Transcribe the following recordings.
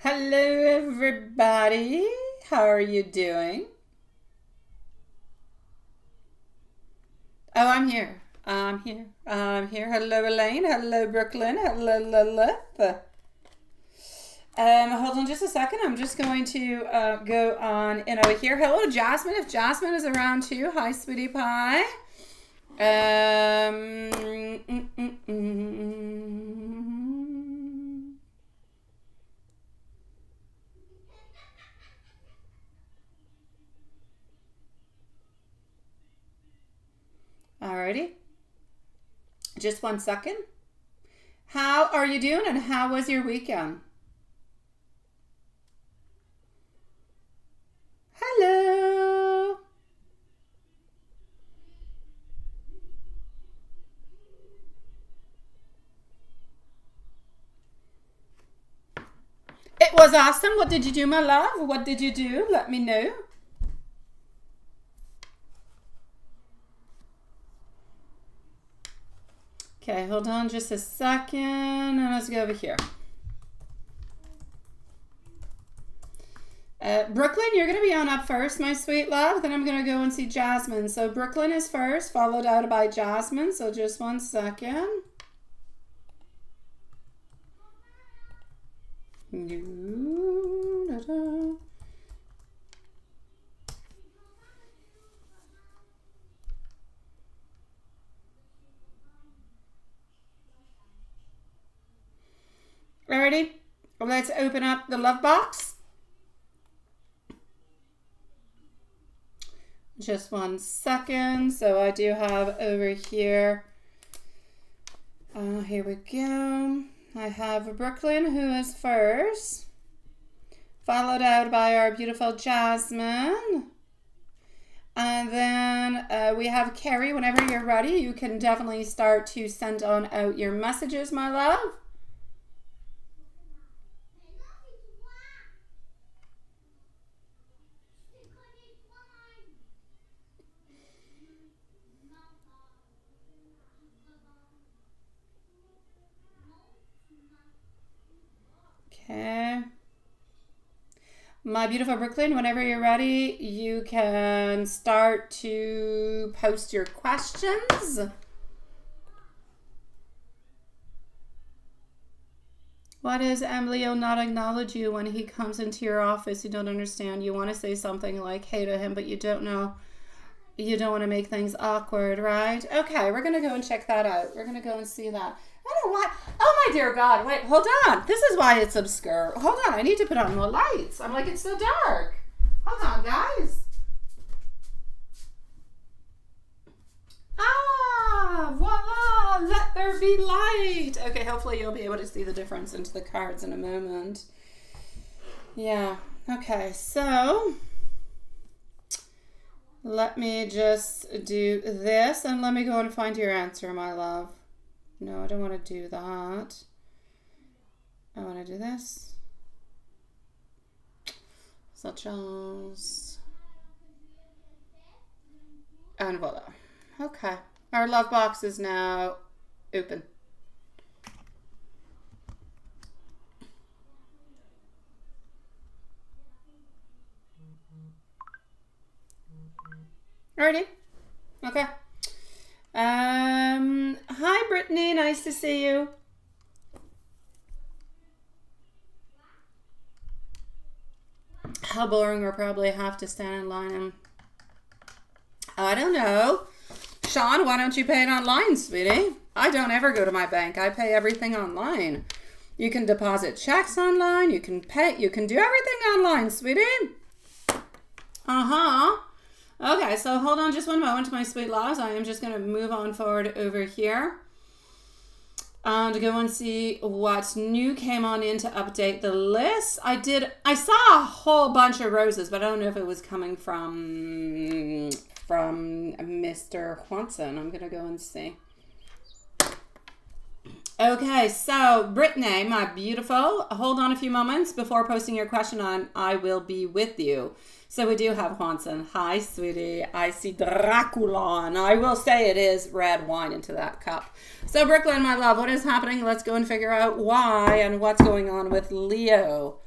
Hello, everybody. How are you doing? Oh, I'm here. I'm here. Hello, Elaine. Hello, Brooklyn. Hello, Lilith. Hold on just a second. I'm just going to go on in over here. Hello, Jasmine. If Jasmine is around too. Hi, sweetie pie. Um, mm, mm, mm. Alrighty. Just one second. How are you doing and how was your weekend? Hello. It was awesome. What did you do, my love? What did you do? Let me know. Okay, hold on just a second and let's go over here. Brooklyn, you're going to be on up first, my sweet love. Then I'm going to go and see Jasmine. So Brooklyn is first, followed out by Jasmine. So just one second. Ready? Let's open up the love box. Just one second. So I do have over here. Here we go. I have Brooklyn, who is first, followed out by our beautiful Jasmine. And then we have Carrie. Whenever you're ready, you can definitely start to send on out your messages, my love. Okay. My beautiful Brooklyn, whenever you're ready, you can start to post your questions. Why does Emilio not acknowledge you when he comes into your office? You don't understand. You want to say something like hey to him, but you don't know. You don't want to make things awkward, right? Okay, we're going to go and check that out. We're going to go and see that. I don't know why. Oh, my dear God. Wait, hold on. This is why it's obscure. Hold on. I need to put on more lights. I'm like, it's so dark. Hold on, guys. Ah, voila. Let there be light. Okay, hopefully you'll be able to see the difference into the cards in a moment. Yeah. Okay, so let me just do this and let me go and find your answer, my love. No, I don't want to do that. I want to do this. Such as. And voila. Okay. Our love box is now open. Alrighty. Okay. Hi Brittany, nice to see you. How boring, we'll probably have to stand in line and I don't know. Sean, why don't you pay it online, sweetie? I don't ever go to my bank. I pay everything online. You can deposit checks online, you can pay, you can do everything online, sweetie. Uh-huh. Okay, so hold on just one moment, my sweet loves. I am just going to move on forward over here to go and see what new came on in to update the list. I saw a whole bunch of roses, but I don't know if it was coming from Mr. Juanson. I'm going to go and see. Okay, so Brittany, my beautiful, hold on a few moments before posting your question on I Will Be With You. So we do have Juanson. Hi, sweetie. I see Dracula, and I will say it is red wine into that cup. So Brooklyn, my love, what is happening? Let's go and figure out why and what's going on with Leo.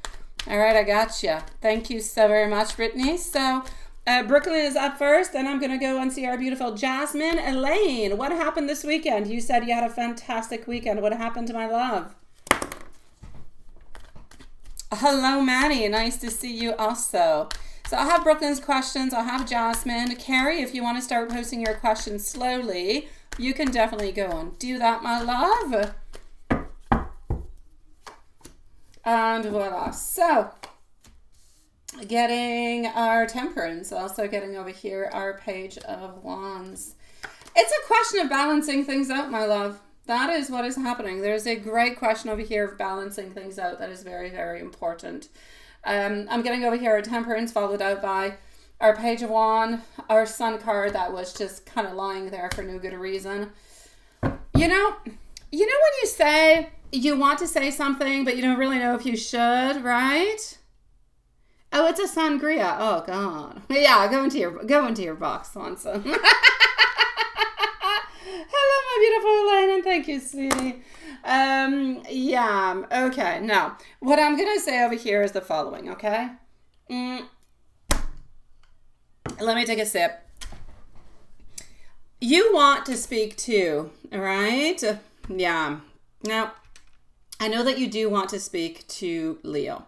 All right, I got you. Thank you so very much, Brittany. So Brooklyn is up first, and I'm going to go and see our beautiful Jasmine. Elaine, what happened this weekend? You said you had a fantastic weekend. What happened to my love? Hello, Maddie. Nice to see you also. So I'll have Brooklyn's questions. I'll have Jasmine. Carrie, if you want to start posting your questions slowly, you can definitely go and do that, my love. And voila. So, getting our Temperance, also getting over here our Page of Wands. It's a question of balancing things out, my love. That is what is happening. There's a great question over here of balancing things out that is very, very important. I'm getting over here our Temperance, followed out by our Page of Wands, our Sun card that was just kind of lying there for no good reason. You know when you say you want to say something, but you don't really know if you should, right? Oh, it's a sangria. Oh God. Yeah, go into your box, Swanson. Hello, my beautiful Elaine, and thank you, sweetie. Yeah. Okay. Now, what I'm gonna say over here is the following. Okay. Let me take a sip. You want to speak to, right? Yeah. Now, I know that you do want to speak to Leo.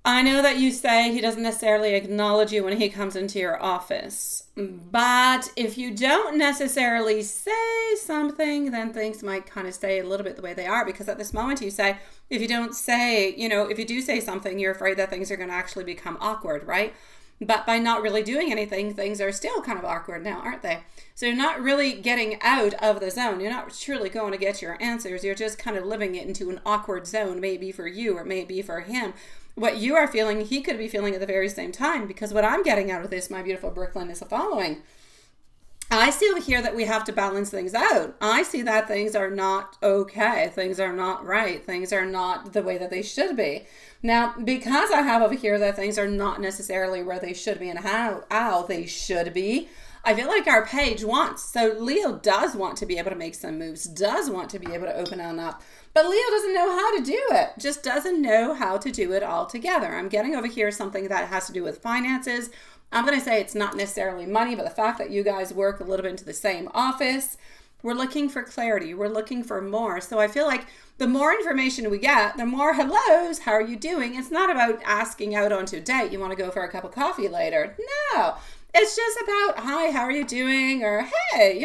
I know that you say he doesn't necessarily acknowledge you when he comes into your office. But if you don't necessarily say something, then things might kind of stay a little bit the way they are. Because at this moment you say, if you do say something, you're afraid that things are going to actually become awkward, right? But by not really doing anything, things are still kind of awkward now, aren't they? So you're not really getting out of the zone. You're not truly going to get your answers. You're just kind of living it into an awkward zone, maybe for you or maybe for him. What you are feeling, he could be feeling at the very same time, because what I'm getting out of this, my beautiful Brooklyn, is the following. I see over here that we have to balance things out. I see that things are not okay. Things are not right. Things are not the way that they should be. Now, because I have over here that things are not necessarily where they should be and how they should be, I feel like our page wants. So Leo does want to be able to make some moves, does want to be able to open on up. But Leo doesn't know how to do it, just doesn't know how to do it altogether. I'm getting over here something that has to do with finances. I'm going to say it's not necessarily money, but the fact that you guys work a little bit into the same office. We're looking for clarity. We're looking for more. So I feel like the more information we get, the more hellos, how are you doing? It's not about asking out onto a date. You want to go for a cup of coffee later. No. It's just about, hi, how are you doing? Or, hey,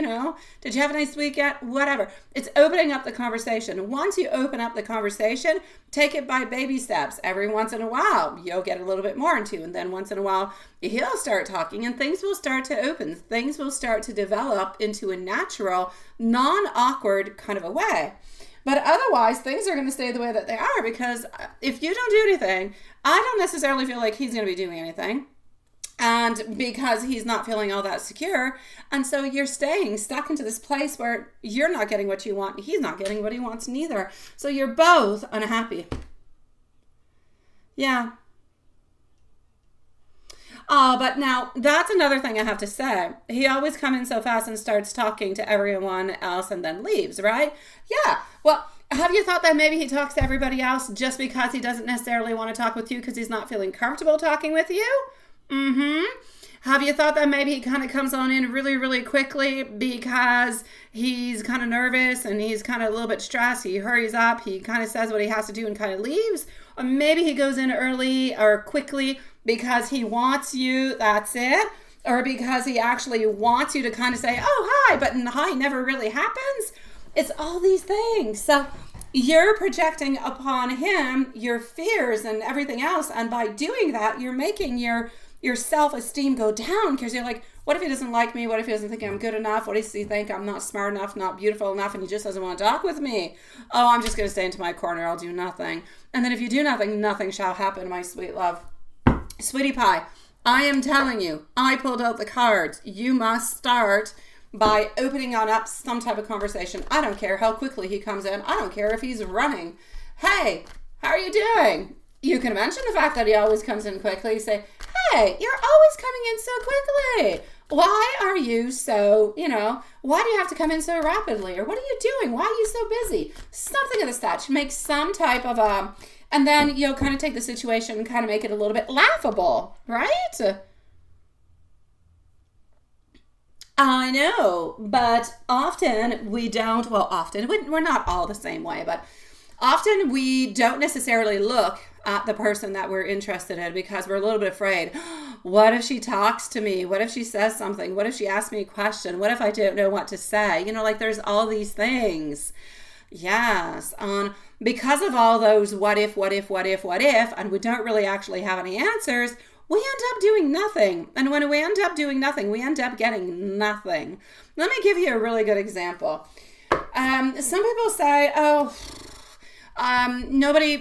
did you have a nice weekend? Whatever. It's opening up the conversation. Once you open up the conversation, take it by baby steps. Every once in a while, you'll get a little bit more into, and then once in a while, he'll start talking, and things will start to open. Things will start to develop into a natural, non-awkward kind of a way. But otherwise, things are going to stay the way that they are, because if you don't do anything, I don't necessarily feel like he's going to be doing anything. And because he's not feeling all that secure. And so you're staying stuck into this place where you're not getting what you want. He's not getting what he wants neither. So you're both unhappy. Yeah. But now that's another thing I have to say. He always comes in so fast and starts talking to everyone else and then leaves, right? Yeah. Well, have you thought that maybe he talks to everybody else just because he doesn't necessarily want to talk with you because he's not feeling comfortable talking with you? Have you thought that maybe he kind of comes on in really, really quickly because he's kind of nervous and he's kind of a little bit stressed? He hurries up, he kind of says what he has to do and kind of leaves. Or maybe he goes in early or quickly because he wants you, that's it. Or because he actually wants you to kind of say, oh, hi, but hi never really happens. It's all these things. So you're projecting upon him your fears and everything else. And by doing that, you're making your self-esteem go down, because you're like, what if he doesn't like me? What if he doesn't think I'm good enough? What does he think I'm not smart enough, not beautiful enough, and he just doesn't want to talk with me? Oh, I'm just going to stay into my corner. I'll do nothing. And then if you do nothing, nothing shall happen, my sweet love. Sweetie pie, I am telling you, I pulled out the cards. You must start by opening on up some type of conversation. I don't care how quickly he comes in. I don't care if he's running. Hey, how are you doing? You can mention the fact that he always comes in quickly. Say, hey, you're always coming in so quickly. Why are you so, why do you have to come in so rapidly? Or what are you doing? Why are you so busy? Something of the such. Make some type of And then you'll kind of take the situation and kind of make it a little bit laughable, right? I know, but often we don't, well, often, we're not all the same way, but often we don't necessarily look at the person that we're interested in because we're a little bit afraid. What if she talks to me? What if she says something? What if she asks me a question? What if I don't know what to say? You know, like there's all these things. Yes. Because of all those what if, and we don't really actually have any answers, we end up doing nothing. And when we end up doing nothing, we end up getting nothing. Let me give you a really good example. Some people say, nobody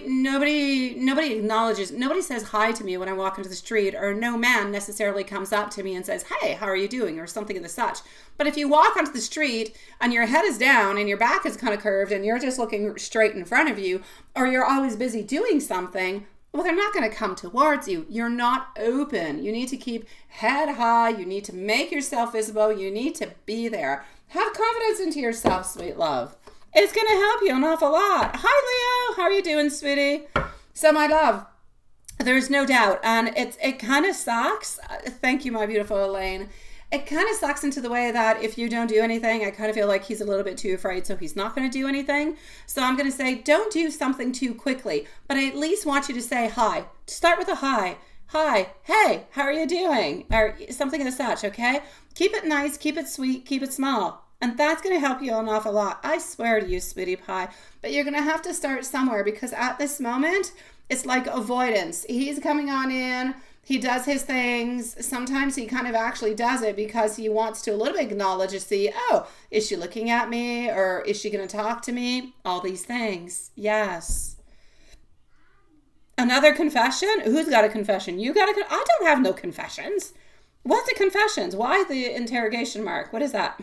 acknowledges, nobody says hi to me when I walk into the street, or no man necessarily comes up to me and says, hey, how are you doing? Or something of the such. But if you walk onto the street and your head is down and your back is kind of curved and you're just looking straight in front of you, or you're always busy doing something, well, they're not going to come towards you. You're not open. You need to keep head high. You need to make yourself visible. You need to be there. Have confidence into yourself, sweet love. It's going to help you an awful lot. Hi, Leo. How are you doing, sweetie? So, my love, there's no doubt. And it kind of sucks. Thank you, my beautiful Elaine. It kind of sucks into the way that if you don't do anything, I kind of feel like he's a little bit too afraid, so he's not going to do anything. So I'm going to say, don't do something too quickly, but I at least want you to say hi. Start with a hi. Hi. Hey, how are you doing? Or something of the such, okay? Keep it nice, keep it sweet, keep it small. And that's going to help you an awful lot. I swear to you, sweetie pie. But you're going to have to start somewhere because at this moment, it's like avoidance. He's coming on in. He does his things. Sometimes he kind of actually does it because he wants to a little bit acknowledge to see, oh, is she looking at me? Or is she going to talk to me? All these things. Yes. Another confession? Who's got a confession? You got a I don't have no confessions. What's the confessions? Why the interrogation mark? What is that?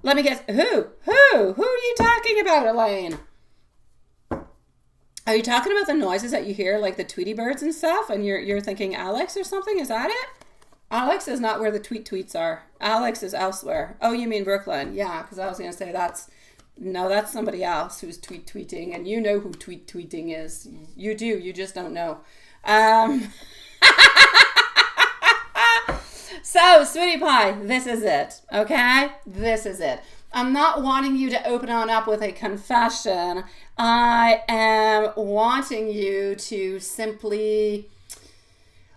Let me guess. Who? Who are you talking about, Elaine? Are you talking about the noises that you hear, like the Tweety birds and stuff, and you're thinking Alex or something? Is that it? Alex is not where the tweets are. Alex is elsewhere. Oh, you mean Brooklyn? Yeah, because I was going to say that's somebody else who's tweeting, and you know who tweeting is. You do. You just don't know. So, sweetie pie, this is it. Okay? This is it. I'm not wanting you to open on up with a confession. I am wanting you to simply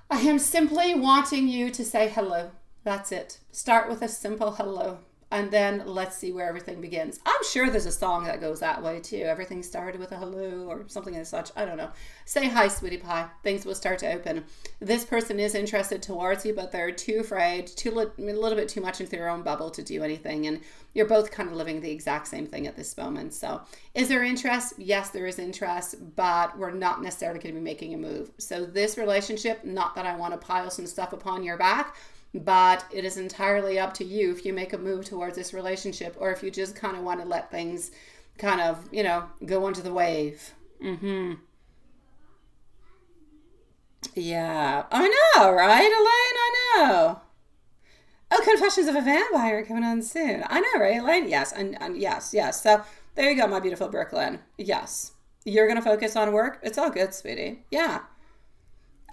wanting you to say hello. That's it. Start with a simple hello. And then let's see where everything begins. I'm sure there's a song that goes that way too. Everything started with a hello or something as such. I don't know. Say hi, sweetie pie. Things will start to open. This person is interested towards you, but they're too afraid, a little bit too much into their own bubble to do anything. And you're both kind of living the exact same thing at this moment. So is there interest? Yes, there is interest, but we're not necessarily going to be making a move. So this relationship, not that I want to pile some stuff upon your back, but it is entirely up to you if you make a move towards this relationship or if you just kind of want to let things kind of, go under the wave. Yeah. I know, right, Elaine? I know. Oh, Confessions of a Vampire coming on soon. I know, right, Elaine? Yes. And yes. So there you go, my beautiful Brooklyn. Yes. You're going to focus on work? It's all good, sweetie. Yeah.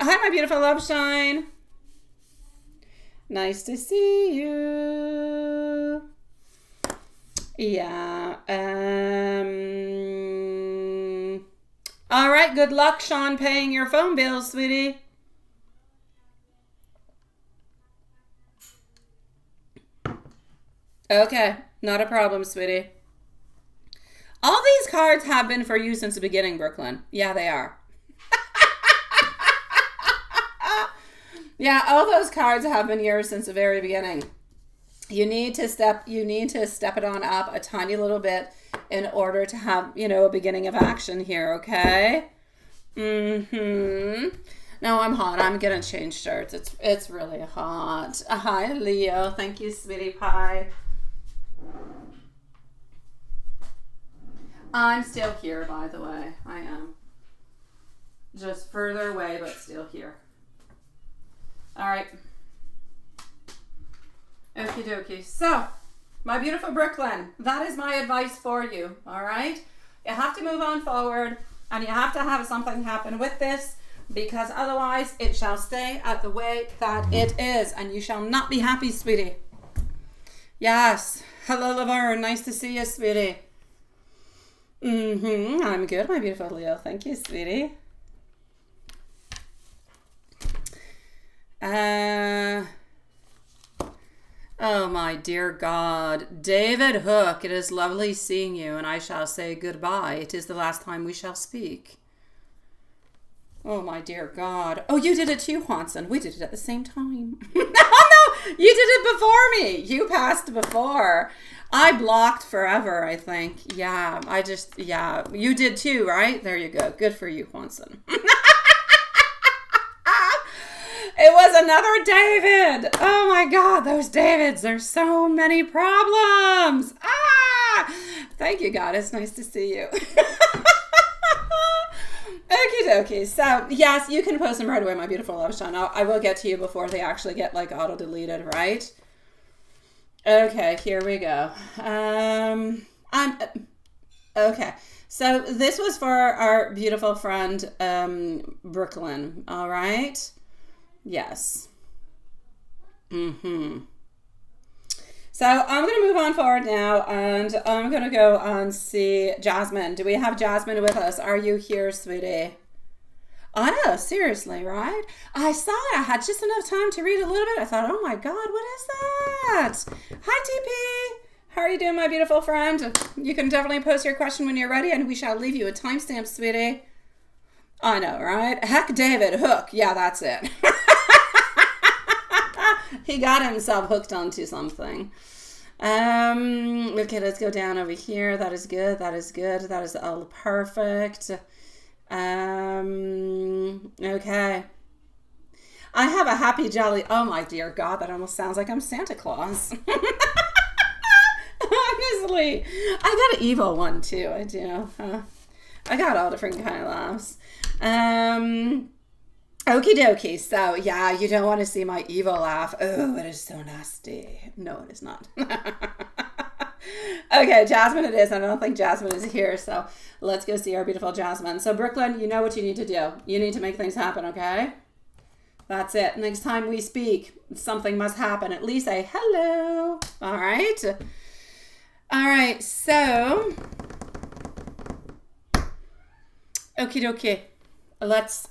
Hi, my beautiful love shine. Nice to see you. Yeah. All right. Good luck, Sean, paying your phone bills, sweetie. Okay. Not a problem, sweetie. All these cards have been for you since the beginning, Brooklyn. Yeah, they are. Yeah, all those cards have been yours since the very beginning. You need to step it on up a tiny little bit in order to have, a beginning of action here, okay? No, I'm hot. I'm gonna change shirts. It's really hot. Hi, Leo. Thank you, sweetie pie. I'm still here, by the way. I am. Just further away, but still here. All right. Okie dokie. So, my beautiful Brooklyn, that is my advice for you. All right. You have to move on forward, and you have to have something happen with this, because otherwise it shall stay at the way that it is, and you shall not be happy, sweetie. Yes. Hello, Laverne. Nice to see you, sweetie. I'm good, my beautiful Leo. Thank you, sweetie. Oh, my dear God. David Hook, it is lovely seeing you, and I shall say goodbye. It is the last time we shall speak. Oh, my dear God. Oh, you did it too, Juanson. We did it at the same time. No, you did it before me. You passed before. I blocked forever, I think. Yeah, you did too, right? There you go. Good for you, Juanson. It was another David. Oh my God, those Davids. There's so many problems. Thank you, God. It's nice to see you. Okie dokie. So, yes, you can post them right away, my beautiful love, Sean. I will get to you before they actually get like auto-deleted, right? Okay, here we go. Okay. So this was for our beautiful friend, Brooklyn. All right. Yes. So I'm going to move on forward now, and I'm going to go and see Jasmine. Do we have Jasmine with us? Are you here, sweetie? I know, seriously, right? I saw it. I had just enough time to read a little bit. I thought, oh my God, what is that? Hi, TP. How are you doing, my beautiful friend? You can definitely post your question when you're ready, and we shall leave you a timestamp, sweetie. I know, right? Heck, David Hook. Yeah, that's it. He got himself hooked onto something. Okay, let's go down over here. That is good. That is good. That is all perfect. Okay. I have a happy jolly. Oh my dear God, that almost sounds like I'm Santa Claus. Honestly, I got an evil one too. I do. I got all different kind of laughs. Okie dokie. So yeah, you don't want to see my evil laugh. Oh, it is so nasty. No, it is not. Okay, Jasmine it is. I don't think Jasmine is here, so let's go see our beautiful Jasmine. So Brooklyn, you know what you need to do. You need to make things happen, okay? That's it. Next time we speak, something must happen. At least say hello. All right. All right, so okie dokie. Let's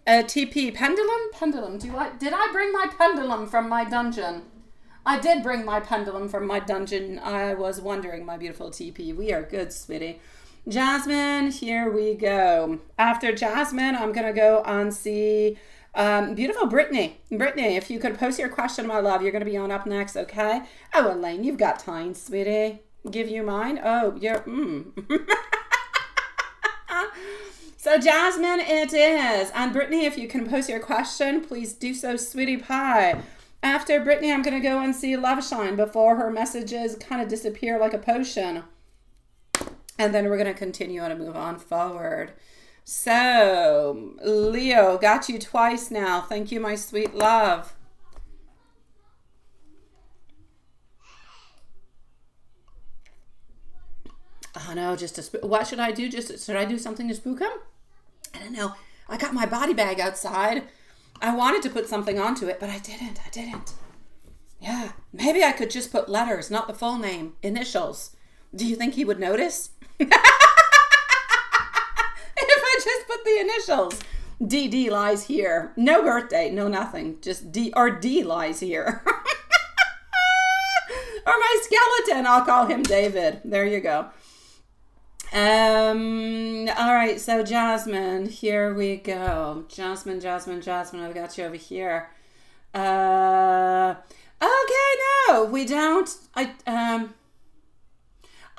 TP pendulum. Did I bring my pendulum from my dungeon? I did bring my pendulum from my dungeon. I was wondering, my beautiful TP. We are good, sweetie. Jasmine, here we go. After Jasmine, I'm going to go and see beautiful Brittany. Brittany, if you could post your question, my love, you're going to be on up next, okay? Oh, Elaine, you've got time, sweetie. Give you mine? Oh, you're... So Jasmine it is. And Brittany, if you can post your question, please do so, sweetie pie. After Brittany, I'm going to go and see Loveshine before her messages kind of disappear like a potion. And then we're going to continue and move on forward. So, Leo, got you twice now. Thank you, my sweet love. Oh no, what should I do? Should I do something to spook him? I don't know. I got my body bag outside. I wanted to put something onto it, but I didn't. Yeah, maybe I could just put letters, not the full name, initials. Do you think he would notice? If I just put the initials. DD lies here. No birthday, no nothing. Just D lies here. Or my skeleton, I'll call him David. There you go. All right, so Jasmine, here we go. Jasmine, I've got you over here. Okay, no, we don't.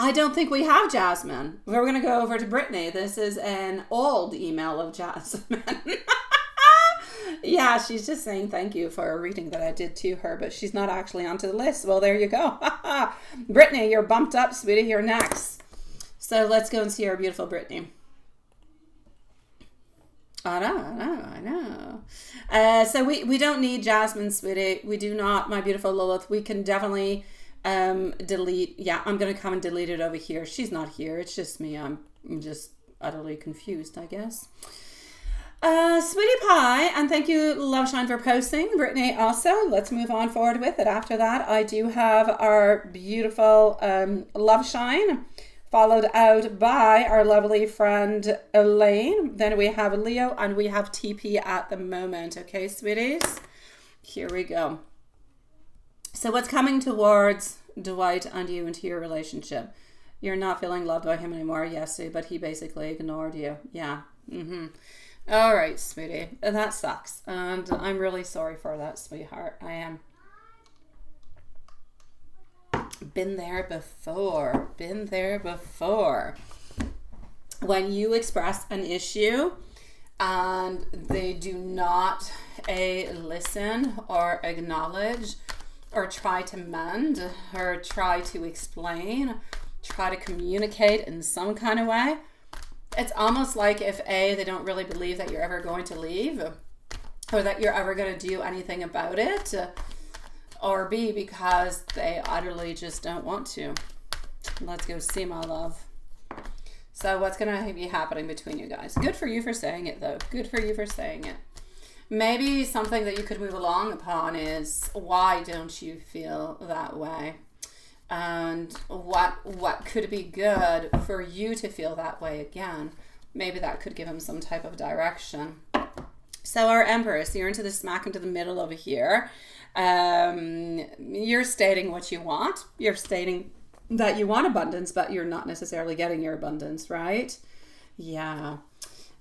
I don't think we have Jasmine. We're going to go over to Brittany. This is an old email of Jasmine. Yeah, she's just saying thank you for a reading that I did to her, but she's not actually onto the list. Well, there you go. Brittany, you're bumped up, sweetie. You're next. So let's go and see our beautiful Brittany. I know. So we don't need Jasmine, sweetie. We do not, my beautiful Lilith. We can definitely delete. Yeah, I'm going to come and delete it over here. She's not here. It's just me. I'm just utterly confused, I guess. Sweetie Pie, and thank you, Loveshine, for posting. Brittany also. Let's move on forward with it. After that, I do have our beautiful Loveshine, followed out by our lovely friend Elaine. Then we have Leo, and we have TP at the moment. Okay, sweeties? Here we go. So what's coming towards Dwight and you into your relationship? You're not feeling loved by him anymore, yes, but he basically ignored you. Yeah. All right, sweetie. That sucks. And I'm really sorry for that, sweetheart. I am. Been there before. Been there before. When you express an issue and they do not listen or acknowledge or try to mend or try to explain, try to communicate in some kind of way, it's almost like if they don't really believe that you're ever going to leave or that you're ever going to do anything about it, or B, because they utterly just don't want to. Let's go see, my love. So what's going to be happening between you guys? Good for you for saying it, though. Good for you for saying it. Maybe something that you could move along upon is, why don't you feel that way? And what could be good for you to feel that way again? Maybe that could give him some type of direction. So our Empress, you're into the smack into the middle over here. You're stating what you want. You're stating that you want abundance, but you're not necessarily getting your abundance, right? Yeah.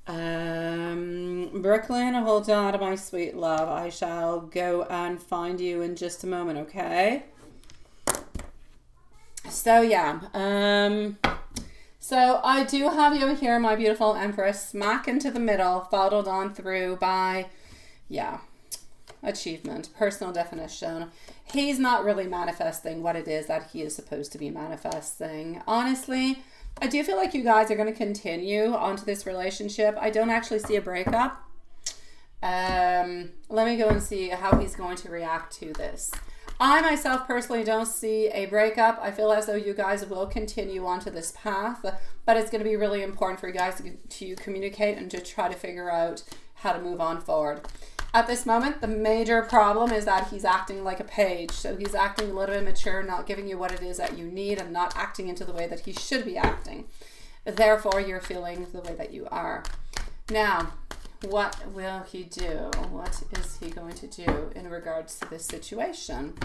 Brooklyn, hold on, my sweet love. I shall go and find you in just a moment, okay? So yeah, so I do have you over here, my beautiful Empress, smack into the middle, followed on through by, yeah, achievement, personal definition. He's not really manifesting what it is that he is supposed to be manifesting. Honestly, I do feel like you guys are going to continue onto this relationship. I don't actually see a breakup. Let me go and see how he's going to react to this. I myself personally don't see a breakup. I feel as though you guys will continue onto this path, but it's going to be really important for you guys to communicate and to try to figure out how to move on forward. At this moment, the major problem is that he's acting like a page. So he's acting a little immature, not giving you what it is that you need and not acting into the way that he should be acting. Therefore, you're feeling the way that you are. Now, what will he do? What is he going to do in regards to this situation?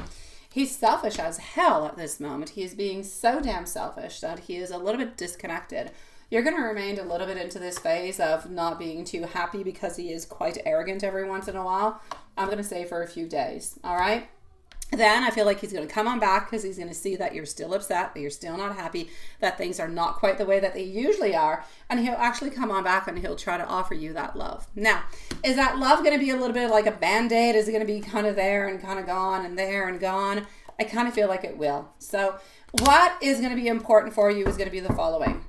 He's selfish as hell at this moment. He's being so damn selfish that he is a little bit disconnected. You're going to remain a little bit into this phase of not being too happy because he is quite arrogant every once in a while. I'm going to say for a few days. All right. Then I feel like he's going to come on back because he's going to see that you're still upset, that you're still not happy, that things are not quite the way that they usually are. And he'll actually come on back and he'll try to offer you that love. Now, is that love going to be a little bit like a Band-Aid? Is it going to be kind of there and kind of gone and there and gone? I kind of feel like it will. So what is going to be important for you is going to be the following.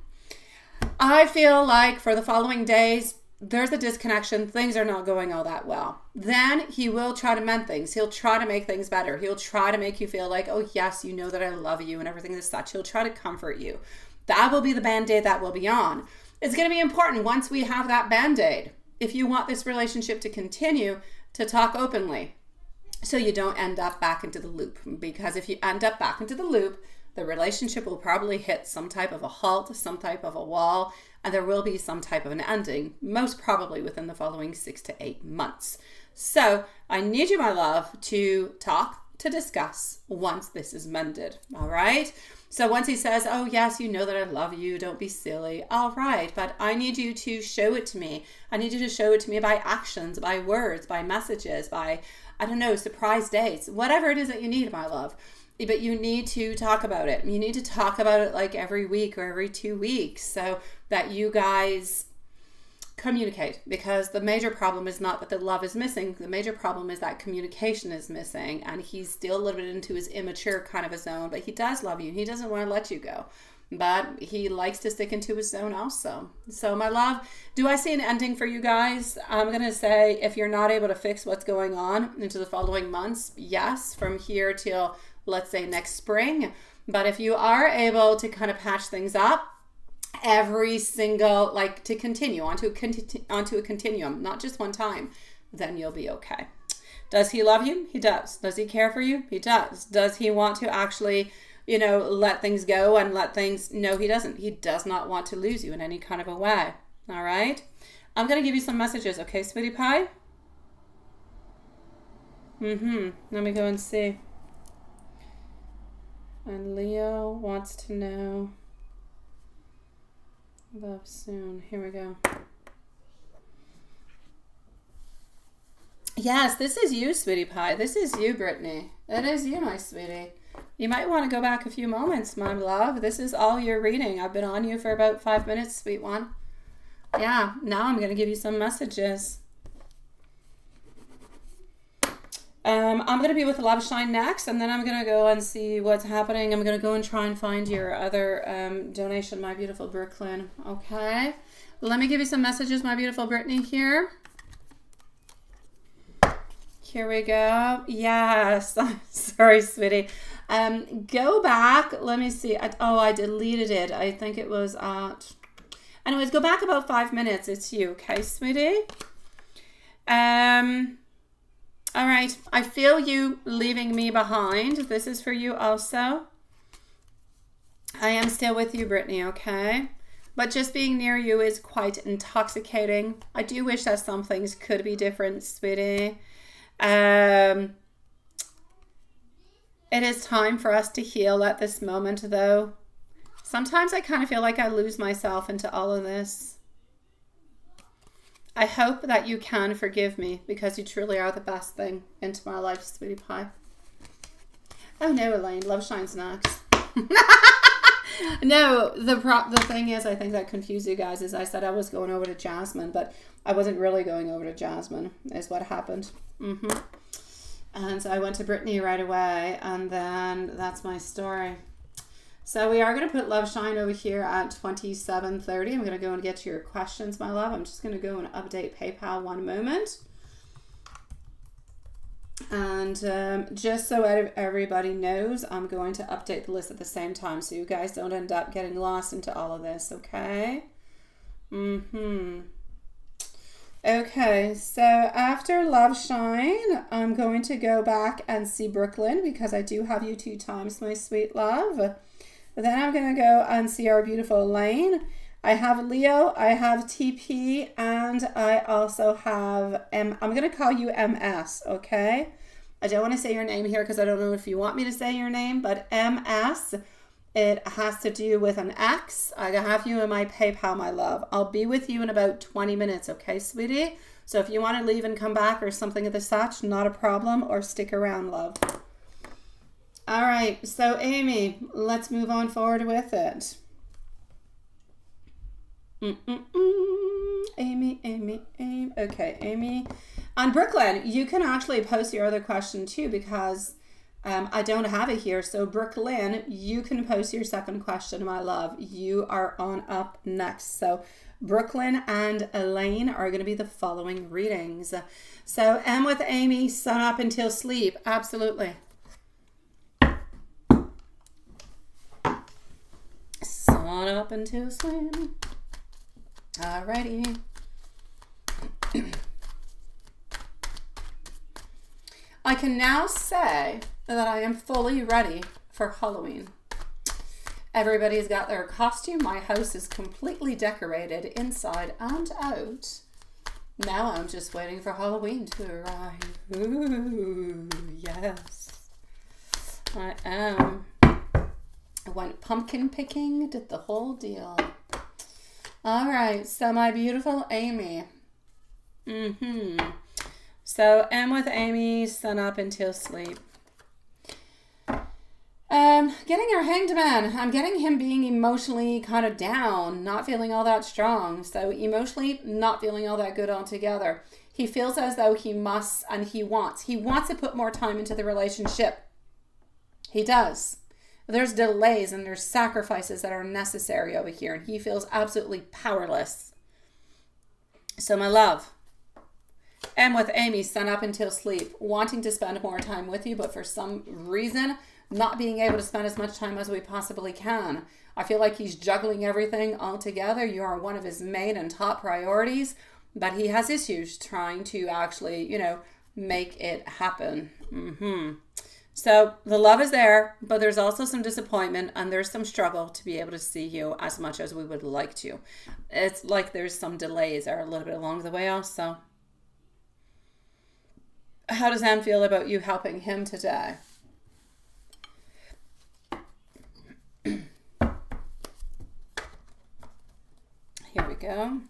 I feel like for the following days, there's a disconnection. Things are not going all that well. Then he will try to mend things. He'll try to make things better. He'll try to make you feel like, oh, yes, you know that I love you and everything is such. He'll try to comfort you. That will be the Band-Aid that will be on. It's going to be important once we have that Band-Aid, if you want this relationship to continue, to talk openly so you don't end up back into the loop. Because if you end up back into the loop, the relationship will probably hit some type of a halt, some type of a wall, and there will be some type of an ending, most probably within the following 6 to 8 months. So I need you, my love, to talk, to discuss once this is mended. All right. So once he says, oh, yes, you know that I love you. Don't be silly. All right. But I need you to show it to me. I need you to show it to me by actions, by words, by messages, by, I don't know, surprise dates, whatever it is that you need, my love. But you need to talk about it. You need to talk about it like every week or every 2 weeks so that you guys communicate, because the major problem is not that the love is missing. The major problem is that communication is missing, and he's still a little bit into his immature kind of a zone, but he does love you. He doesn't want to let you go, but he likes to stick into his zone also. So my love, do I see an ending for you guys? I'm going to say if you're not able to fix what's going on into the following months, yes, from here till let's say next spring. But if you are able to kind of patch things up every single, like to continue onto a continuum, not just one time, then you'll be okay. Does he love you? He does. Does he care for you? He does. Does he want to actually, you know, let things go and let things... No, he doesn't. He does not want to lose you in any kind of a way. All right? I'm going to give you some messages, okay, sweetie pie? Let me go and see. And Leo wants to know... Love soon. Here we go. Yes, this is you, sweetie pie. This is you, Brittany. It is you, my sweetie. You might want to go back a few moments, my love. This is all your reading. I've been on you for about 5 minutes, sweet one. Yeah, now I'm going to give you some messages. I'm going to be with Love Shine next, and then I'm going to go and see what's happening. I'm going to go and try and find your other donation, my beautiful Brooklyn. Okay. Let me give you some messages, my beautiful Brittany, here. Here we go. Yes. Sorry, sweetie. Go back. Let me see. I deleted it. I think it was at... Anyways, go back about 5 minutes. It's you. Okay, sweetie? All right. I feel you leaving me behind. This is for you also. I am still with you, Brittany, okay? But just being near you is quite intoxicating. I do wish that some things could be different, sweetie. It is time for us to heal at this moment, though. Sometimes I kind of feel like I lose myself into all of this. I hope that you can forgive me, because you truly are the best thing into my life, sweetie pie. Oh no, Elaine, Love Shine's next. No, the thing is, I think that confused you guys, is I said I was going over to Jasmine, but I wasn't really going over to Jasmine, is what happened. And so I went to Brittany right away, and then that's my story. So we are going to put Love Shine over here at 27:30. I'm going to go and get to your questions, my love. I'm just going to go and update PayPal one moment. And just so everybody knows, I'm going to update the list at the same time, so you guys don't end up getting lost into all of this, okay? Okay, so after Love Shine, I'm going to go back and see Brooklyn, because I do have you 2 times, my sweet love. Then I'm going to go and see our beautiful Elaine. I have Leo, I have TP, and I also have I'm going to call you MS, okay? I don't want to say your name here because I don't know if you want me to say your name, but MS, it has to do with an X. I have you in my PayPal, my love. I'll be with you in about 20 minutes, okay, sweetie? So if you want to leave and come back or something of the such, not a problem, or stick around, love. All right, so Amy, let's move on forward with it. Amy. Okay, Amy. On Brooklyn, you can actually post your other question too, because I don't have it here. So Brooklyn, you can post your second question, my love. You are on up next. So Brooklyn and Elaine are going to be the following readings. So M with Amy, sun up until sleep. Absolutely. Sun up until sleep. Alrighty. I can now say that I am fully ready for Halloween. Everybody's got their costume. My house is completely decorated inside and out. Now I'm just waiting for Halloween to arrive. Ooh, yes. I am. I went pumpkin picking, did the whole deal. All right, so my beautiful Amy. So M with Amy, sun up until sleep. Getting our hanged man. I'm getting him being emotionally kind of down, not feeling all that strong. So emotionally not feeling all that good altogether. He feels as though he must and he wants. He wants to put more time into the relationship. He does. There's delays and there's sacrifices that are necessary over here, and he feels absolutely powerless. So my love, M with Amy, sun up until sleep, wanting to spend more time with you, but for some reason, not being able to spend as much time as we possibly can. I feel like he's juggling everything all together. You are one of his main and top priorities, but he has issues trying to actually, you know, make it happen. So the love is there, but there's also some disappointment and there's some struggle to be able to see you as much as we would like to. It's like there's some delays are a little bit along the way also. How does Anne feel about you helping him today? Here we go.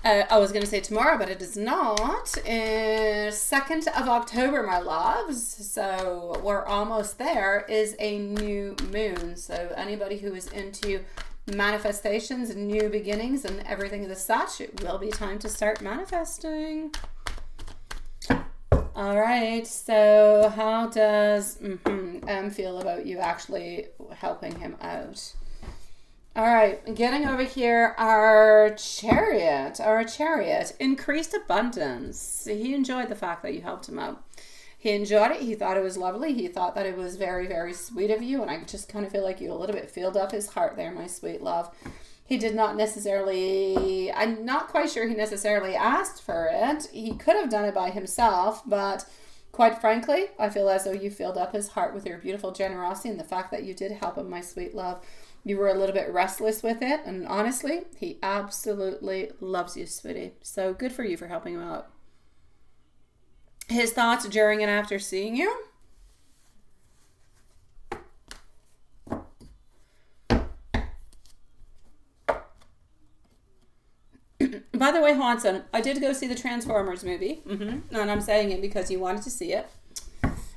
I was going to say tomorrow, but it is not. 2nd of October, my loves. So we're almost there, is a new moon. So anybody who is into manifestations, new beginnings, and everything of the such, it will be time to start manifesting. All right. So how does M feel about you actually helping him out? All right, getting over here, our chariot, increased abundance. He enjoyed the fact that you helped him out. He enjoyed it. He thought it was lovely. He thought that it was very, very sweet of you. And I just kind of feel like you a little bit filled up his heart there, my sweet love. He did not necessarily, I'm not quite sure he necessarily asked for it. He could have done it by himself, but quite frankly, I feel as though you filled up his heart with your beautiful generosity and the fact that you did help him, my sweet love. You were a little bit restless with it, and honestly, he absolutely loves you, sweetie. So good for you for helping him out. His thoughts during and after seeing you? By the way, Hanson, I did go see the Transformers movie, and I'm saying it because you wanted to see it.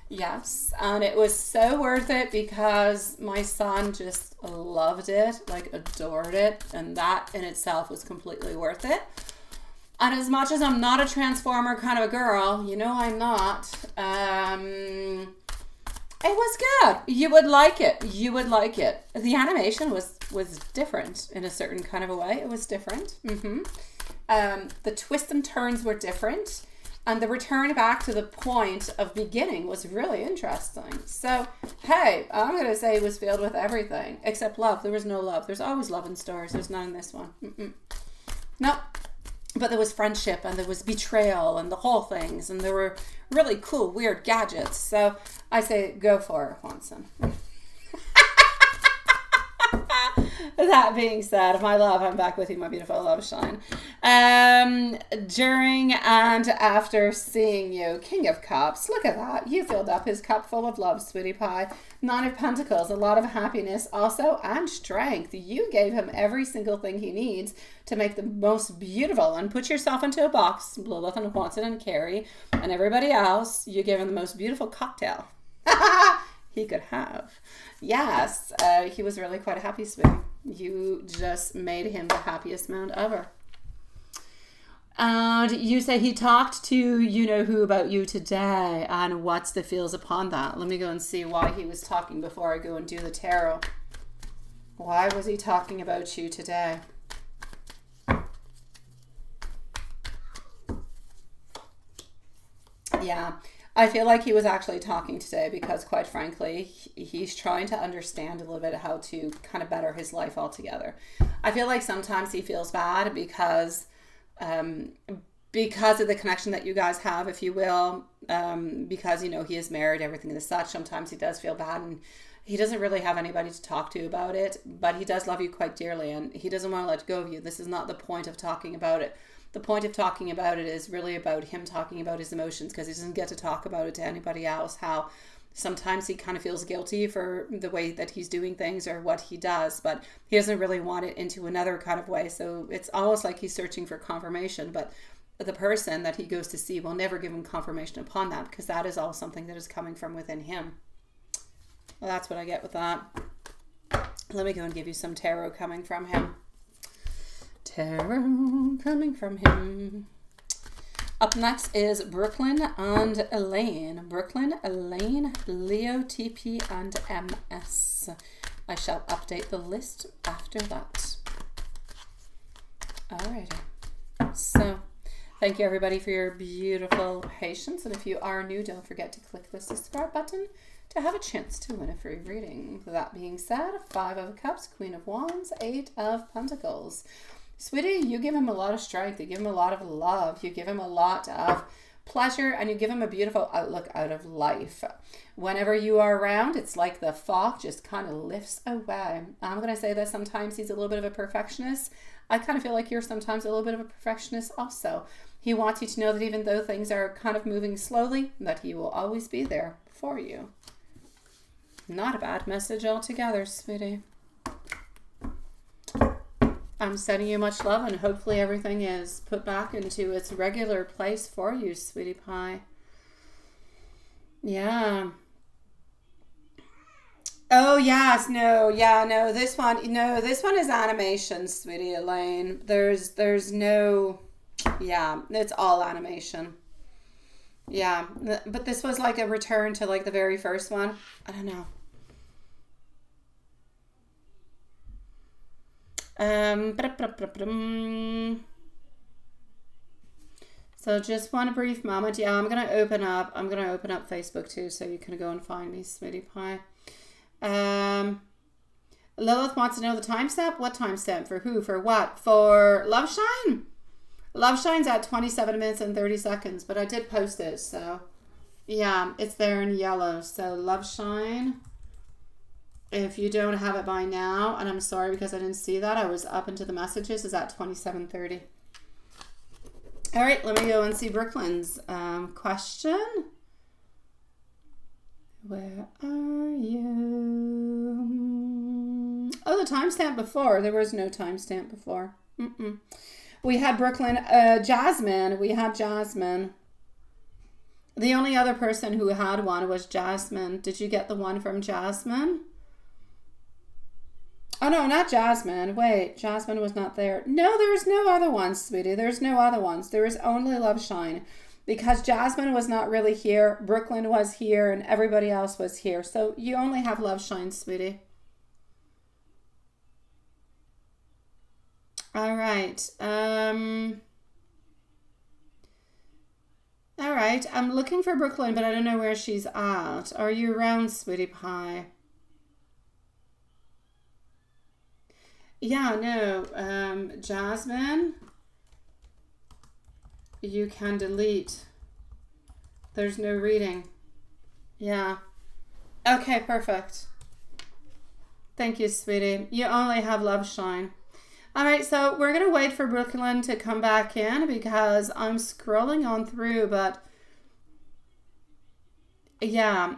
Yes, and it was so worth it because my son just loved it, like adored it, and that in itself was completely worth it. And as much as I'm not a Transformer kind of a girl, you know I'm not, it was good. You would like it. You would like it. The animation was different in a certain kind of a way. It was different. The twists and turns were different. And the return back to the point of beginning was really interesting. So, hey, I'm going to say it was filled with everything except love. There was no love. There's always love in stores. There's none in this one. No. But there was friendship and there was betrayal and the whole things. And there were really cool, weird gadgets. So I say go for it, Juanson. That being said, my love, I'm back with you, my beautiful love shine. During and after seeing you, King of Cups, look at that. You filled up his cup full of love, sweetie pie. 9 of Pentacles, a lot of happiness also, and strength. You gave him every single thing he needs to make the most beautiful, and put yourself into a box, Lilith and Watson and Carrie and everybody else. You gave him the most beautiful cocktail he could have. Yes, he was really quite a happy sweetie. You just made him the happiest man ever. And you say he talked to you-know-who about you today, and what's the feels upon that? Let me go and see why he was talking before I go and do the tarot. Why was he talking about you today? Yeah. I feel like he was actually talking today because, quite frankly, he's trying to understand a little bit how to kind of better his life altogether. I feel like sometimes he feels bad because of the connection that you guys have, if you will, because, you know, he is married, everything and such. Sometimes he does feel bad and he doesn't really have anybody to talk to about it, but he does love you quite dearly and he doesn't want to let go of you. This is not the point of talking about it. The point of talking about it is really about him talking about his emotions, because he doesn't get to talk about it to anybody else. How sometimes he kind of feels guilty for the way that he's doing things or what he does, but he doesn't really want it into another kind of way. So it's almost like he's searching for confirmation, but the person that he goes to see will never give him confirmation upon that, because that is all something that is coming from within him. Well, that's what I get with that. Let me go and give you some tarot coming from him. Tarot coming from him. Up next is Brooklyn and Elaine. Brooklyn, Elaine, Leo, TP, and MS. I shall update the list after that. Alrighty. So, Thank you, everybody, for your beautiful patience. And if you are new, don't forget to click the subscribe button to have a chance to win a free reading. That being said, 5 of Cups, Queen of Wands, 8 of Pentacles. Sweetie, you give him a lot of strength. You give him a lot of love. You give him a lot of pleasure, and you give him a beautiful outlook out of life. Whenever you are around, it's like the fog just kind of lifts away. I'm going to say that sometimes he's a little bit of a perfectionist. I kind of feel like you're sometimes a little bit of a perfectionist also. He wants you to know that even though things are kind of moving slowly, that he will always be there for you. Not a bad message altogether, sweetie. I'm sending you much love, and hopefully everything is put back into its regular place for you, sweetie pie. Yeah. Oh, yes. No. Yeah, no. This one is animation, sweetie Elaine. There's no... Yeah, it's all animation. Yeah. But this was like a return to like the very first one. I don't know. So just one brief moment. Yeah, I'm gonna open up Facebook too, so you can go and find me, sweetie pie. Lilith wants to know the timestamp. What timestamp? For who? For what? For Love Shine? Love Shine's at 27 minutes and 30 seconds, but I did post it, so yeah, it's there in yellow. So Love Shine. If you don't have it by now, and I'm sorry because I didn't see that, I was up into the messages, is at 27:30. All right, let me go and see Brooklyn's question. Where are you? Oh, the timestamp before. There was no timestamp before. We had Brooklyn, Jasmine. We had Jasmine. The only other person who had one was Jasmine. Did you get the one from Jasmine? Oh, no, not Jasmine. Wait, Jasmine was not there. No, there's no other ones, sweetie. There's no other ones. There is only Love Shine. Because Jasmine was not really here, Brooklyn was here, and everybody else was here. So you only have Love Shine, sweetie. All right. All right. I'm looking for Brooklyn, but I don't know where she's at. Are you around, sweetie pie? Yeah, no. Jasmine, you can delete. There's no reading. Yeah. Okay, perfect. Thank you, sweetie. You only have Love Shine. All right, so we're going to wait for Brooklyn to come back in because I'm scrolling on through, but yeah,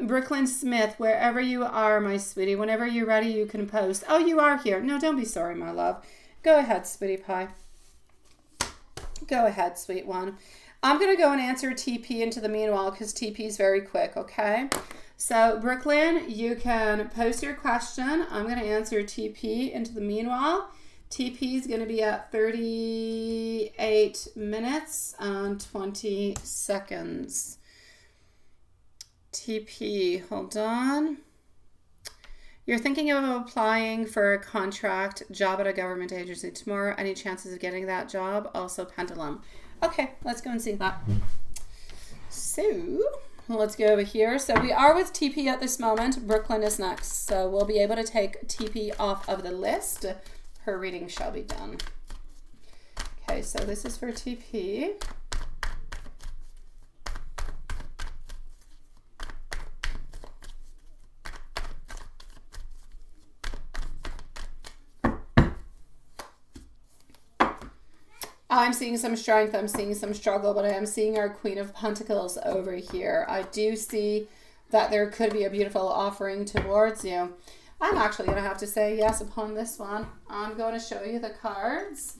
Brooklyn Smith, wherever you are, my sweetie, whenever you're ready, you can post. Oh, you are here. No, don't be sorry, my love. Go ahead, sweetie pie. Go ahead, sweet one. I'm going to go and answer TP into the meanwhile because TP is very quick, okay? So, Brooklyn, you can post your question. I'm going to answer TP into the meanwhile. TP is going to be at 38 minutes and 20 seconds. TP, hold on. You're thinking of applying for a contract job at a government agency tomorrow. Any chances of getting that job? Also pendulum. Okay, let's go and see that. So let's go over here. So we are with TP at this moment. Brooklyn is next. So we'll be able to take TP off of the list. Her reading shall be done. Okay, so this is for TP. I'm seeing some strength, I'm seeing some struggle, but I am seeing our Queen of Pentacles over here. I do see that there could be a beautiful offering towards you. I'm actually going to have to say yes upon this one. I'm going to show you the cards.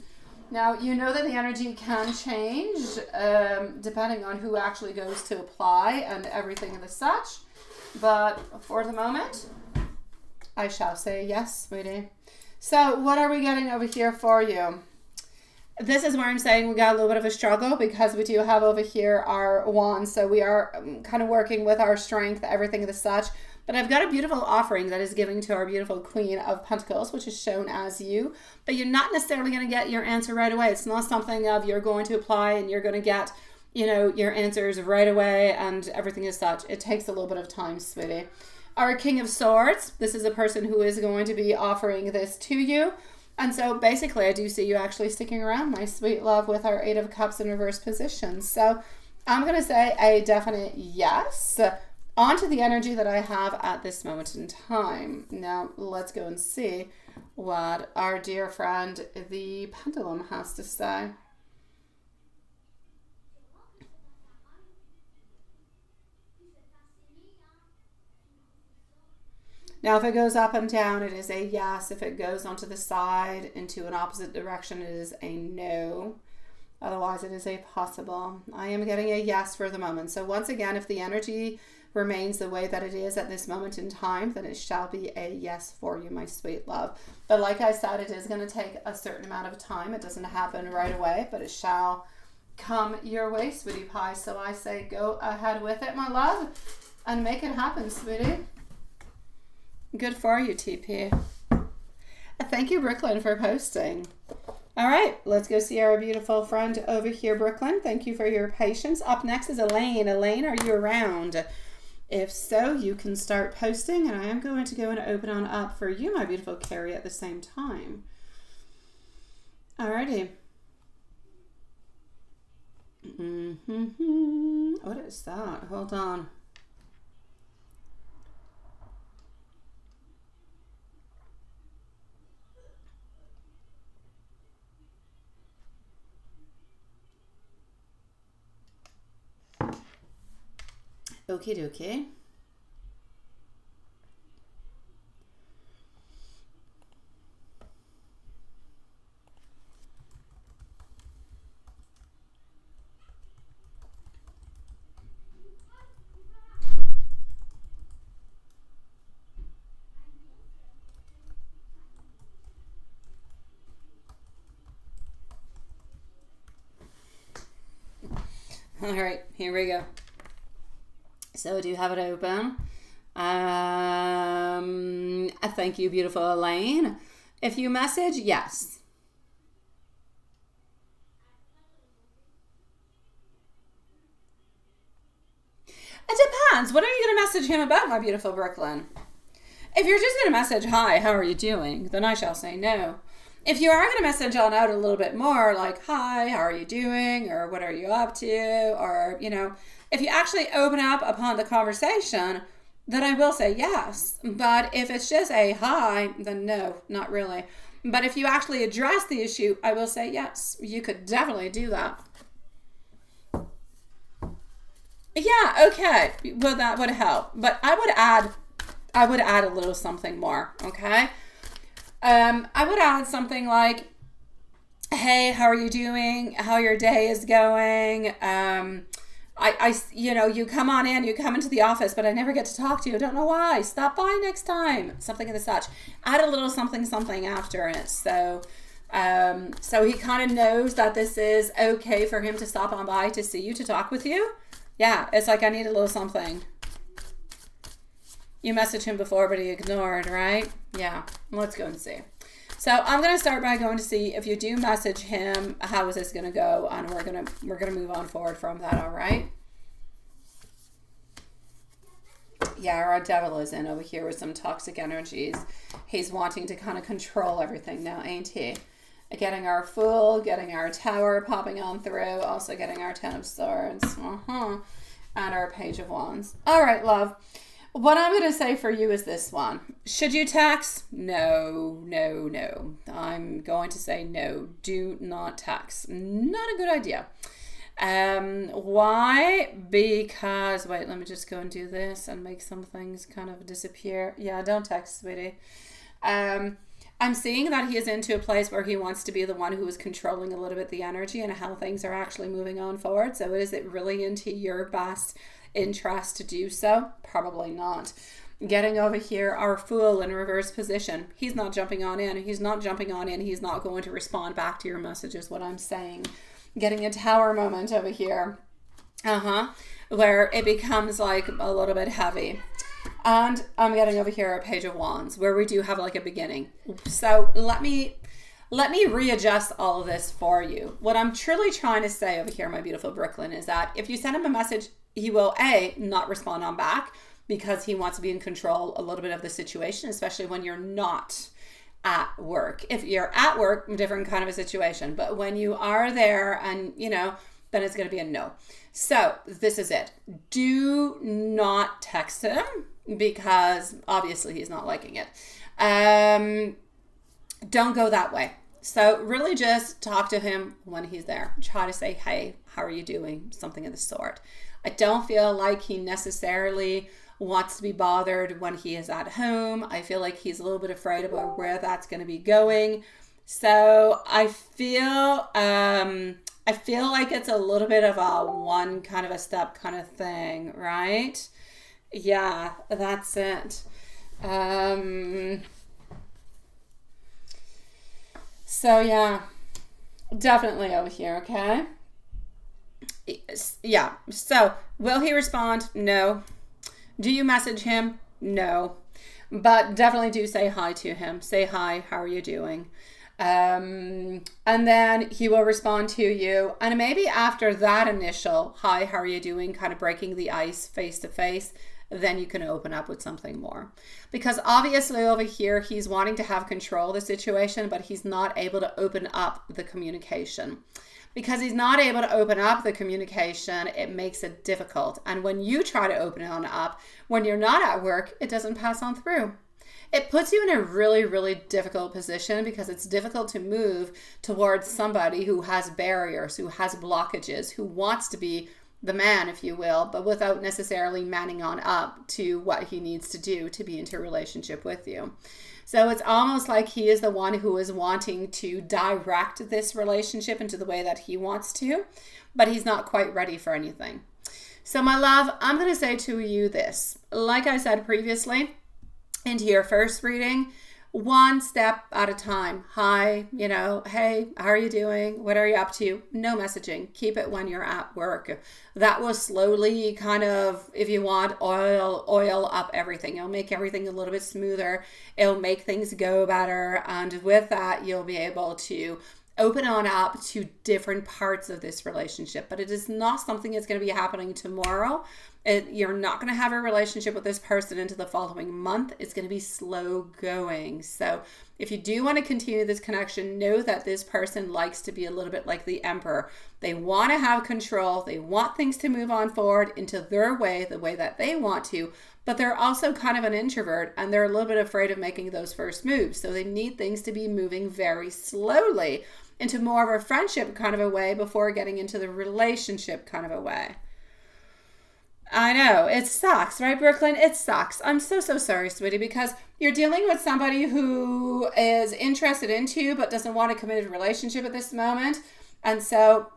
Now, you know that the energy can change depending on who actually goes to apply and everything and such. But for the moment, I shall say yes, sweetie. So what are we getting over here for you? This is where I'm saying we got a little bit of a struggle because we do have over here our wands. So we are kind of working with our strength, everything and such. But I've got a beautiful offering that is giving to our beautiful Queen of Pentacles, which is shown as you. But you're not necessarily going to get your answer right away. It's not something of you're going to apply and you're going to get, you know, your answers right away and everything as such. It takes a little bit of time, sweetie. Our King of Swords, this is a person who is going to be offering this to you. And so basically I do see you actually sticking around, my sweet love, with our Eight of Cups in reverse position. So I'm going to say a definite yes onto the energy that I have at this moment in time. Now let's go and see what our dear friend, the Pendulum, has to say. Now, if it goes up and down, it is a yes. If it goes onto the side into an opposite direction, it is a no. Otherwise, it is a possible. I am getting a yes for the moment. So once again, if the energy remains the way that it is at this moment in time, then it shall be a yes for you, my sweet love. But like I said, it is going to take a certain amount of time. It doesn't happen right away, but it shall come your way, sweetie pie. So I say go ahead with it, my love, and make it happen, sweetie. Good for you, TP. Thank you, Brooklyn, for posting. All right, let's go see our beautiful friend over here, Brooklyn. Thank you for your patience. Up next is Elaine. Elaine, are you around? If so, you can start posting, and I am going to go and open on up for you, my beautiful Carrie, at the same time. All righty. What is that? Hold on. Okie dokie. All right, here we go. So do you have it open? Thank you, beautiful Elaine. If you message, yes. It depends. What are you going to message him about, my beautiful Brooklyn? If you're just going to message, hi, how are you doing? Then I shall say no. If you are going to message on out a little bit more, like, hi, how are you doing? Or what are you up to? Or, you know, if you actually open up upon the conversation, then I will say yes. But if it's just a hi, then no, not really. But if you actually address the issue, I will say yes. You could definitely do that. Yeah, okay. Well, that would help. But I would add a little something more, okay? I would add something like, hey, how are you doing? How your day is going? You know, you come on in, you come into the office, but I never get to talk to you. I don't know why. Stop by next time. Something of the such. Add a little something after it. So he kind of knows that this is okay for him to stop on by to see you, to talk with you. Yeah, it's like I need a little something. You messaged him before, but he ignored, right? Yeah, let's go and see. So I'm going to start by going to see if you do message him, how is this going to go? And we're going to move on forward from that, all right? Yeah, our devil is in over here with some toxic energies. He's wanting to kind of control everything now, ain't he? Getting our Fool, getting our Tower popping on through, also getting our Ten of Swords, and our Page of Wands. All right, love. What I'm going to say for you is this one. Should you text? No, no, no. I'm going to say no. Do not text. Not a good idea. Why? Because, wait, let me just go and do this and make some things kind of disappear. Yeah, don't text, sweetie. I'm seeing that he is into a place where he wants to be the one who is controlling a little bit the energy and how things are actually moving on forward. So is it really into your best interest to do so? Probably not. Getting over here, our Fool in reverse position. He's not jumping on in. He's not jumping on in. He's not going to respond back to your message is what I'm saying. Getting a Tower moment over here. Where it becomes like a little bit heavy. And I'm getting over here a Page of Wands where we do have like a beginning. So let me readjust all of this for you. What I'm truly trying to say over here, my beautiful Brooklyn, is that if you send him a message, he will not respond on back because he wants to be in control a little bit of the situation, especially when you're not at work. If you're at work, different kind of a situation. But when you are there and, then it's going to be a no. So this is it. Do not text him because obviously he's not liking it. Don't go that way. So really just talk to him when he's there. Try to say, hey, how are you doing? Something of the sort. I don't feel like he necessarily wants to be bothered when he is at home. I feel like he's a little bit afraid about where that's going to be going. So I feel like it's a little bit of a one kind of a step kind of thing, right? Yeah, that's it. So yeah, definitely over here, okay? Yeah, so will he respond? No. Do you message him? No. But definitely do say hi to him. Say hi, how are you doing? And then he will respond to you. And maybe after that initial, hi, how are you doing? Kind of breaking the ice face to face, then you can open up with something more. Because obviously over here, he's wanting to have control of the situation, but he's not able to open up the communication. Because he's not able to open up the communication, it makes it difficult. And when you try to open it on up, when you're not at work, it doesn't pass on through. It puts you in a really, really difficult position because it's difficult to move towards somebody who has barriers, who has blockages, who wants to be the man, if you will, but without necessarily manning on up to what he needs to do to be into a relationship with you. So it's almost like he is the one who is wanting to direct this relationship into the way that he wants to, but he's not quite ready for anything. So my love, I'm going to say to you this. Like I said previously, into your first reading, one step at a time. Hi, hey, how are you doing? What are you up to? No messaging. Keep it when you're at work. That will slowly kind of, if you want, oil up everything. It'll make everything a little bit smoother. It'll make things go better. And with that, you'll be able to open on up to different parts of this relationship. But it is not something that's going to be happening tomorrow. You're not going to have a relationship with this person into the following month. It's going to be slow going. So if you do want to continue this connection, know that this person likes to be a little bit like the emperor. They want to have control. They want things to move on forward into their way, the way that they want to. But they're also kind of an introvert and they're a little bit afraid of making those first moves. So they need things to be moving very slowly into more of a friendship kind of a way before getting into the relationship kind of a way. I know, it sucks, right, Brooklyn? It sucks. I'm so sorry, sweetie, because you're dealing with somebody who is interested into you but doesn't want a committed relationship at this moment. And so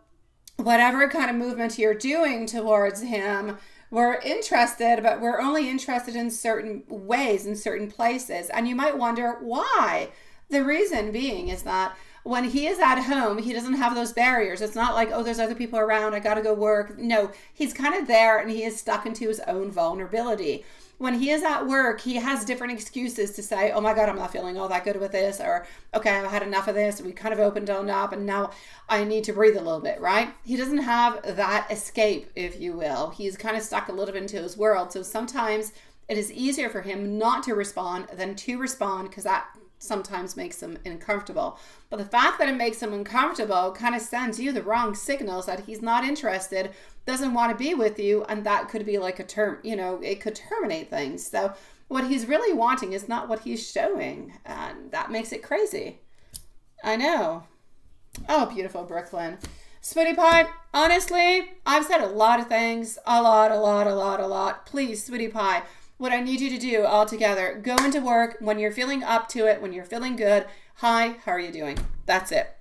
whatever kind of movement you're doing towards him, we're interested, but we're only interested in certain ways, in certain places. And you might wonder why. The reason being is that when he is at home, he doesn't have those barriers. It's not like, oh, there's other people around, I got to go work. No, he's kind of there and he is stuck into his own vulnerability. When he is at work, he has different excuses to say, oh my God, I'm not feeling all that good with this. Or, okay, I've had enough of this. We kind of opened on up and now I need to breathe a little bit, right? He doesn't have that escape, if you will. He's kind of stuck a little bit into his world. So sometimes it is easier for him not to respond than to respond because that sometimes makes him uncomfortable. But the fact that it makes him uncomfortable kind of sends you the wrong signals that he's not interested, doesn't want to be with you, and that could be like it could terminate things. So what he's really wanting is not what he's showing, and that makes it crazy. I know. Oh, beautiful Brooklyn. Sweetie Pie, honestly, I've said a lot of things, a lot. Please, Sweetie Pie, what I need you to do all together, go into work when you're feeling up to it, when you're feeling good. Hi, how are you doing? That's it.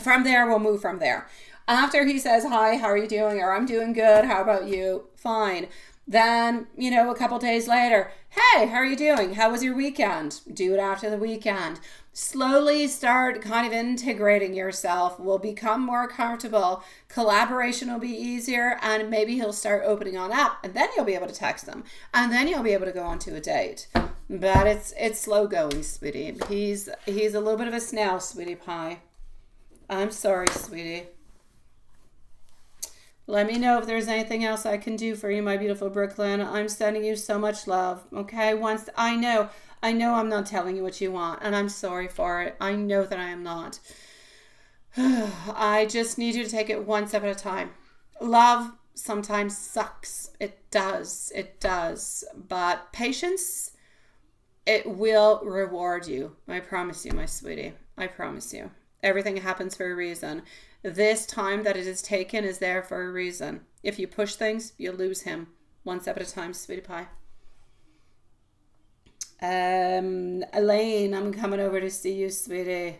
From there, we'll move from there. After he says, hi, how are you doing? Or I'm doing good. How about you? Fine. Then, you know, a couple days later, hey, how are you doing? How was your weekend? Do it after the weekend. Slowly start kind of integrating yourself. Will become more comfortable. Collaboration will be easier, and maybe he'll start opening on up, and then you'll be able to text him, and then you'll be able to go on to a date. But it's slow going, sweetie. He's a little bit of a snail, sweetie pie. I'm sorry, sweetie. Let me know if there's anything else I can do for you, my beautiful Brooklyn. I'm sending you so much love, okay? Once I know I'm not telling you what you want, and I'm sorry for it. I know that I am not. I just need you to take it one step at a time. Love sometimes sucks. It does. But patience, it will reward you. I promise you, my sweetie. I promise you. Everything happens for a reason. This time that it is taken is there for a reason. If you push things, you lose him. One step at a time, sweetie pie. Elaine, I'm coming over to see you, sweetie.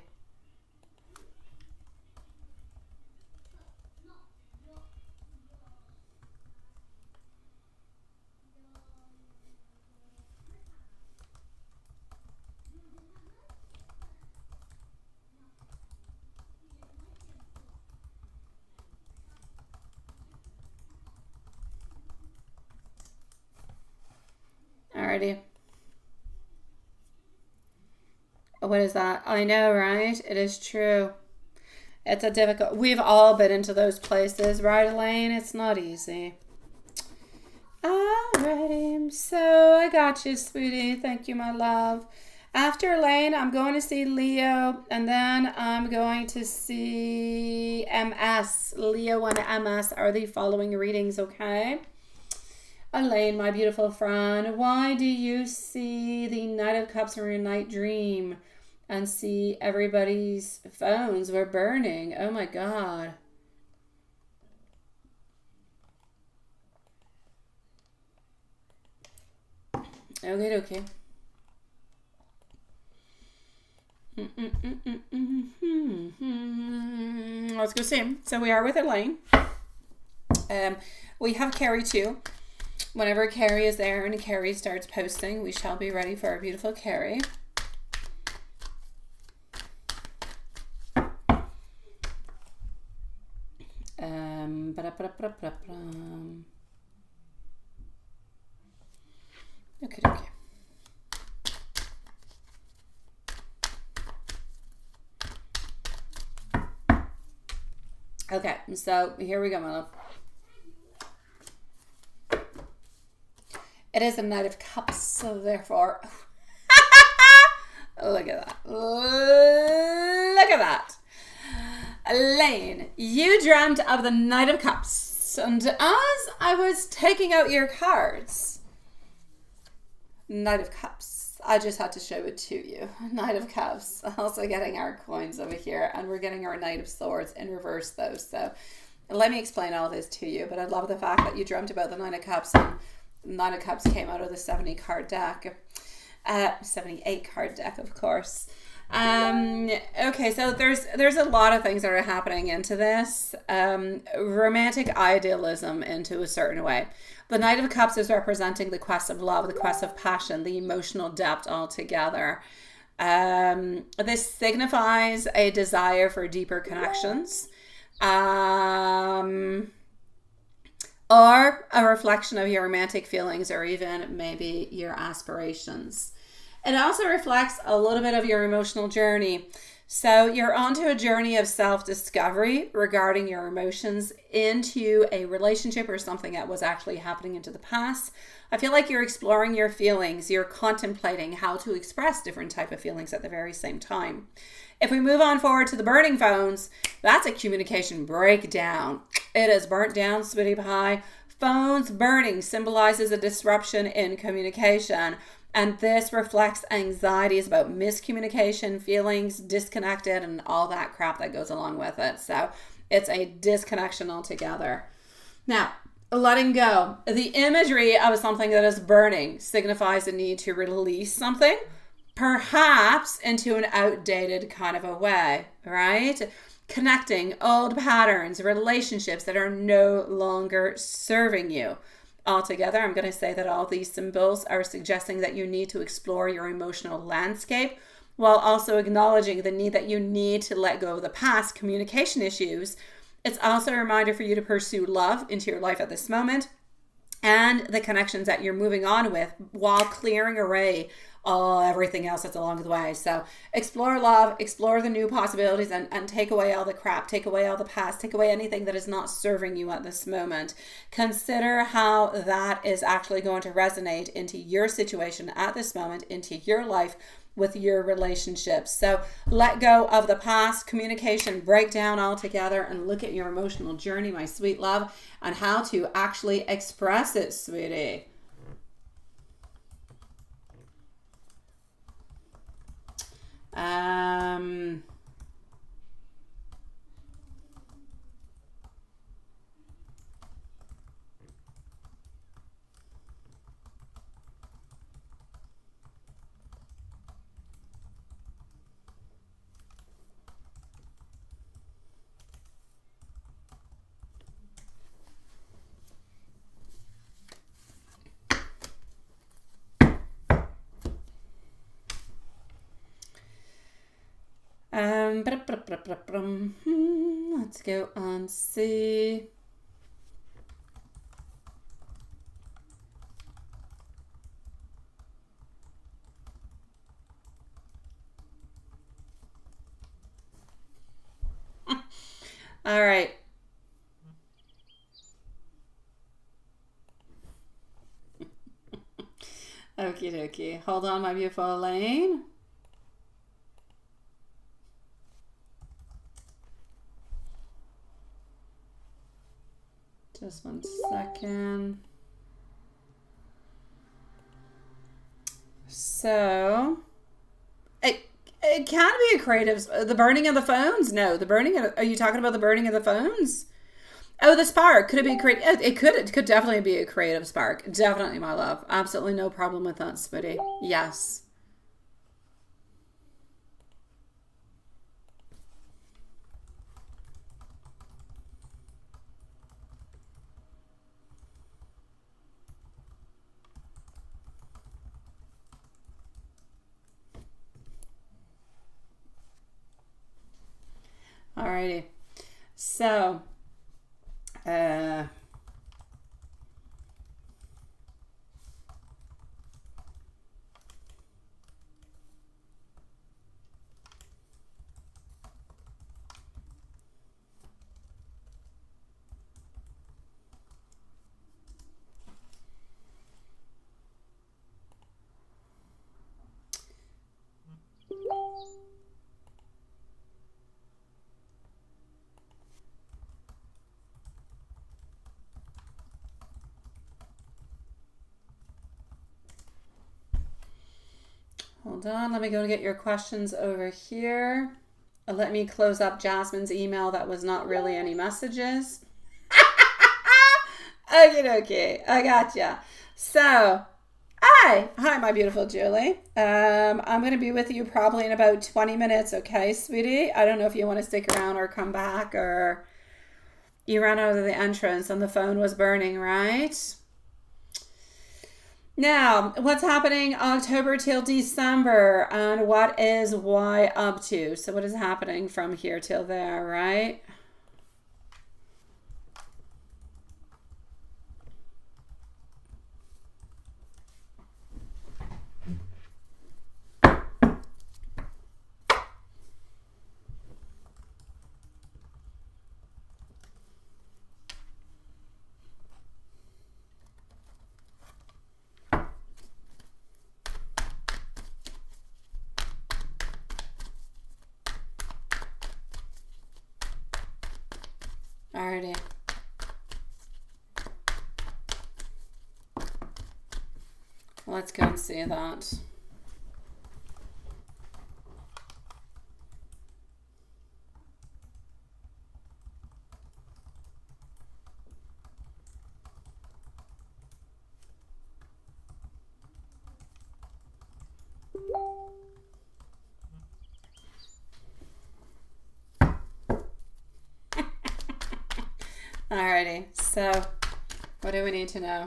Alrighty. What is that? I know, right? It is true. It's a difficult... We've all been into those places, right, Elaine? It's not easy. Alrighty. So, I got you, sweetie. Thank you, my love. After Elaine, I'm going to see Leo, and then I'm going to see MS. Leo and MS are the following readings, okay? Elaine, my beautiful friend, why do you see the Knight of Cups in your night dream and see everybody's phones were burning? Oh my God. Okay. Let's go see. So we are with Elaine. We have Carrie too. Whenever Carrie is there and Carrie starts posting, we shall be ready for our beautiful Carrie. Okay. Okay, so here we go, my love. It is a Knight of Cups, so therefore... Look at that. Look at that. Elaine, you dreamt of the Knight of Cups. And as I was taking out your cards... Knight of Cups. I just had to show it to you. Knight of Cups. Also getting our coins over here. And we're getting our Knight of Swords in reverse, though. So let me explain all this to you. But I love the fact that you dreamt about the Knight of Cups and Nine of Cups came out of the 70 card deck. 78 card deck, of course. Okay, so there's a lot of things that are happening into this. Romantic idealism into a certain way. The Knight of Cups is representing the quest of love, the quest of passion, the emotional depth altogether. This signifies a desire for deeper connections. Or a reflection of your romantic feelings or even maybe your aspirations. It also reflects a little bit of your emotional journey. So you're onto a journey of self-discovery regarding your emotions into a relationship or something that was actually happening into the past. I feel like you're exploring your feelings. You're contemplating how to express different type of feelings at the very same time. If we move on forward to the burning phones, that's a communication breakdown. It is burnt down, sweetie pie. Phones burning symbolizes a disruption in communication. And this reflects anxieties about miscommunication, feelings disconnected, and all that crap that goes along with it. So it's a disconnection altogether. Now, letting go. The imagery of something that is burning signifies a need to release something, perhaps into an outdated kind of a way, right? Connecting old patterns, relationships that are no longer serving you. altogether, I'm going to say that all these symbols are suggesting that you need to explore your emotional landscape, while also acknowledging the need that you need to let go of the past communication issues. It's also a reminder for you to pursue love into your life at this moment and the connections that you're moving on with, while clearing away everything else that's along the way. So explore love, explore the new possibilities, and take away all the crap, take away all the past, take away anything that is not serving you at this moment. Consider how that is actually going to resonate into your situation at this moment, into your life, with your relationships. So let go of the past, communication breakdown altogether, and look at your emotional journey, my sweet love, and how to actually express it, sweetie. Let's go and see. All right. Okie dokie. Hold on, my beautiful Elaine. Just 1 second. So, it can be a creative. The burning of the phones? No, the burning of. Are you talking about the burning of the phones? Oh, the spark. Could it be creative? It could definitely be a creative spark. Definitely, my love. Absolutely no problem with that, sweetie. Yes. Alrighty. So, hold on, let me go and get your questions over here. Let me close up Jasmine's email. That was not really any messages. Okay, I gotcha. So, hi, my beautiful Julie. I'm going to be with you probably in about 20 minutes, okay, sweetie? I don't know if you want to stick around or come back, or you ran out of the entrance and the phone was burning, right? Now, what's happening October till December, and what is why up to? So what is happening from here till there, right? Alrighty. Let's go and see that. Alrighty, so what do we need to know?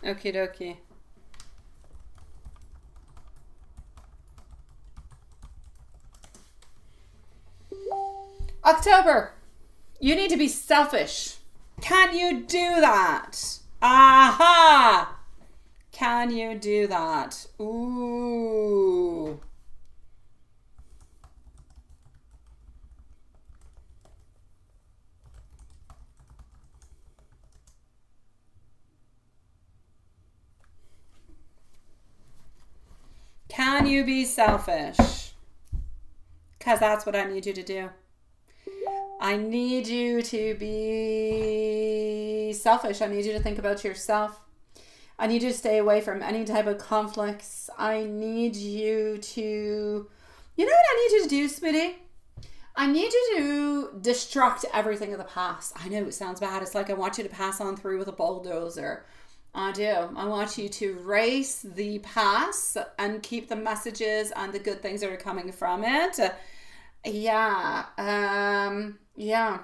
Okie dokie. October. You need to be selfish. Can you do that? Aha! Can you do that? Ooh. Can you be selfish? Because that's what I need you to do. I need you to be selfish. I need you to think about yourself. I need you to stay away from any type of conflicts. I need you to... You know what I need you to do, sweetie? I need you to destruct everything of the past. I know it sounds bad. It's like I want you to pass on through with a bulldozer. I do. I want you to erase the past and keep the messages and the good things that are coming from it. Yeah. Yeah.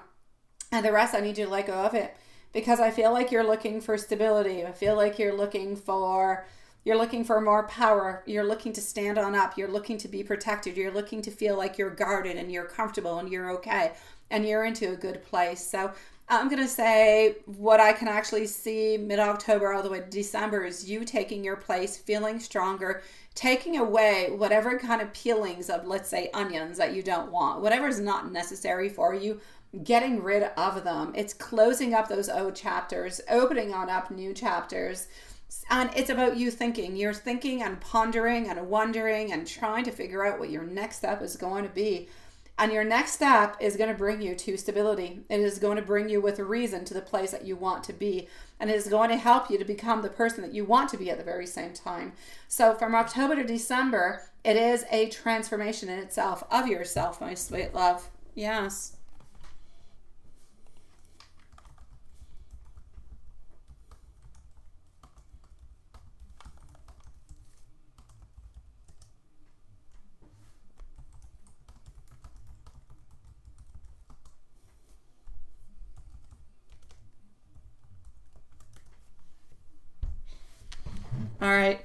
And the rest, I need you to let go of it. Because I feel like you're looking for stability. I feel like you're looking for more power. You're looking to stand on up. You're looking to be protected. You're looking to feel like you're guarded and you're comfortable and you're okay. And you're into a good place. So I'm going to say what I can actually see mid-October all the way to December is you taking your place, feeling stronger, taking away whatever kind of peelings of, let's say, onions that you don't want, whatever is not necessary for you, getting rid of them. It's closing up those old chapters, opening on up new chapters. And it's about you thinking. You're thinking and pondering and wondering and trying to figure out what your next step is going to be. And your next step is going to bring you to stability. It is going to bring you with a reason to the place that you want to be. And it is going to help you to become the person that you want to be at the very same time. So from October to December, it is a transformation in itself of yourself, my sweet love. Yes. All right.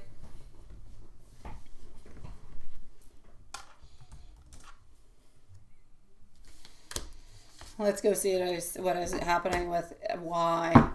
Let's go see what is happening with why.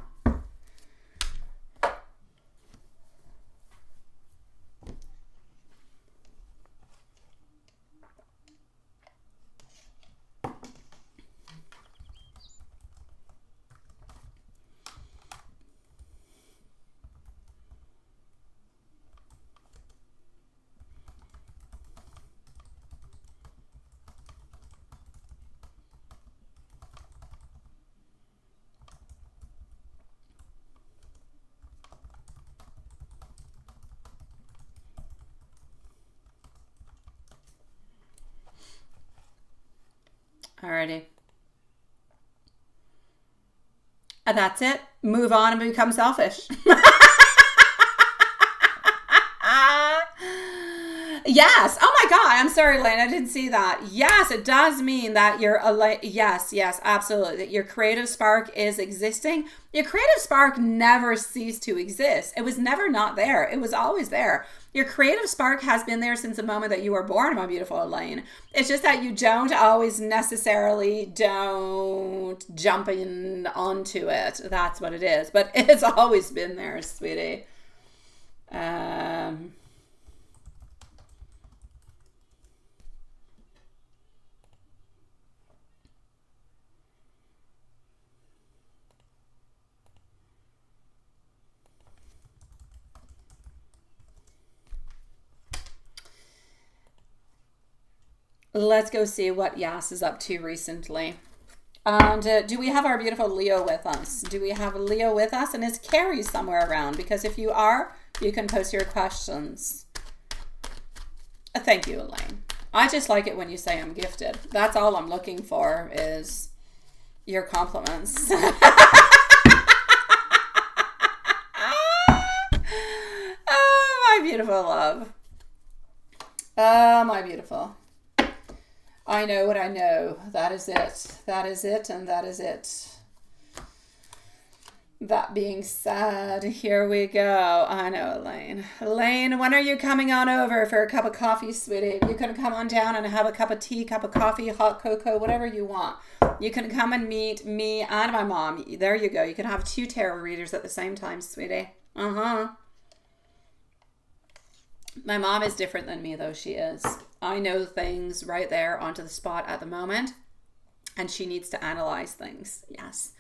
Alrighty. And that's it. Move on and become selfish. Yes. Oh my God. I'm sorry, Lane. I didn't see that. Yes, it does mean that you're yes, absolutely. That your creative spark is existing. Your creative spark never ceased to exist. It was never not there. It was always there. Your creative spark has been there since the moment that you were born, my beautiful Elaine. It's just that you don't always necessarily jump in onto it. That's what it is. But it's always been there, sweetie. Let's go see what Yas is up to recently. And do we have our beautiful Leo with us? Do we have Leo with us? And is Carrie somewhere around? Because if you are, you can post your questions. Thank you, Elaine. I just like it when you say I'm gifted. That's all I'm looking for is your compliments. Oh, my beautiful love. Oh, my beautiful. I know what I know. That is it. That is it, and that is it. That being said, here we go. I know, Elaine. Elaine, when are you coming on over for a cup of coffee, sweetie? You can come on down and have a cup of tea, cup of coffee, hot cocoa, whatever you want. You can come and meet me and my mom. There you go. You can have 2 tarot readers at the same time, sweetie. My mom is different than me, though. She is. I know things right there onto the spot at the moment, and she needs to analyze things. Yes.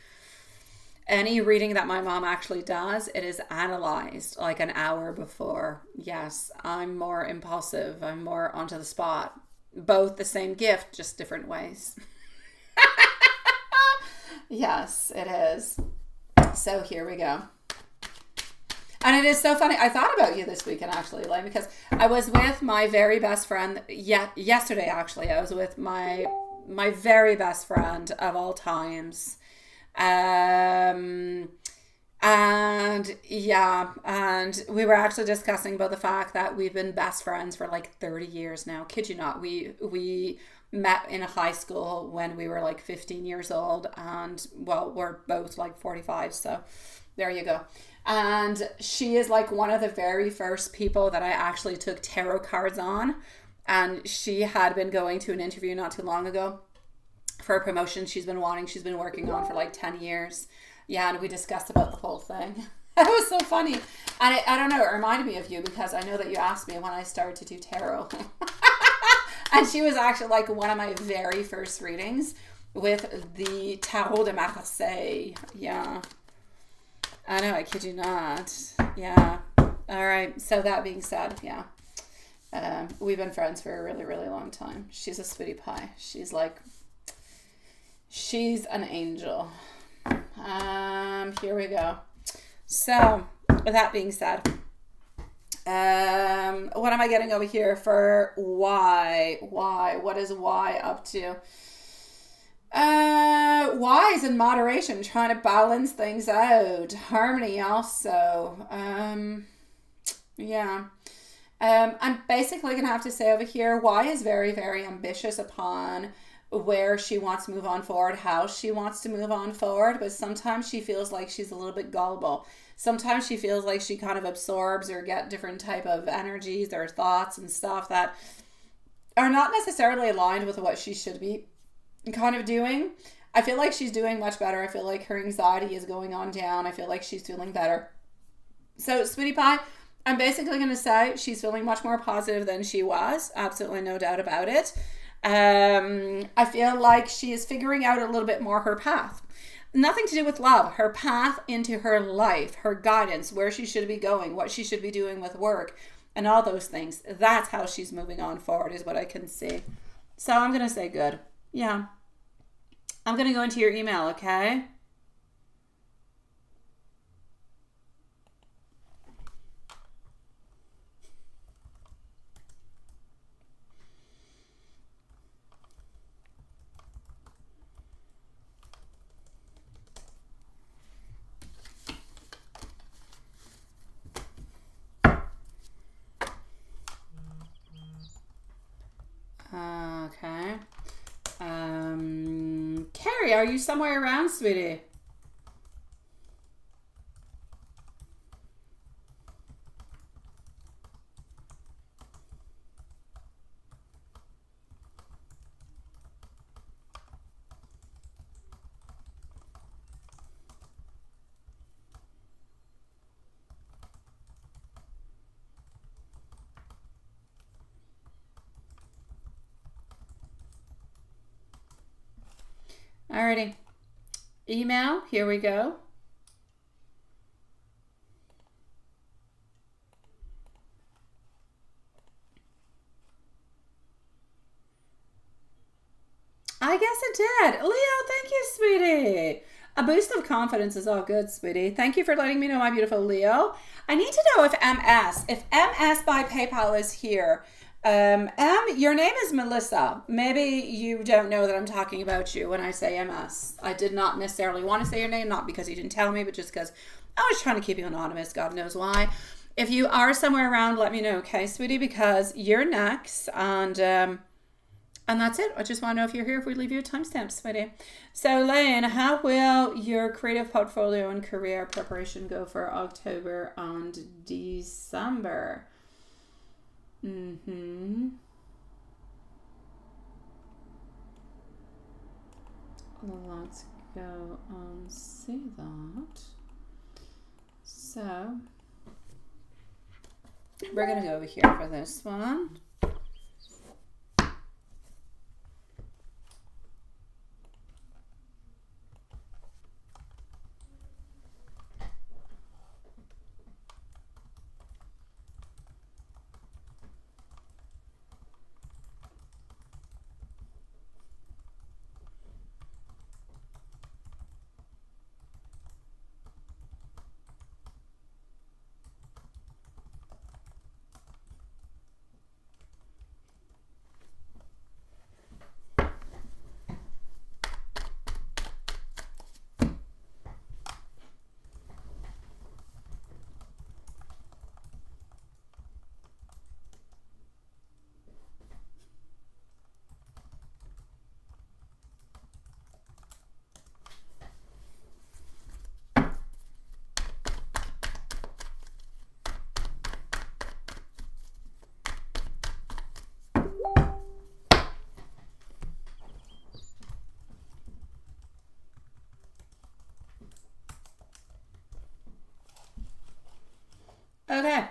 Any reading that my mom actually does, it is analyzed like an hour before. Yes, I'm more impulsive. I'm more onto the spot. Both the same gift, just different ways. Yes, it is. So here we go. And it is so funny. I thought about you this weekend, actually, like, because I was with my very best friend. Yesterday, actually, I was with my very best friend of all times. And we were actually discussing about the fact that we've been best friends for like 30 years now. Kid you not. We met in high school when we were like 15 years old, and well, we're both like 45, so there you go. And she is like one of the very first people that I actually took tarot cards on, and she had been going to an interview not too long ago for a promotion she's been working on for like 10 years. Yeah, and we discussed about the whole thing. It was so funny. And I don't know, it reminded me of you because I know that you asked me when I started to do tarot. And she was actually like one of my very first readings with the Tarot de Marseille. Yeah. I know, I kid you not. Yeah. All right. So that being said, yeah. We've been friends for a really, really long time. She's a sweetie pie. She's an angel. Here we go. So, with that being said, what am I getting over here for why? What is why up to? Why is in moderation, trying to balance things out. Harmony also. Yeah. I'm basically going to have to say over here, why is very, very ambitious upon where she wants to move on forward, how she wants to move on forward, but sometimes she feels like she's a little bit gullible. Sometimes she feels like she kind of absorbs or get different type of energies or thoughts and stuff that are not necessarily aligned with what she should be kind of doing. I feel like she's doing much better. I feel like her anxiety is going on down. I feel like she's feeling better. So, sweetie pie, I'm basically going to say she's feeling much more positive than she was. Absolutely no doubt about it. I feel like she is figuring out a little bit more her path. Nothing to do with love. Her path into her life, her guidance, where she should be going, what she should be doing with work, and all those things. That's how she's moving on forward is what I can see. So I'm going to say good. Yeah. I'm going to go into your email, okay? Okay. Carrie, are you somewhere around, sweetie? Alrighty. Email, here we go. I guess it did. Leo, thank you, sweetie. A boost of confidence is all good, sweetie. Thank you for letting me know, my beautiful Leo. I need to know if MS by PayPal is here. Your name is Melissa. Maybe you don't know that I'm talking about you when I say MS. I did not necessarily want to say your name, not because you didn't tell me, but just because I was trying to keep you anonymous. God knows why. If you are somewhere around, let me know, okay, sweetie, because you're next. And And that's it. I just want to know if you're here, if we leave you a timestamp, sweetie. So, Lane, how will your creative portfolio and career preparation go for October and December? Let's go and see that. So, we're going to go over here for this one. Okay.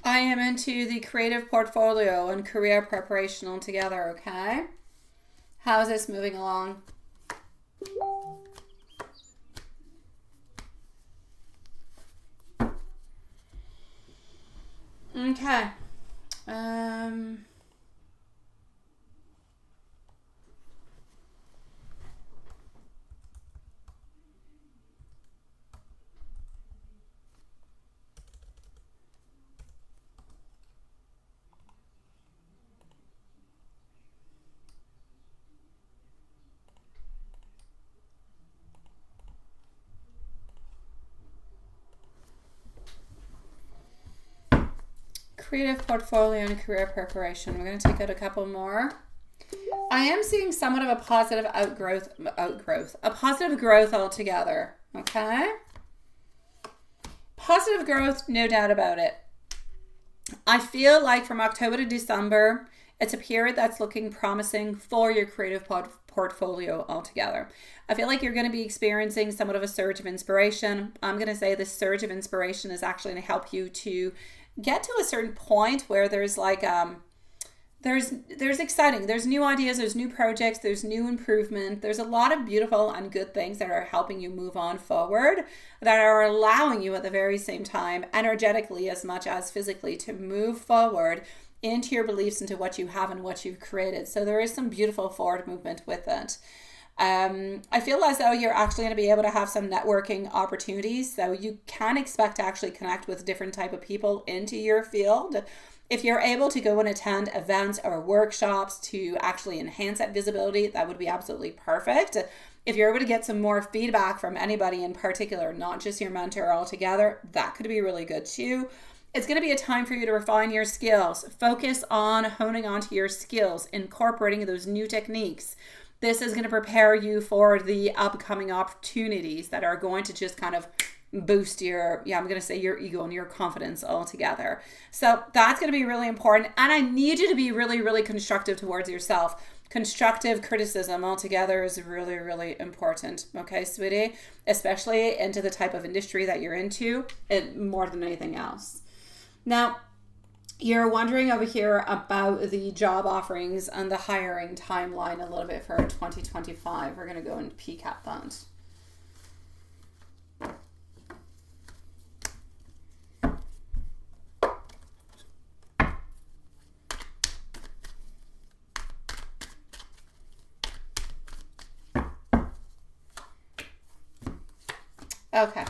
I am into the creative portfolio and career preparation altogether, okay? How's this moving along? Okay. Creative portfolio and career preparation. We're going to take out a couple more. I am seeing somewhat of a positive a positive growth altogether. Okay? Positive growth, no doubt about it. I feel like from October to December, it's a period that's looking promising for your creative portfolio altogether. I feel like you're going to be experiencing somewhat of a surge of inspiration. I'm going to say this surge of inspiration is actually going to help you to get to a certain point where there's like there's exciting, there's new ideas, there's new projects, there's new improvement, there's a lot of beautiful and good things that are helping you move on forward, that are allowing you at the very same time, energetically as much as physically, to move forward into your beliefs, into what you have and what you've created. So there is some beautiful forward movement with it. I feel as though you're actually going to be able to have some networking opportunities. So you can expect to actually connect with different type of people into your field. If you're able to go and attend events or workshops to actually enhance that visibility, that would be absolutely perfect. If you're able to get some more feedback from anybody in particular, not just your mentor altogether, that could be really good too. It's going to be a time for you to refine your skills. Focus on honing onto your skills, incorporating those new techniques. This is going to prepare you for the upcoming opportunities that are going to just kind of boost your, I'm going to say your ego and your confidence altogether. So that's going to be really important. And I need you to be really, really constructive towards yourself. Constructive criticism altogether is really, really important. Okay, sweetie? Especially into the type of industry that you're into, more than anything else. Now, you're wondering over here about the job offerings and the hiring timeline a little bit for 2025. We're going to go and peek at that. Okay.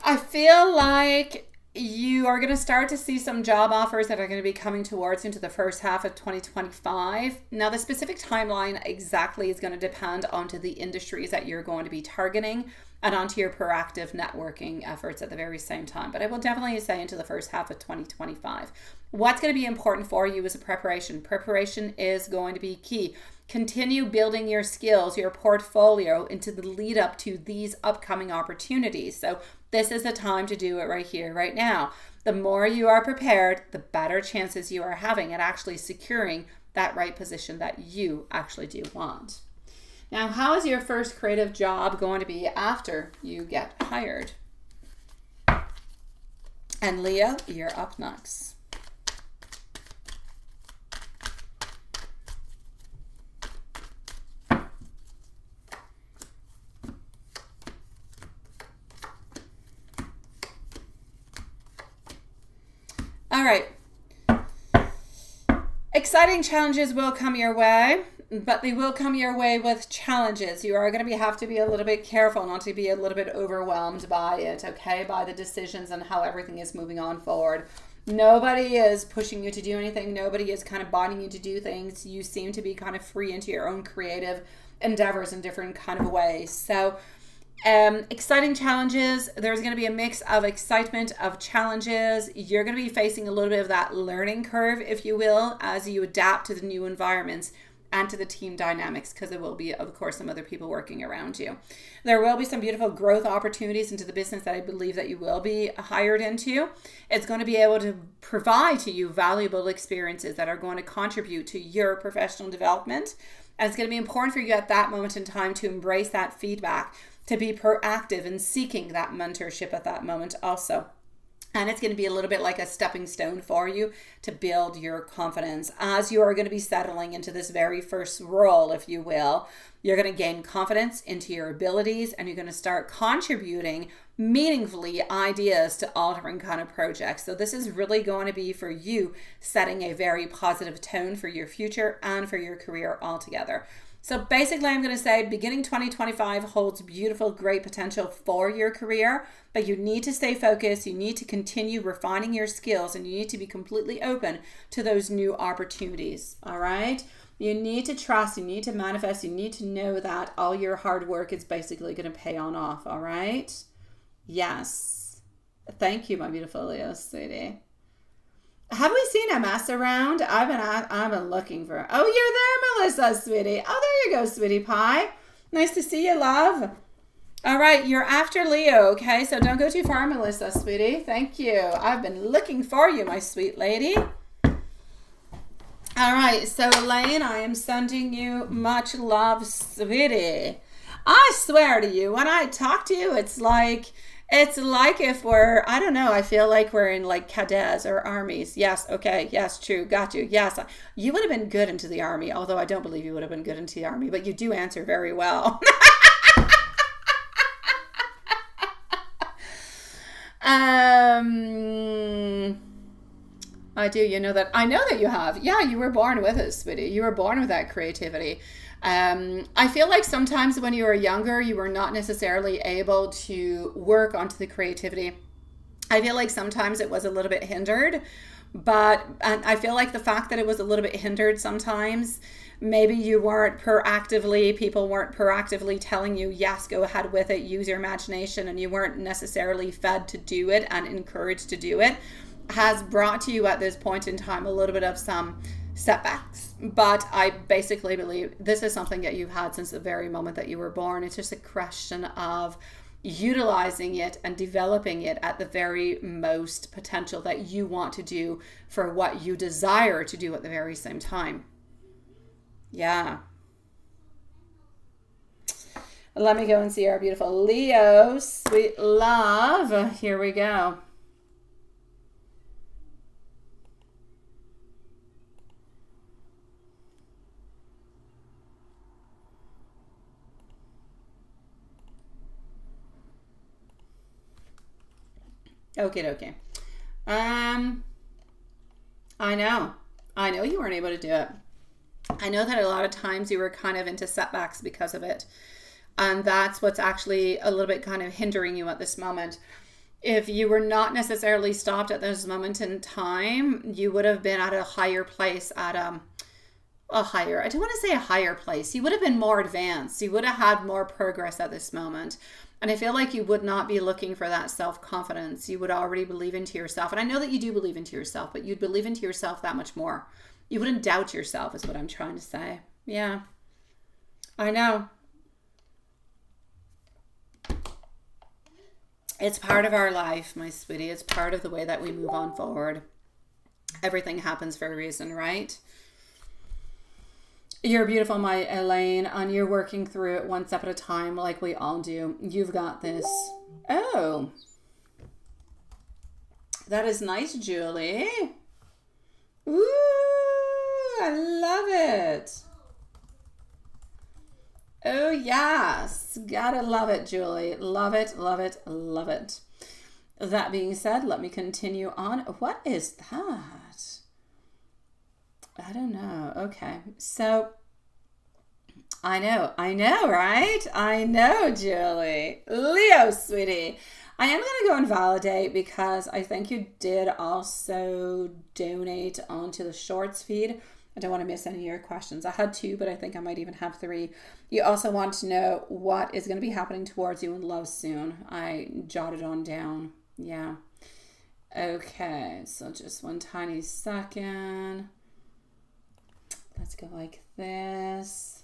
I feel like you are going to start to see some job offers that are going to be coming towards into the first half of 2025. Now, the specific timeline exactly is going to depend onto the industries that you're going to be targeting and onto your proactive networking efforts at the very same time. But I will definitely say into the first half of 2025. What's going to be important for you is a preparation. Preparation is going to be key. Continue building your skills, your portfolio into the lead up to these upcoming opportunities. So this is the time to do it right here, right now. The more you are prepared, the better chances you are having at actually securing that right position that you actually do want. Now, how is your first creative job going to be after you get hired? And Leo, you're up next. All right. Exciting challenges will come your way, but they will come your way with challenges. You are going to have to be a little bit careful not to be a little bit overwhelmed by it, okay? By the decisions and how everything is moving on forward. Nobody is pushing you to do anything. Nobody is kind of binding you to do things. You seem to be kind of free into your own creative endeavors in different kind of ways. So exciting challenges. There's going to be a mix of excitement, of challenges. You're going to be facing a little bit of that learning curve, if you will, as you adapt to the new environments and to the team dynamics, because there will be, of course, some other people working around you. There will be some beautiful growth opportunities into the business that I believe that you will be hired into. It's going to be able to provide to you valuable experiences that are going to contribute to your professional development. And it's going to be important for you at that moment in time to embrace that feedback, to be proactive in seeking that mentorship at that moment also. And it's going to be a little bit like a stepping stone for you to build your confidence as you are going to be settling into this very first role, if you will. You're going to gain confidence into your abilities, and you're going to start contributing meaningfully ideas to all different kind of projects. So this is really going to be for you setting a very positive tone for your future and for your career altogether. So basically, I'm going to say beginning 2025 holds beautiful, great potential for your career, but you need to stay focused. You need to continue refining your skills, and you need to be completely open to those new opportunities. All right. You need to trust. You need to manifest. You need to know that all your hard work is basically going to pay on off. All right. Yes. Thank you, my beautiful Leo, sweetie. Have we seen a mess around? I've been looking for. Oh, you're there, Melissa, sweetie. Oh, there you go, sweetie pie. Nice to see you, love. All right, you're after Leo, okay? So don't go too far, Melissa, sweetie. Thank you. I've been looking for you, my sweet lady. All right, so Elaine, I am sending you much love, sweetie. I swear to you, when I talk to you, it's like if we're, I don't know, I feel like we're in like cadets or armies. Yes, okay, yes, true, got you. Yes, you would have been good into the army, although I don't believe you would have been good into the army, but you do answer very well. I do, I know that you have. Yeah, you were born with it, sweetie. You were born with that creativity. I feel like sometimes when you were younger, you were not necessarily able to work onto the creativity. I feel like sometimes it was a little bit hindered, and I feel like the fact that it was a little bit hindered sometimes, maybe people weren't proactively telling you, yes, go ahead with it, use your imagination, and you weren't necessarily fed to do it and encouraged to do it, has brought to you at this point in time a little bit of some setbacks. But I basically believe this is something that you've had since the very moment that you were born. It's just a question of utilizing it and developing it at the very most potential that you want to do for what you desire to do at the very same time. Yeah. Let me go and see our beautiful Leo, sweet love. Here we go. Okay. I know you weren't able to do it. I know that a lot of times you were kind of into setbacks because of it. And that's what's actually a little bit kind of hindering you at this moment. if you were not necessarily stopped at this moment in time, you would have been at a higher place, at a higher, I don't want to say a higher place. You would have been more advanced. You would have had more progress at this moment. And I feel like you would not be looking for that self-confidence. You would already believe into yourself. And I know that you do believe into yourself, but you'd believe into yourself that much more. You wouldn't doubt yourself is what I'm trying to say. Yeah, I know. It's part of our life, my sweetie. It's part of the way that we move on forward. Everything happens for a reason, right? You're beautiful, my Elaine, and you're working through it one step at a time like we all do. You've got this. Oh, that is nice, Julie. Ooh, I love it. Oh, yes. Gotta love it, Julie. Love it, love it, love it. That being said, let me continue on. What is that? I don't know. Okay. So, I know, right? I know, Julie. Leo, sweetie. I am going to go and validate because I think you did also donate onto the shorts feed. I don't want to miss any of your questions. I had 2, but I think I might even have 3. You also want to know what is going to be happening towards you in love soon. I jotted on down. Yeah. Okay, so just one tiny second. Let's go like this.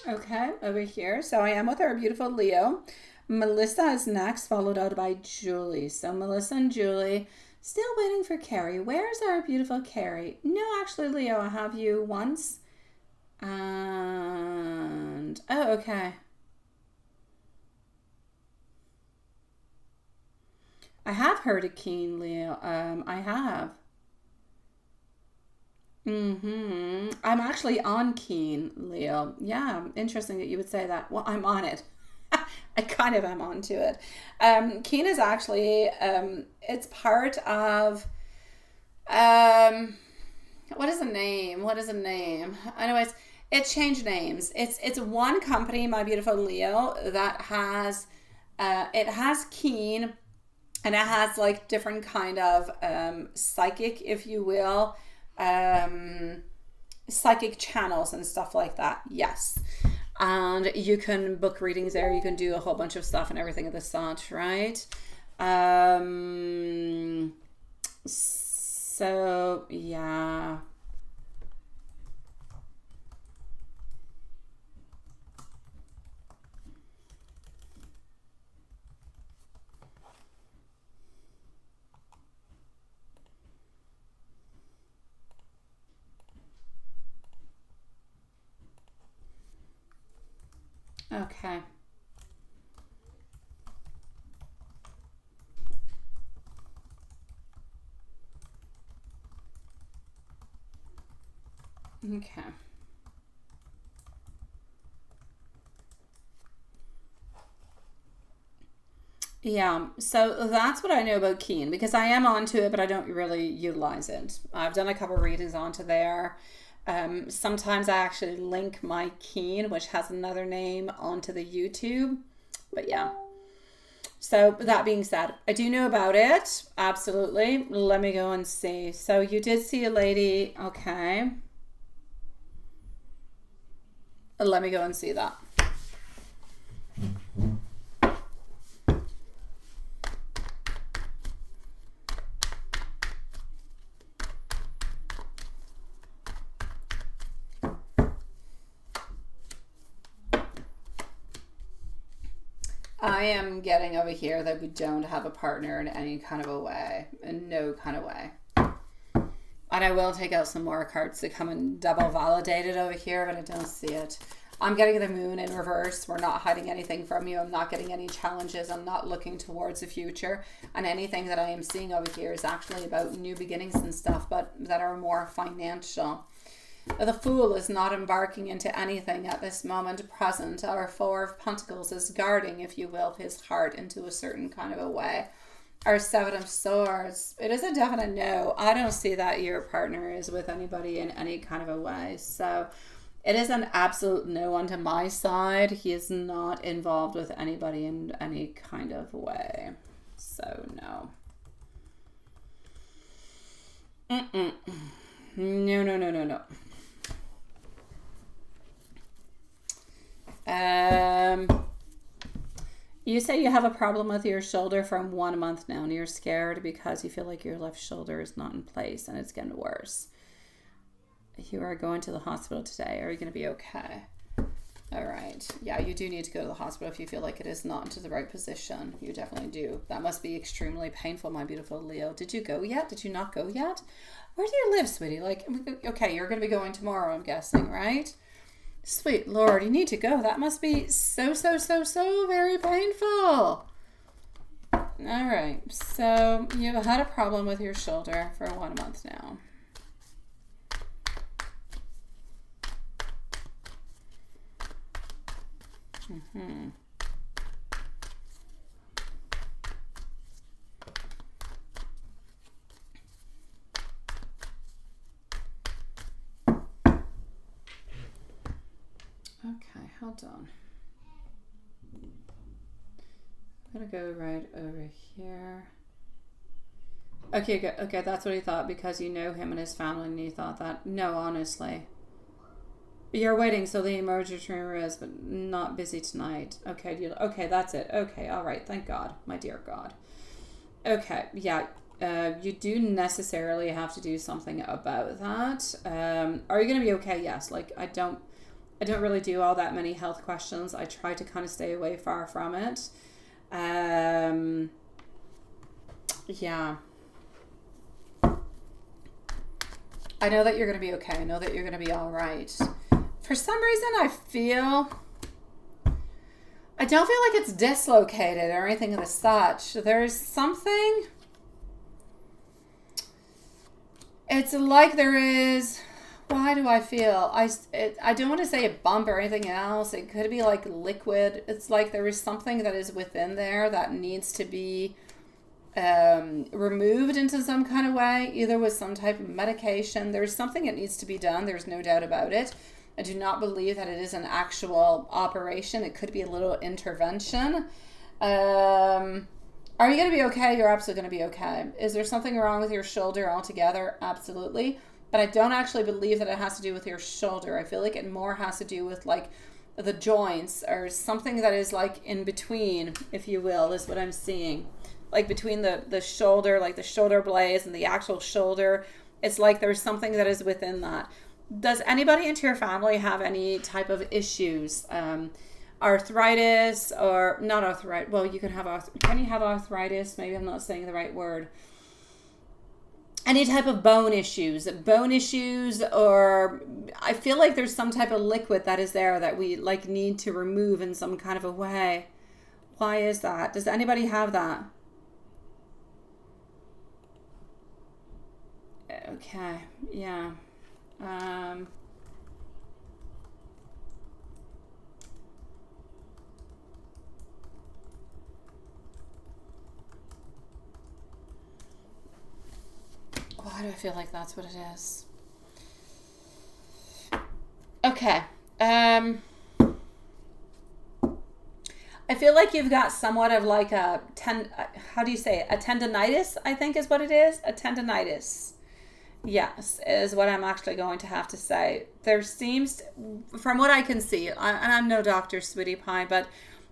Okay, over here. So I am with our beautiful Leo. Melissa is next, followed out by Julie. So Melissa and Julie, still waiting for Carrie. Where's our beautiful Carrie? No, actually, Leo, I have you once. And, oh, okay. I have heard of Keen, Leo. I have. I'm actually on Keen, Leo. Yeah, interesting that you would say that. Well, I'm on it. I kind of am onto it. Keen is actually, it's part of, what is the name? Anyways, it changed names. It's one company, my beautiful Leo, that has, it has Keen, and it has like different kind of psychic, if you will, psychic channels and stuff like that. Yes. And you can book readings there. You can do a whole bunch of stuff and everything of the sort, right? So, yeah. Okay. Okay. Yeah, so that's what I know about Keen, because I am onto it, but I don't really utilize it. I've done a couple of readings onto there. Sometimes I actually link my Keen, which has another name, onto the YouTube. But yeah. So that being said, I do know about it. Absolutely. Let me go and see. So you did see a lady. Okay. Let me go and see that. I am getting over here that we don't have a partner in any kind of a way, in no kind of way. And I will take out some more cards to come and double validate it over here, but I don't see it. I'm getting the moon in reverse. We're not hiding anything from you. I'm not getting any challenges. I'm not looking towards the future. And anything that I am seeing over here is actually about new beginnings and stuff, but that are more financial. The Fool is not embarking into anything at this moment present. Our Four of Pentacles is guarding, if you will, his heart into a certain kind of a way. Our Seven of Swords, it is a definite no. I don't see that your partner is with anybody in any kind of a way. So It is an absolute no onto my side. He is not involved with anybody in any kind of way. So, no. No, no, no, no, no. You say you have a problem with your shoulder from 1 month now, and you're scared because you feel like your left shoulder is not in place and it's getting worse. You are going to the hospital today. Are you going to be okay? All right. Yeah, you do need to go to the hospital if you feel like it is not into the right position. You definitely do. That must be extremely painful, my beautiful Leo. Did you go yet? Did you not go yet? Where do you live, sweetie? Like, okay, you're going to be going tomorrow, I'm guessing, right? Sweet Lord, you need to go. That must be so very painful. All right. So you've had a problem with your shoulder for 1 month now. Mm-hmm. Okay, hold on. I'm gonna go right over here. Okay, good. Okay, that's what he thought because you know him and his family and you thought that. No, honestly. You're waiting so the emergency room is, but not busy tonight. Okay, okay, that's it. Okay, all right. Thank God, my dear God. Okay, yeah. You do necessarily have to do something about that. Are you going to be okay? Yes. Like, I don't really do all that many health questions. I try to kind of stay away far from it. Yeah. I know that you're going to be okay. I know that you're going to be all right. For some reason, I don't feel like it's dislocated or anything of the such. There's something. It's like there is. Why do I feel? I don't want to say a bump or anything else. It could be like liquid. It's like there is something that is within there that needs to be removed into some kind of way, either with some type of medication. There's something that needs to be done. There's no doubt about it. I do not believe that it is an actual operation. It could be a little intervention. Are you going to be okay? You're absolutely going to be okay. Is there something wrong with your shoulder altogether? Absolutely. But I don't actually believe that it has to do with your shoulder. I feel like it more has to do with like the joints or something that is like in between, if you will, is what I'm seeing. Like between the shoulder, like the shoulder blades and the actual shoulder. It's like there's something that is within that. Does anybody into your family have any type of issues? Arthritis or not arthritis? Well, you can you have arthritis? Maybe I'm not saying the right word. Any type of bone issues, or I feel like there's some type of liquid that is there that we like need to remove in some kind of a way. Why is that? Does anybody have that? Okay, yeah. Why do I feel like that's what it is? Okay. I feel like you've got somewhat of like how do you say it? A tendonitis, I think is what it is. A tendonitis. Yes, is what I'm actually going to have to say. There seems, from what I can see, and I'm no doctor, sweetie pie, but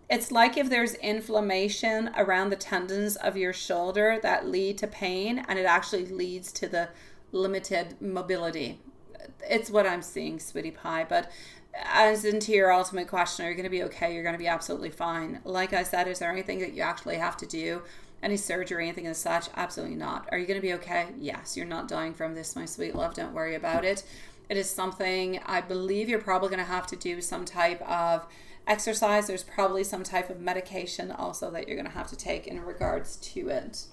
it's like if there's inflammation around the tendons of your shoulder that lead to pain, and it actually leads to the limited mobility. It's what I'm seeing, sweetie pie. But as into your ultimate question, are you going to be okay? You're going to be absolutely fine. Like I said, is there anything that you actually have to do? Any surgery, anything as such? Absolutely not. Are you going to be okay? Yes, you're not dying from this, my sweet love. Don't worry about it. It is something, I believe you're probably going to have to do some type of exercise. There's probably some type of medication also that you're going to have to take in regards to it.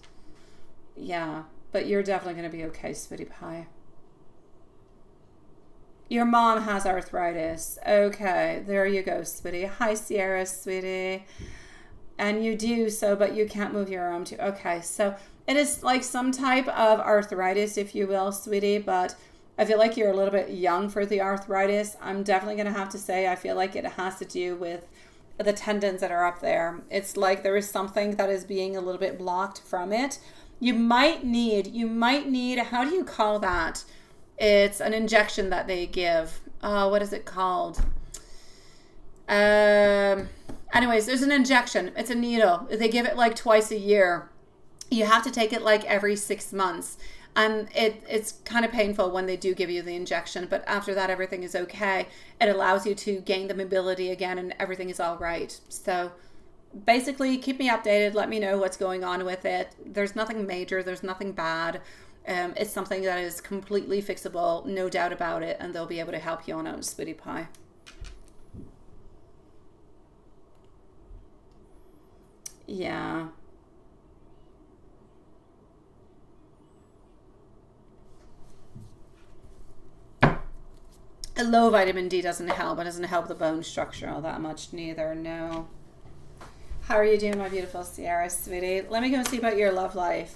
Yeah, but you're definitely going to be okay, sweetie pie. Your mom has arthritis. Okay, there you go, sweetie. Hi, Sierra, sweetie. And you do so, but you can't move your arm too. Okay, so it is like some type of arthritis, if you will, sweetie, but I feel like you're a little bit young for the arthritis. I'm definitely going to have to say I feel like it has to do with the tendons that are up there. It's like there is something that is being a little bit blocked from it. You might need, how do you call that? It's an injection that they give. What is it called? Anyways, there's an injection. It's a needle. They give it like twice a year. You have to take it like every 6 months. And it's kind of painful when they do give you the injection, but after that, everything is okay. It allows you to gain the mobility again, and everything is all right. So basically, keep me updated. Let me know what's going on with it. There's nothing major. There's nothing bad. It's something that is completely fixable, no doubt about it, and they'll be able to help you on out, sweetie pie. Yeah. Low vitamin D doesn't help. It doesn't help the bone structure all that much neither. No. How are you doing, my beautiful Sierra, sweetie? Let me go see about your love life.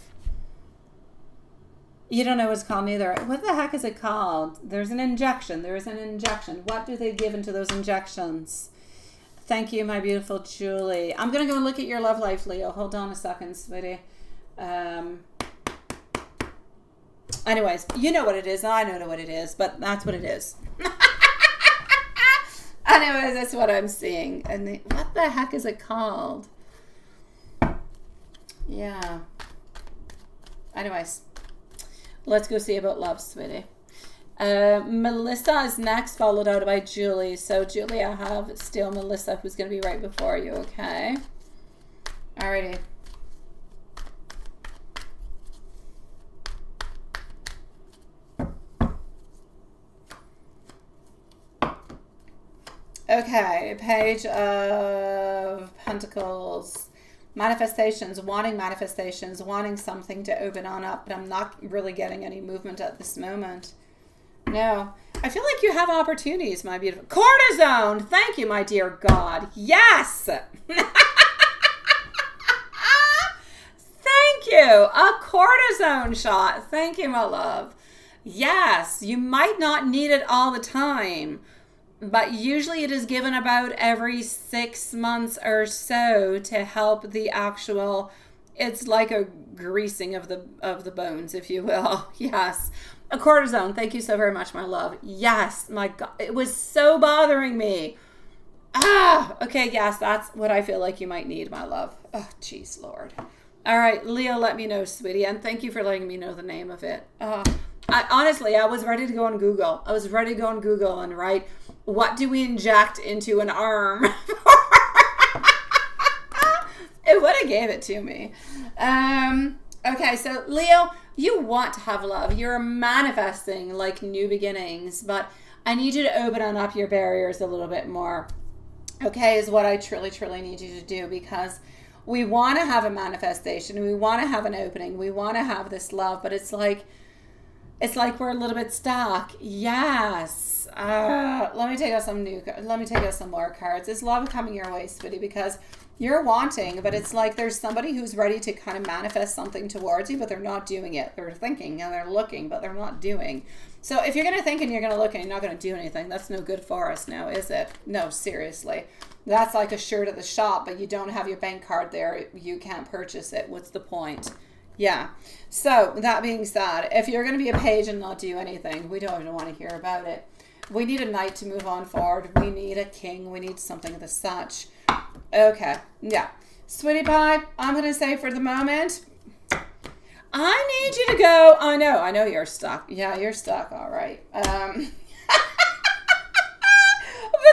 You don't know what it's called neither. What the heck is it called? There's an injection. There is an injection. What do they give into those injections? Thank you, my beautiful Julie. I'm going to go and look at your love life, Leo. Hold on a second, sweetie. Anyways, you know what it is. I know what it is, but that's what it is. Anyways, that's what I'm seeing. And what the heck is it called? Yeah. Anyways, let's go see about love, sweetie. Melissa is next, followed out by Julie. So, Julie, I have still Melissa, who's going to be right before you, okay? Alrighty. Okay, Page of Pentacles. Manifestations, wanting something to open on up, but I'm not really getting any movement at this moment. No. I feel like you have opportunities, my beautiful. Cortisone! Thank you, my dear God. Yes! Thank you. A cortisone shot. Thank you, my love. Yes, you might not need it all the time, but usually it is given about every 6 months or so to help the actual, it's like a greasing of the bones, if you will. Yes. A cortisone. Thank you so very much, my love. Yes. My God. It was so bothering me. Okay. Yes. That's what I feel like you might need, my love. Oh, jeez, Lord. All right. Leo, let me know, sweetie. And thank you for letting me know the name of it. Honestly, I was ready to go on Google. And write, what do we inject into an arm? It would have gave it to me. Okay, so Leo, you want to have love. You're manifesting like new beginnings, but I need you to open up your barriers a little bit more. Okay, is what I truly, truly need you to do, because we want to have a manifestation. We want to have an opening. We want to have this love, but it's like we're a little bit stuck. Yes. Let me take out some more cards. Is love coming your way, sweetie? Because you're wanting, but it's like there's somebody who's ready to kind of manifest something towards you, but they're not doing it. They're thinking and they're looking, but they're not doing. So if you're going to think and you're going to look and you're not going to do anything, that's no good for us now, is it? No, seriously. That's like a shirt at the shop, but you don't have your bank card there. You can't purchase it. What's the point? Yeah. So that being said, if you're going to be a page and not do anything, we don't even want to hear about it. We need a knight to move on forward. We need a king. We need something of the such. Okay. Yeah. Sweetie pie, I'm going to say for the moment, I need you to go. I know you're stuck. Yeah, you're stuck. All right. But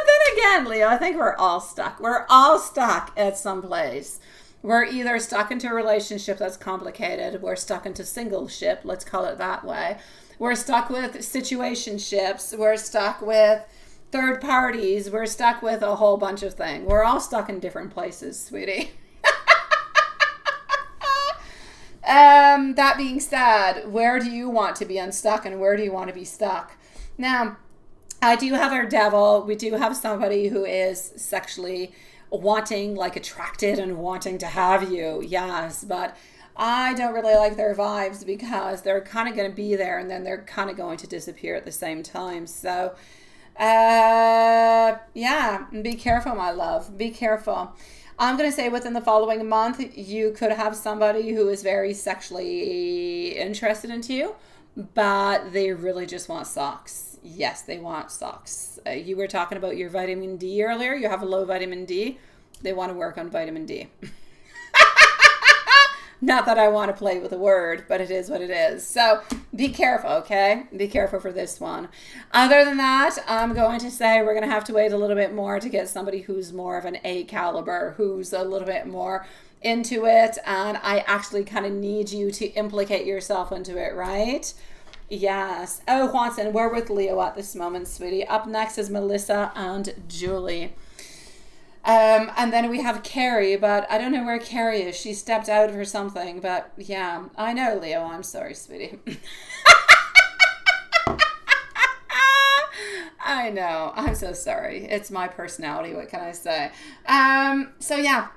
then again, Leo, I think we're all stuck. We're all stuck at some place. We're either stuck into a relationship that's complicated. We're stuck into singleship. Let's call it that way. We're stuck with situationships. We're stuck with third parties. We're stuck with a whole bunch of things. We're all stuck in different places, sweetie. That being said, where do you want to be unstuck and where do you want to be stuck? Now, I do have our devil. We do have somebody who is sexually wanting, like attracted and wanting to have you. Yes, but I don't really like their vibes because they're kind of going to be there and then they're kind of going to disappear at the same time. So, yeah, be careful, my love. Be careful. I'm going to say within the following month, you could have somebody who is very sexually interested into you, but they really just want socks. Yes, they want socks. You were talking about your vitamin D earlier. You have a low vitamin D. They want to work on vitamin D. Not that I want to play with a word, but it is what it is. So be careful, okay? Be careful for this one. Other than that, I'm going to say we're going to have to wait a little bit more to get somebody who's more of an A caliber, who's a little bit more into it. And I actually kind of need you to implicate yourself into it, right? Yes. Oh, Juanson, we're with Leo at this moment, sweetie. Up next is Melissa and Julie. And then we have Carrie, but I don't know where Carrie is. She stepped out for something, but yeah, I know, Leo. I'm sorry, sweetie. I know. I'm so sorry. It's my personality. What can I say? So yeah.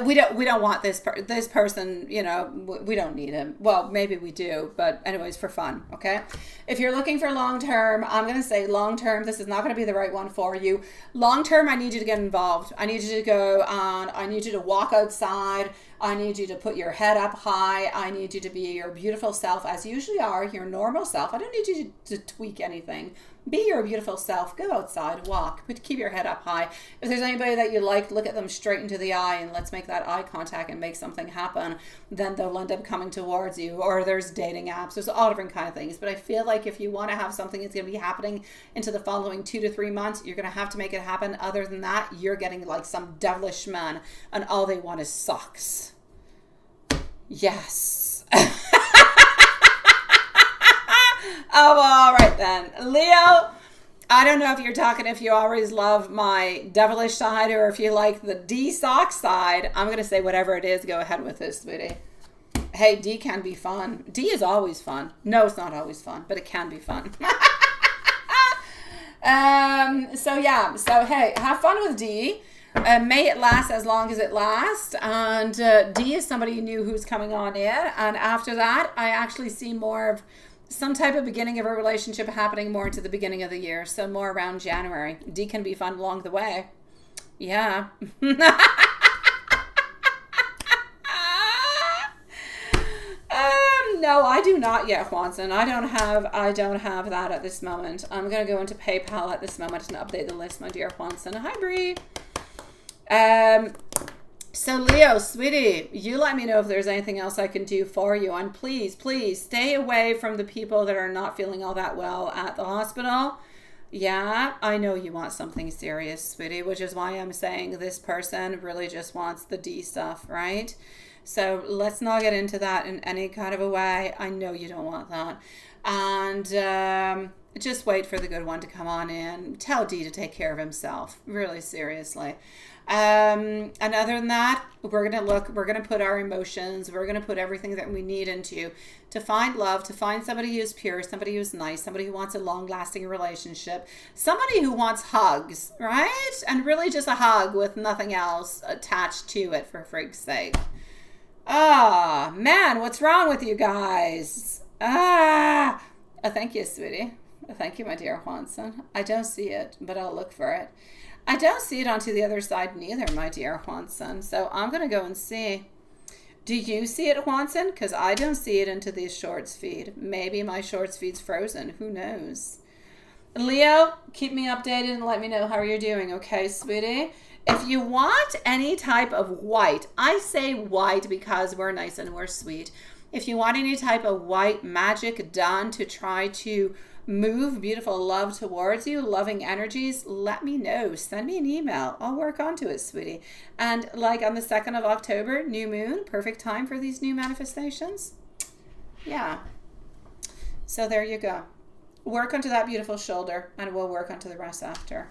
We don't want this person, you know, we don't need him. Well, maybe we do, but anyways, for fun, okay? If you're looking for long-term, I'm going to say long-term, this is not going to be the right one for you. Long-term, I need you to get involved. I need you to go on, I need you to walk outside. I need you to put your head up high. I need you to be your beautiful self as you usually are, your normal self. I don't need you to tweak anything. Be your beautiful self. Go outside, walk, but keep your head up high. If there's anybody that you like, look at them straight into the eye and let's make that eye contact and make something happen. Then they'll end up coming towards you. Or there's dating apps. There's all different kind of things. But I feel like if you want to have something that's going to be happening into the following 2 to 3 months, you're going to have to make it happen. Other than that, you're getting like some devilish man and all they want is socks. Yes. Oh, all right then. Leo, I don't know if you're talking, if you always love my devilish side or if you like the D sock side. I'm going to say whatever it is, go ahead with this, sweetie. Hey, D can be fun. D is always fun. No, it's not always fun, but it can be fun. So yeah, so hey, have fun with D. May it last as long as it lasts. And D is somebody new who's coming on in. And after that, I actually see more of some type of beginning of a relationship happening more to the beginning of the year. So more around January. D can be fun along the way. Yeah. No, I do not yet, Juanson. I don't have that at this moment. I'm going to go into PayPal at this moment and update the list, my dear Juanson. Hi, Bree. So Leo, sweetie, you let me know if there's anything else I can do for you. And please, please stay away from the people that are not feeling all that well at the hospital. Yeah, I know you want something serious, sweetie, which is why I'm saying this person really just wants the D stuff, right? So let's not get into that in any kind of a way. I know you don't want that. And just wait for the good one to come on in. Tell D to take care of himself, really seriously. And other than that, we're going to put our emotions, we're going to put everything that we need into to find love, to find somebody who's pure, somebody who's nice, somebody who wants a long-lasting relationship, somebody who wants hugs, right? And really just a hug with nothing else attached to it, for freak's sake. Ah, man, what's wrong with you guys? Thank you, sweetie. Thank you, my dear Juanson. I don't see it, but I'll look for it. I don't see it onto the other side neither, my dear Juanson. So I'm going to go and see. Do you see it, Juanson? Because I don't see it into the shorts feed. Maybe my shorts feed's frozen. Who knows? Leo, keep me updated and let me know how you're doing, okay, sweetie? If you want any type of white, I say white because we're nice and we're sweet. If you want any type of white magic done to try to move beautiful love towards you, loving energies, let me know. Send me an email. I'll work onto it, sweetie. And like on the 2nd of October, new moon, perfect time for these new manifestations. Yeah. So there you go. Work onto that beautiful shoulder and we'll work onto the rest after.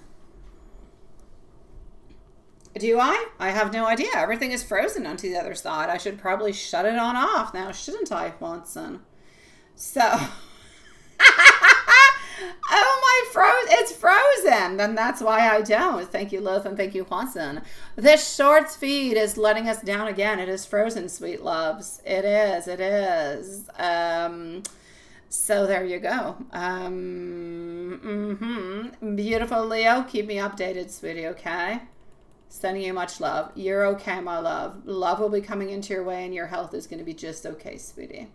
Do I? I have no idea. Everything is frozen onto the other side. I should probably shut it on off now, shouldn't I, Juanson? So... Oh, it's frozen. Then that's why I don't. Thank you, Lilith, and thank you, Juanson. This shorts feed is letting us down again. It is frozen, sweet loves. It is. It is. So there you go. Beautiful Leo, keep me updated, sweetie, okay? Sending you much love. You're okay, my love. Love will be coming into your way and your health is going to be just okay, sweetie.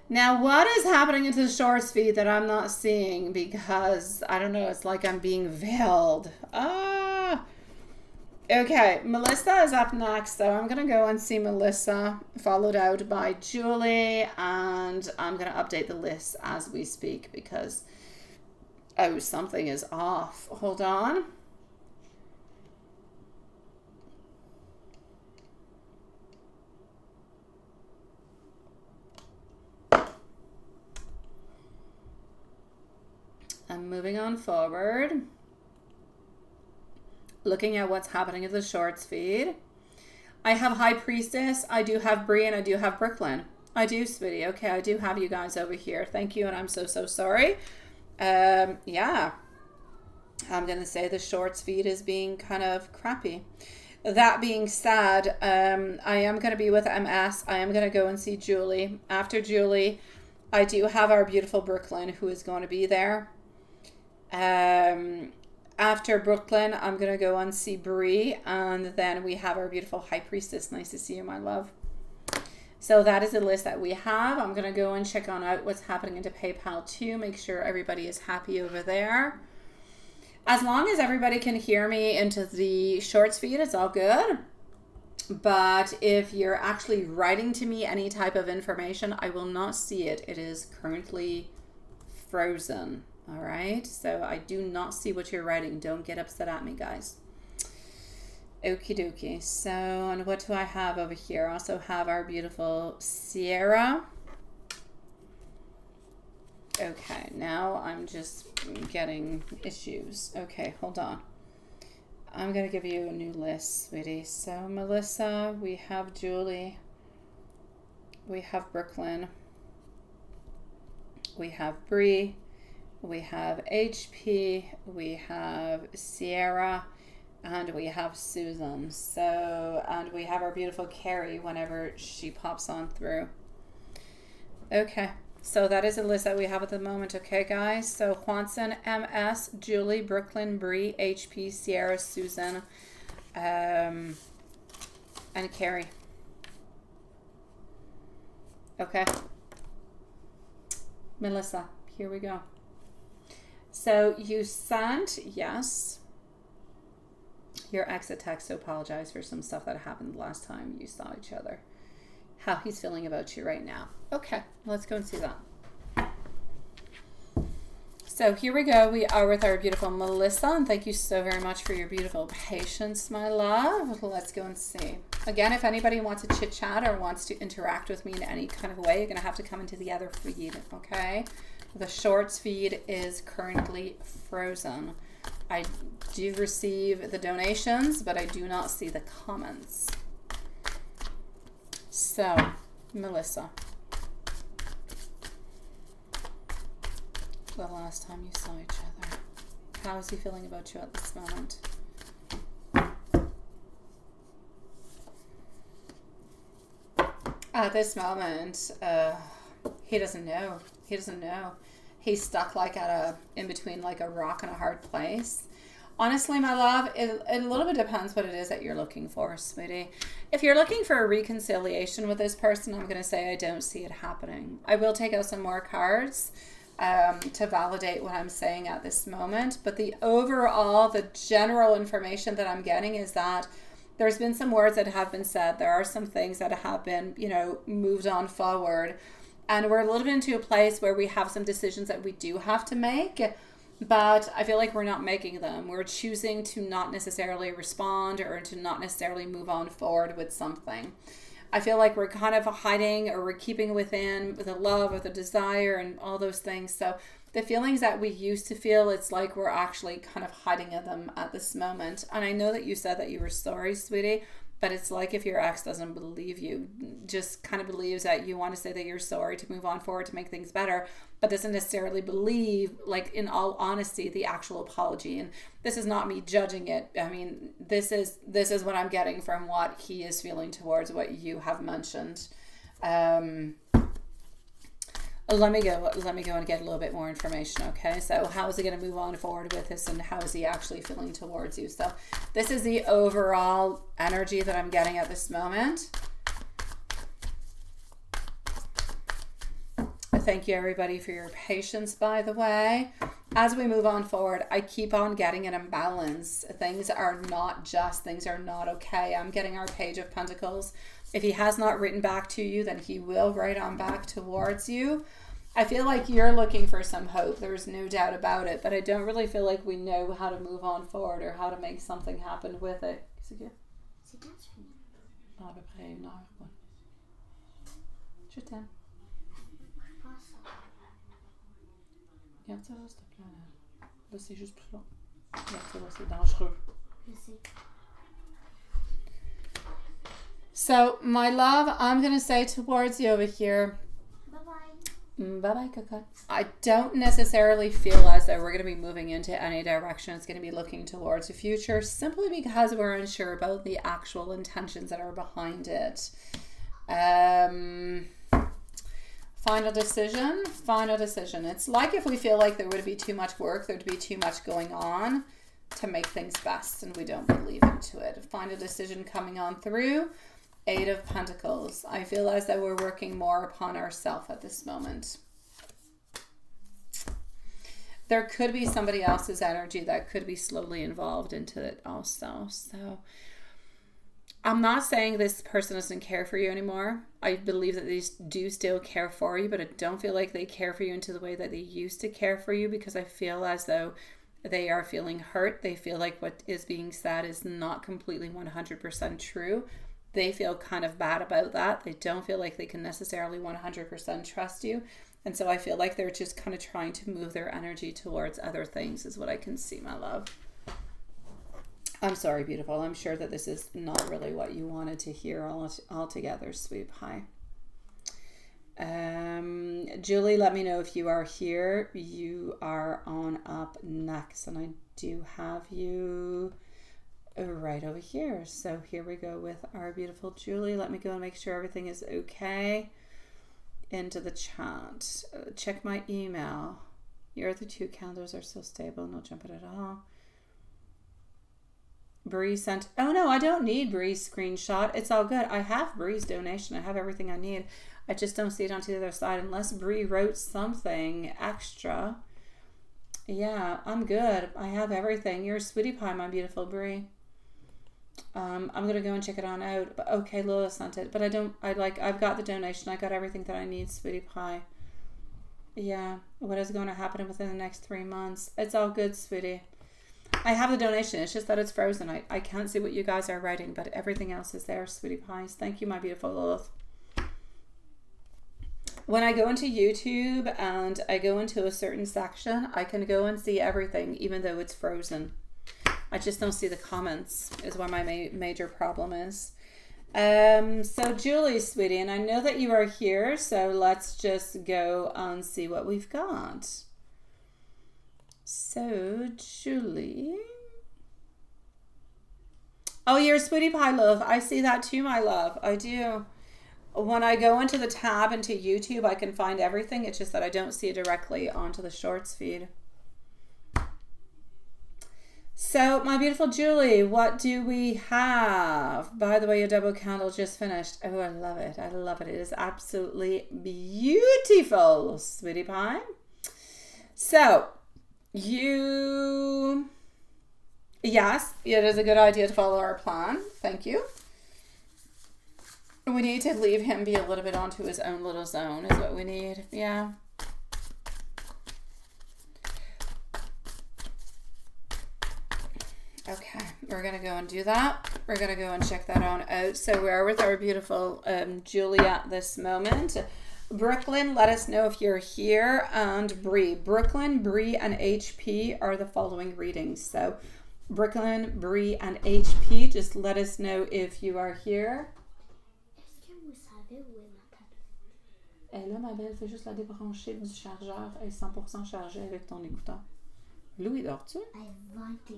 Now, what is happening into the shorts feed that I'm not seeing? Because, I don't know, it's like I'm being veiled. Okay, Melissa is up next, so I'm going to go and see Melissa, followed out by Julie, and I'm going to update the list as we speak because, oh, something is off. Hold on. I'm moving on forward. Looking at what's happening in the shorts feed. I have High Priestess. I do have Bree and I do have Brooklyn. I do, sweetie. Okay, I do have you guys over here. Thank you, and I'm so sorry. Yeah. I'm going to say the shorts feed is being kind of crappy. That being said, I am going to be with MS. I am going to go and see Julie. After Julie, I do have our beautiful Brooklyn who is going to be there. After Brooklyn, I'm going to go and see Bree, and then we have our beautiful High Priestess. Nice to see you, my love. So that is the list that we have. I'm going to go and check on out what's happening into PayPal too, make sure everybody is happy over there. As long as everybody can hear me into the shorts feed, it's all good. But if you're actually writing to me any type of information, I will not see it. It is currently frozen. All right, so I do not see what you're writing. Don't get upset at me, guys. Okie dokie. So, and what do I have over here? I also have our beautiful Sierra. Okay, now I'm just getting issues. Okay, hold on. I'm going to give you a new list, sweetie. So, Melissa, we have Julie. We have Brooklyn. We have Bree. We have HP, we have Sierra, and we have Susan. So, and we have our beautiful Carrie whenever she pops on through. Okay, so that is the list that we have at the moment, okay, guys? So, Juanson, MS, Julie, Brooklyn, Bree, HP, Sierra, Susan, and Carrie. Okay. Melissa, here we go. So you sent, yes, your ex a text to apologize for some stuff that happened the last time you saw each other. How he's feeling about you right now. Okay, let's go and see that. So here we go. We are with our beautiful Melissa, and thank you so very much for your beautiful patience, my love. Let's go and see. Again, if anybody wants to chit chat or wants to interact with me in any kind of way, you're going to have to come into the other feed, okay? The shorts feed is currently frozen. I do receive the donations, but I do not see the comments. So, Melissa, the last time you saw each other, how is he feeling about you at this moment? At this moment, he doesn't know. He doesn't know. He's stuck like in between like a rock and a hard place. Honestly, my love, it a little bit depends what it is that you're looking for, sweetie. If you're looking for a reconciliation with this person, I'm going to say I don't see it happening. I will take out some more cards to validate what I'm saying at this moment. But the general information that I'm getting is that there's been some words that have been said. There are some things that have been, moved on forward. And we're a little bit into a place where we have some decisions that we do have to make, but I feel like we're not making them. We're choosing to not necessarily respond or to not necessarily move on forward with something. I feel like we're kind of hiding or we're keeping within the love or the desire and all those things. So the feelings that we used to feel, it's like we're actually kind of hiding them at this moment. And I know that you said that you were sorry, sweetie, but it's like if your ex doesn't believe you, just kind of believes that you want to say that you're sorry to move on forward to make things better, but doesn't necessarily believe, like, in all honesty, the actual apology. And this is not me judging it. I mean, this is what I'm getting from what he is feeling towards what you have mentioned. Let me go and get a little bit more information, okay? So how is he going to move on forward with this, and how is he actually feeling towards you? So this is the overall energy that I'm getting at this moment. Thank you, everybody, for your patience, by the way. As we move on forward, I keep on getting an imbalance. Things are not just, things are not okay. I'm getting our Page of Pentacles. If he has not written back to you, then he will write on back towards you. I feel like you're looking for some hope. There's no doubt about it. But I don't really feel like we know how to move on forward or how to make something happen with it. C'est à peu près une heure, quoi. Je t'aime. Regarde ça là, s'il te plaît. Là, c'est juste plus long. Regarde ça là, c'est dangereux. Je sais. So, my love, I'm going to say towards you over here. Bye-bye. Bye-bye, Coco. I don't necessarily feel as though we're going to be moving into any direction. It's going to be looking towards the future, simply because we're unsure about the actual intentions that are behind it. Final decision. It's like if we feel like there would be too much work, there'd be too much going on to make things best, and we don't believe into it. Final decision coming on through. 8 of Pentacles. I feel as though we're working more upon ourselves at this moment. There could be somebody else's energy that could be slowly involved into it also. So I'm not saying this person doesn't care for you anymore. I believe that they do still care for you, but I don't feel like they care for you into the way that they used to care for you, because I feel as though they are feeling hurt. They feel like what is being said is not completely 100% true. They feel kind of bad about that. They don't feel like they can necessarily 100% trust you. And so I feel like they're just kind of trying to move their energy towards other things is what I can see, my love. I'm sorry, beautiful. I'm sure that this is not really what you wanted to hear altogether, sweet pie. Julie, let me know if you are here. You are on up next. And I do have you right over here. So here we go with our beautiful Julie. Let me go and make sure everything is okay. Into the chat. Check my email. Your other 2 calendars are so stable. No jumping at all. Bree sent. Oh no, I don't need Bree's screenshot. It's all good. I have Bree's donation. I have everything I need. I just don't see it onto the other side unless Bree wrote something extra. Yeah, I'm good. I have everything. You're a sweetie pie, my beautiful Bree. I'm gonna go and check it on out. But okay, Lola sent it. But I've got the donation. I got everything that I need, sweetie pie. Yeah. What is going to happen within the next 3 months? It's all good, sweetie. I have the donation. It's just that it's frozen. I can't see what you guys are writing, but everything else is there, sweetie pies. Thank you, my beautiful Lilith. When I go into YouTube and I go into a certain section, I can go and see everything, even though it's frozen. I just don't see the comments, is where my major problem is. So Julie, sweetie, and I know that you are here, so let's just go and see what we've got. So, Julie. Oh, you're a sweetie pie, love. I see that too, my love. I do. When I go into the tab into YouTube, I can find everything. It's just that I don't see it directly onto the shorts feed. So, my beautiful Julie, what do we have? By the way, your double candle just finished. Oh, I love it. I love it. It is absolutely beautiful, sweetie pie. So, yes, it is a good idea to follow our plan. Thank you. We need to leave him be a little bit onto his own little zone is what we need. Yeah. Okay, we're going to go and do that. We're going to go and check that on out. So we're with our beautiful Julie at this moment. Brooklyn, let us know if you're here. And Bree. Brooklyn, Bree, and HP are the following readings. So Brooklyn, Bree, and HP. Just let us know if you are here. Est-ce que vous savez où est ma tablette? Et là, ma belle, fais juste la débrancher du chargeur. Elle est 100% chargée avec ton écouteur. Louis, dors-tu? Elle est 21%.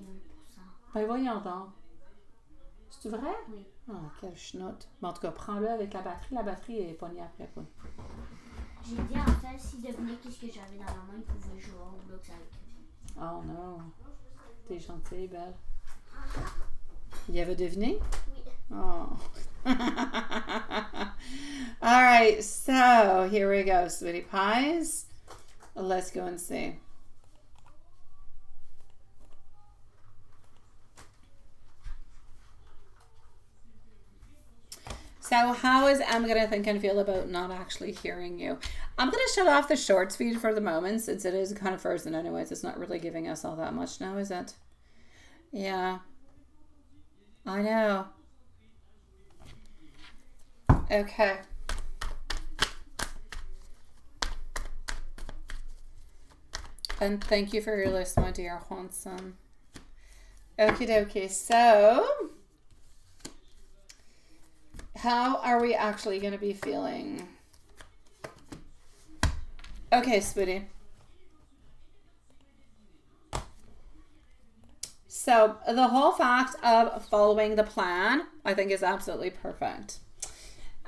Ben voyons donc. C'est vrai? Oui. Ah, quelle chenoute. Bon, en tout cas, prends-le avec la batterie. La batterie est pognée après, quoi. J'ai dit en fait, s'il devinait qu'est-ce que j'avais dans la main, il pouvait jouer au Roblox avec lui. Oh non. T'es gentille, belle. Il avait deviné? Oui. Oh. All right, so here we go, sweetie pies. Let's go and see. So how is Em going to think and feel about not actually hearing you? I'm going to shut off the shorts feed for the moment, since it is kind of frozen anyways. It's not really giving us all that much now, is it? Yeah. I know. Okay. And thank you for your list, my dear Juanson. Okie dokie. So, how are we actually going to be feeling? Okay, sweetie. So, the whole fact of following the plan, I think, is absolutely perfect.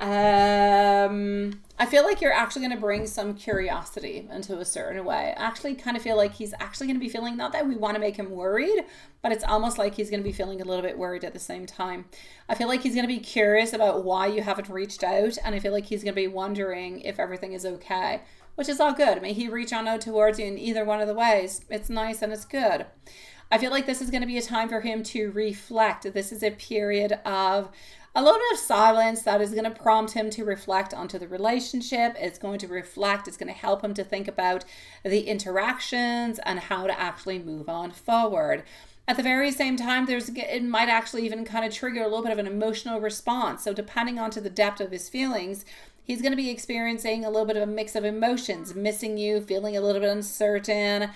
I feel like you're actually going to bring some curiosity into a certain way. I actually kind of feel like he's actually going to be feeling, not that we want to make him worried, but it's almost like he's going to be feeling a little bit worried at the same time. I feel like he's going to be curious about why you haven't reached out, and I feel like he's going to be wondering if everything is okay, which is all good. I mean, he reach on out towards you in either one of the ways. It's nice and it's good. I feel like this is going to be a time for him to reflect. This is a period of a little bit of silence that is going to prompt him to reflect onto the relationship. It's going to reflect. It's going to help him to think about the interactions and how to actually move on forward. At the very same time, it might actually even kind of trigger a little bit of an emotional response. So depending on to the depth of his feelings, he's going to be experiencing a little bit of a mix of emotions, missing you, feeling a little bit uncertain.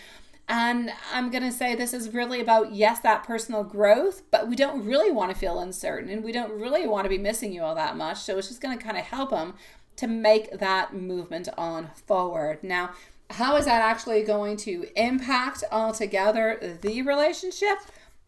And I'm going to say this is really about, yes, that personal growth, but we don't really want to feel uncertain and we don't really want to be missing you all that much. So it's just going to kind of help him to make that movement on forward. Now, how is that actually going to impact altogether the relationship?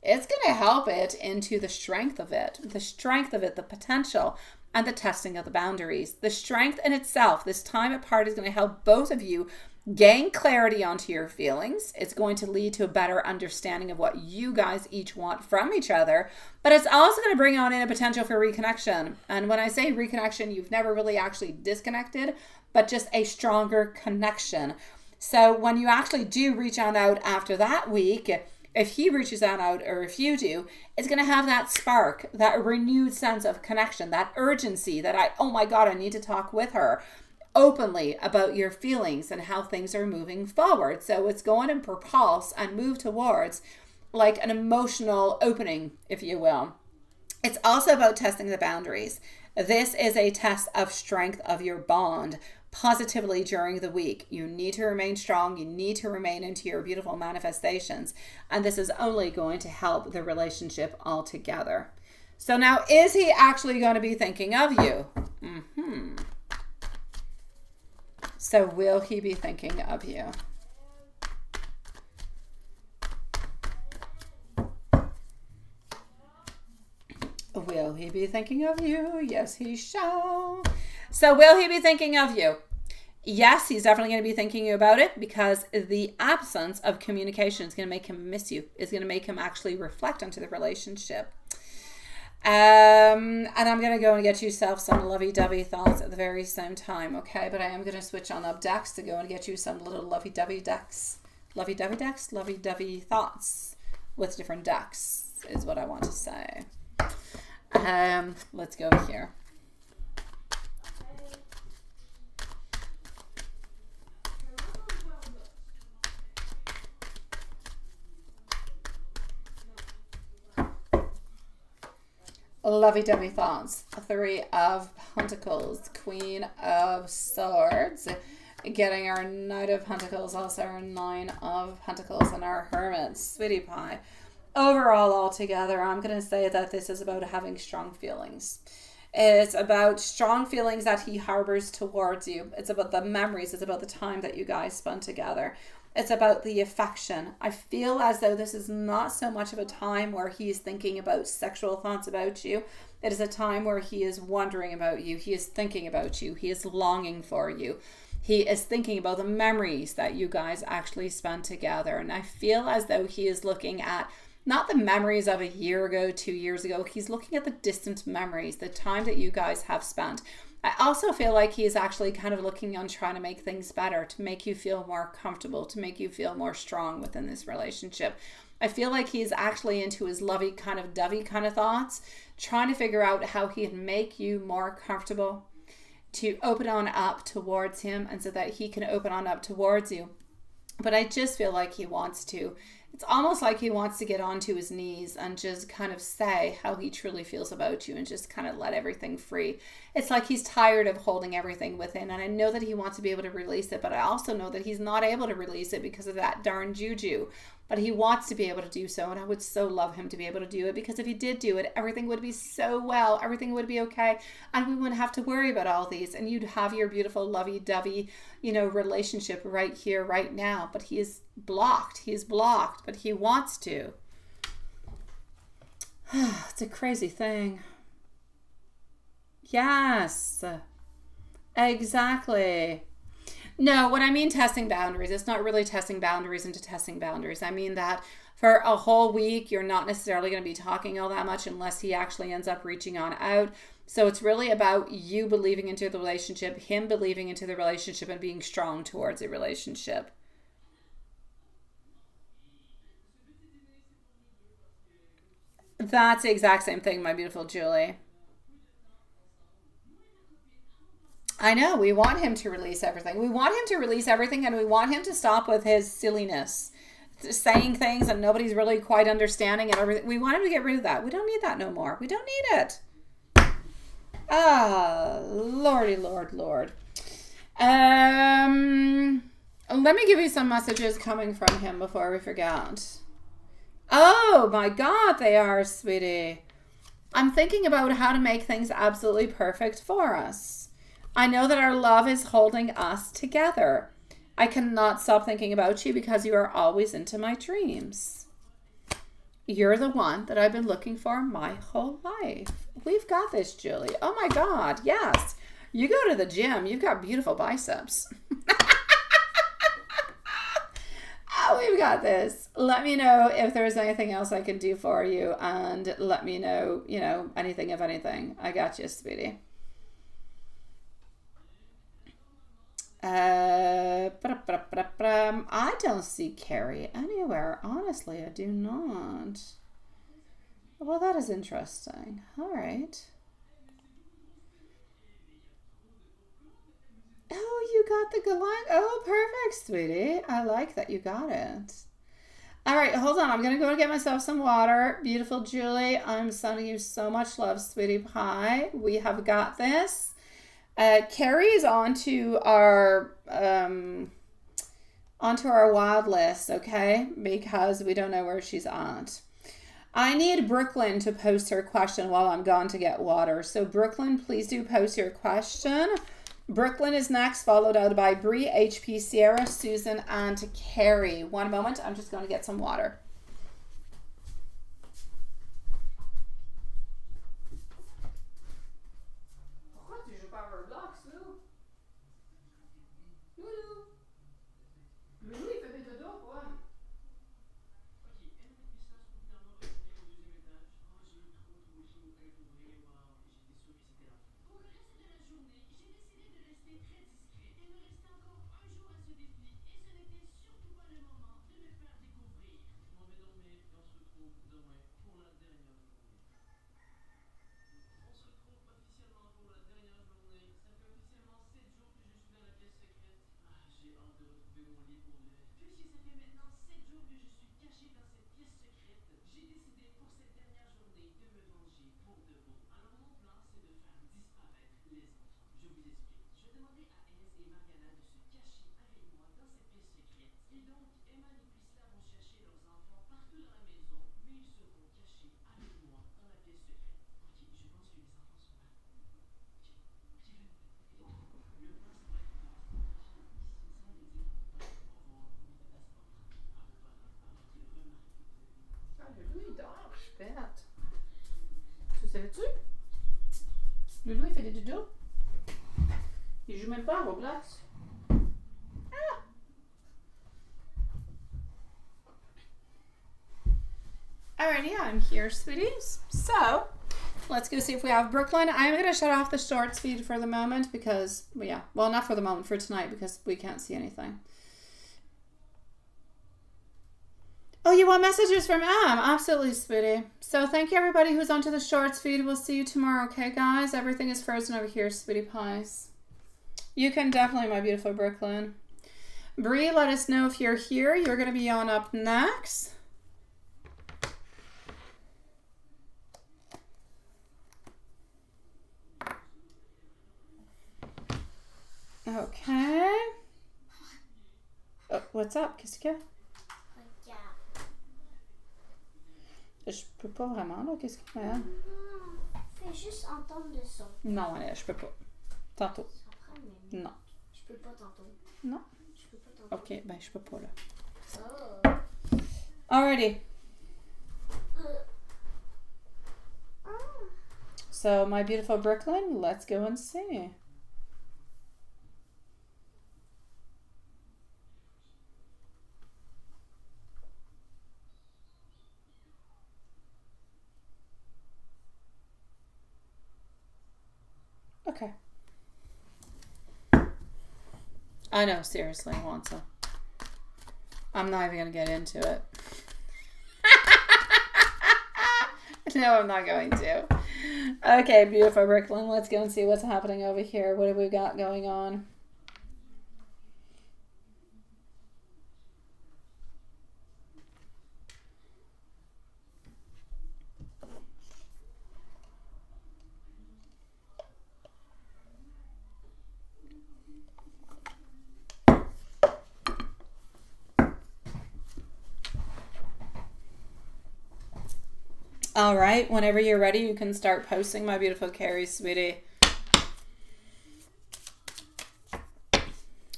It's going to help it into the strength of it, the potential, and the testing of the boundaries. The strength in itself, this time apart, is going to help both of you gain clarity onto your feelings. It's going to lead to a better understanding of what you guys each want from each other, but it's also going to bring on in a potential for reconnection. And when I say reconnection, you've never really actually disconnected, but just a stronger connection. So when you actually do reach on out after that week, if he reaches on out or if you do, it's going to have that spark, that renewed sense of connection, that urgency that oh my God, I need to talk with her openly about your feelings and how things are moving forward. So it's going to propulse and move towards like an emotional opening, if you will. It's also about testing the boundaries. This is a test of strength of your bond positively during the week. You need to remain strong. You need to remain into your beautiful manifestations. And this is only going to help the relationship altogether. So now, is he actually going to be thinking of you? So will he be thinking of you? Will he be thinking of you? Yes, he shall. So will he be thinking of you? Yes, he's definitely going to be thinking about it, because the absence of communication is going to make him miss you. It's going to make him actually reflect onto the relationship. And I'm going to go and get yourself some lovey-dovey thoughts at the very same time, okay? But I am going to switch on up decks to go and get you some little lovey-dovey decks. Lovey-dovey decks? Lovey-dovey thoughts with different decks is what I want to say. Let's go here. Lovey-dovey thoughts. 3 of Pentacles, Queen of Swords, getting our Knight of Pentacles, also our 9 of Pentacles, and our Hermit. Sweetie pie. overall, altogether, I'm going to say that this is about having strong feelings. It's about strong feelings that he harbors towards you. It's about the memories. It's about the time that you guys spent together. It's about the affection. I feel as though this is not so much of a time where he is thinking about sexual thoughts about you. It is a time where he is wondering about you. He is thinking about you. He is longing for you. He is thinking about the memories that you guys actually spent together. And I feel as though he is looking at not the memories of a year ago, 2 years ago. He's looking at the distant memories, the time that you guys have spent. I also feel like he's actually kind of looking on trying to make things better, to make you feel more comfortable, to make you feel more strong within this relationship. I feel like he's actually into his lovey kind of dovey kind of thoughts, trying to figure out how he can make you more comfortable, to open on up towards him, and so that he can open on up towards you. But I just feel like he wants to. It's almost like he wants to get onto his knees and just kind of say how he truly feels about you and just kind of let everything free. It's like he's tired of holding everything within. And I know that he wants to be able to release it, but I also know that he's not able to release it because of that darn juju. But he wants to be able to do so, and I would so love him to be able to do it, because if he did do it, everything would be so well, everything would be okay, and we wouldn't have to worry about all these, and you'd have your beautiful lovey-dovey, relationship right here, right now. But he is blocked. He is blocked, but he wants to. It's a crazy thing. Yes, exactly. No, when I mean testing boundaries, it's not really testing boundaries into testing boundaries. I mean that for a whole week, you're not necessarily going to be talking all that much unless he actually ends up reaching on out. So it's really about you believing into the relationship, him believing into the relationship, and being strong towards a relationship. That's the exact same thing, my beautiful Julie. I know. We want him to release everything. We want him to release everything, and we want him to stop with his silliness, saying things and nobody's really quite understanding and everything. We want him to get rid of that. We don't need that no more. We don't need it. Ah, lordy, lord, lord. Let me give you some messages coming from him before we forget. Oh my God, they are, sweetie. I'm thinking about how to make things absolutely perfect for us. I know that our love is holding us together. I cannot stop thinking about you because you are always into my dreams. You're the one that I've been looking for my whole life. We've got this, Julie. Oh my God, yes. You go to the gym. You've got beautiful biceps. Oh, we've got this. Let me know if there's anything else I can do for you, and let me know, anything of anything. I got you, sweetie. I don't see Carrie anywhere. Honestly, I do not. Well, that is interesting. All right. Oh, you got the galactic. Oh, perfect, sweetie. I like that you got it. All right, hold on. I'm going to go and get myself some water. Beautiful Julie, I'm sending you so much love, sweetie pie. We have got this. Carrie is onto our wild list, okay? Because we don't know where she's at. I need Brooklyn to post her question while I'm gone to get water. So Brooklyn, please do post your question. Brooklyn is next, followed out by Bree, HP, Sierra, Susan, and Carrie. One moment, I'm just going to get some water. bête. Tu savais-tu? Loulou, il fait des doudous. Il joue même pas à Roblox. Ah! Alrighty, I'm here, sweeties. So, let's go see if we have Brooklyn. I'm going to shut off the shorts feed for the moment because, yeah, well, not for the moment, for tonight because we can't see anything. Oh, you want messages from Em? Absolutely, sweetie. So thank you, everybody who's onto the shorts feed. We'll see you tomorrow, okay, guys? Everything is frozen over here, sweetie pies. You can definitely, my beautiful Brooklyn. Bree, let us know if you're here. You're going to be on up next. Okay. Oh, what's up? Qu'est-ce qu'il y a? Je peux pas vraiment, là. Qu'est-ce qu'il y a? Fais juste entendre le son. Non, allez, je peux pas. Tantôt. Non. Je peux pas tantôt. Non. Je peux pas tantôt. Ok, ben je peux pas, là. Oh. Alrighty. So, my beautiful Brooklyn, let's go and see. Okay. I know, seriously, Wansa. I'm not even going to get into it. No, I'm not going to. Okay, beautiful Brooklyn. Let's go and see what's happening over here. What have we got going on? All right, whenever you're ready, you can start posting, my beautiful Carrie, sweetie.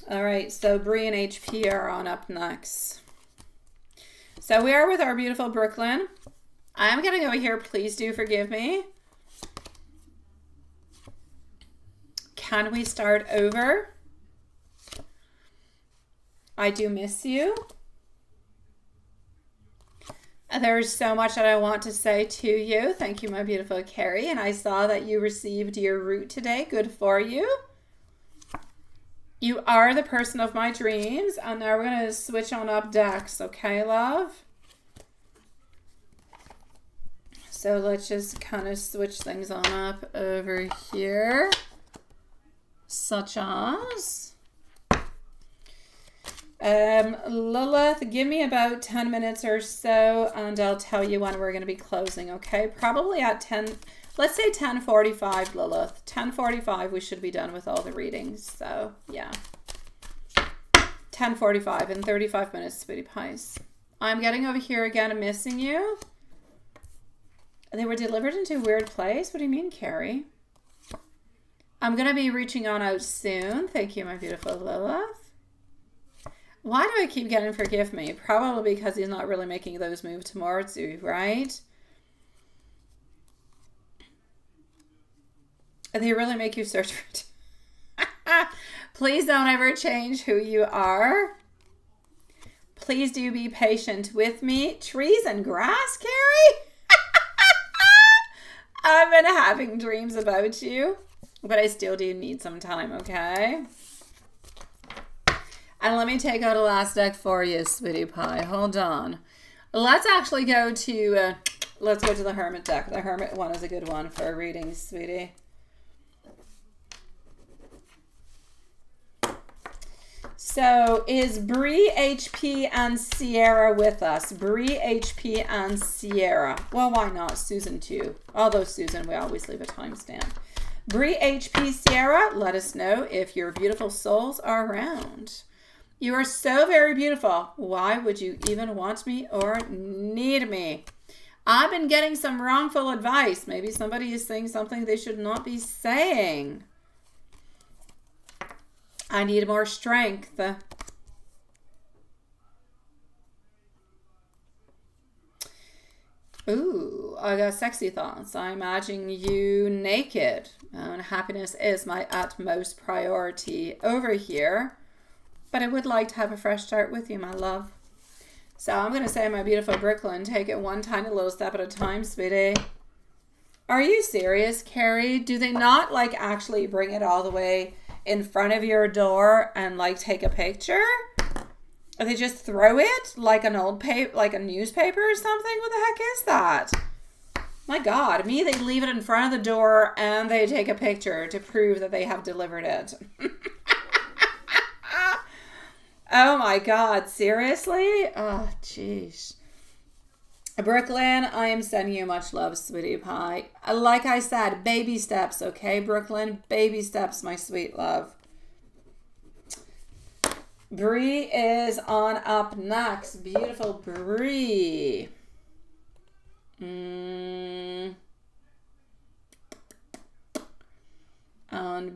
All right, so Bree and HP are on up next. So we are with our beautiful Brooklyn. I'm going to go here. Please do forgive me. Can we start over? I do miss you. There's so much that I want to say to you. Thank you, my beautiful Carrie. And I saw that you received your root today. Good for you. You are the person of my dreams. And now we're going to switch on up decks. Okay, love? So let's just kind of switch things on up over here. Such as... Lilith, give me about 10 minutes or so and I'll tell you when we're going to be closing, okay? Probably at 10, let's say 10:45, Lilith. 10:45 we should be done with all the readings, so yeah. 10:45 in 35 minutes, sweetie pies. I'm getting over here again and missing you. They were delivered into a weird place? What do you mean, Carrie? I'm going to be reaching on out soon. Thank you, my beautiful Lilith. Why do I keep getting forgive me? Probably because he's not really making those moves towards you, right? They really make you search for it. Please don't ever change who you are. Please do be patient with me. Trees and grass, Carrie? I've been having dreams about you, but I still do need some time, okay? And let me take out a last deck for you, sweetie pie. Hold on. Let's actually go to, let's go to the Hermit deck. The Hermit one is a good one for a reading, sweetie. So is Bree, HP, and Sierra with us? Bree, HP, and Sierra. Well, why not? Susan, too. Although Susan, we always leave a timestamp. Bree, HP, Sierra, let us know if your beautiful souls are around. You are so very beautiful. Why would you even want me or need me? I've been getting some wrongful advice. Maybe somebody is saying something they should not be saying. I need more strength. Ooh, I got sexy thoughts. I imagine you naked. And happiness is my utmost priority over here. But I would like to have a fresh start with you, my love. So I'm going to say, my beautiful Brooklyn, take it one tiny little step at a time, sweetie. Are you serious, Carrie? Do they not like actually bring it all the way in front of your door and like take a picture? Or they just throw it like an old paper, like a newspaper or something? What the heck is that? My God, me, they leave it in front of the door and they take a picture to prove that they have delivered it. Oh my God, seriously? Oh, jeez. Brooklyn, I am sending you much love, sweetie pie. Like I said, baby steps, okay, Brooklyn? Baby steps, my sweet love. Bree is on up next. Beautiful Bree. On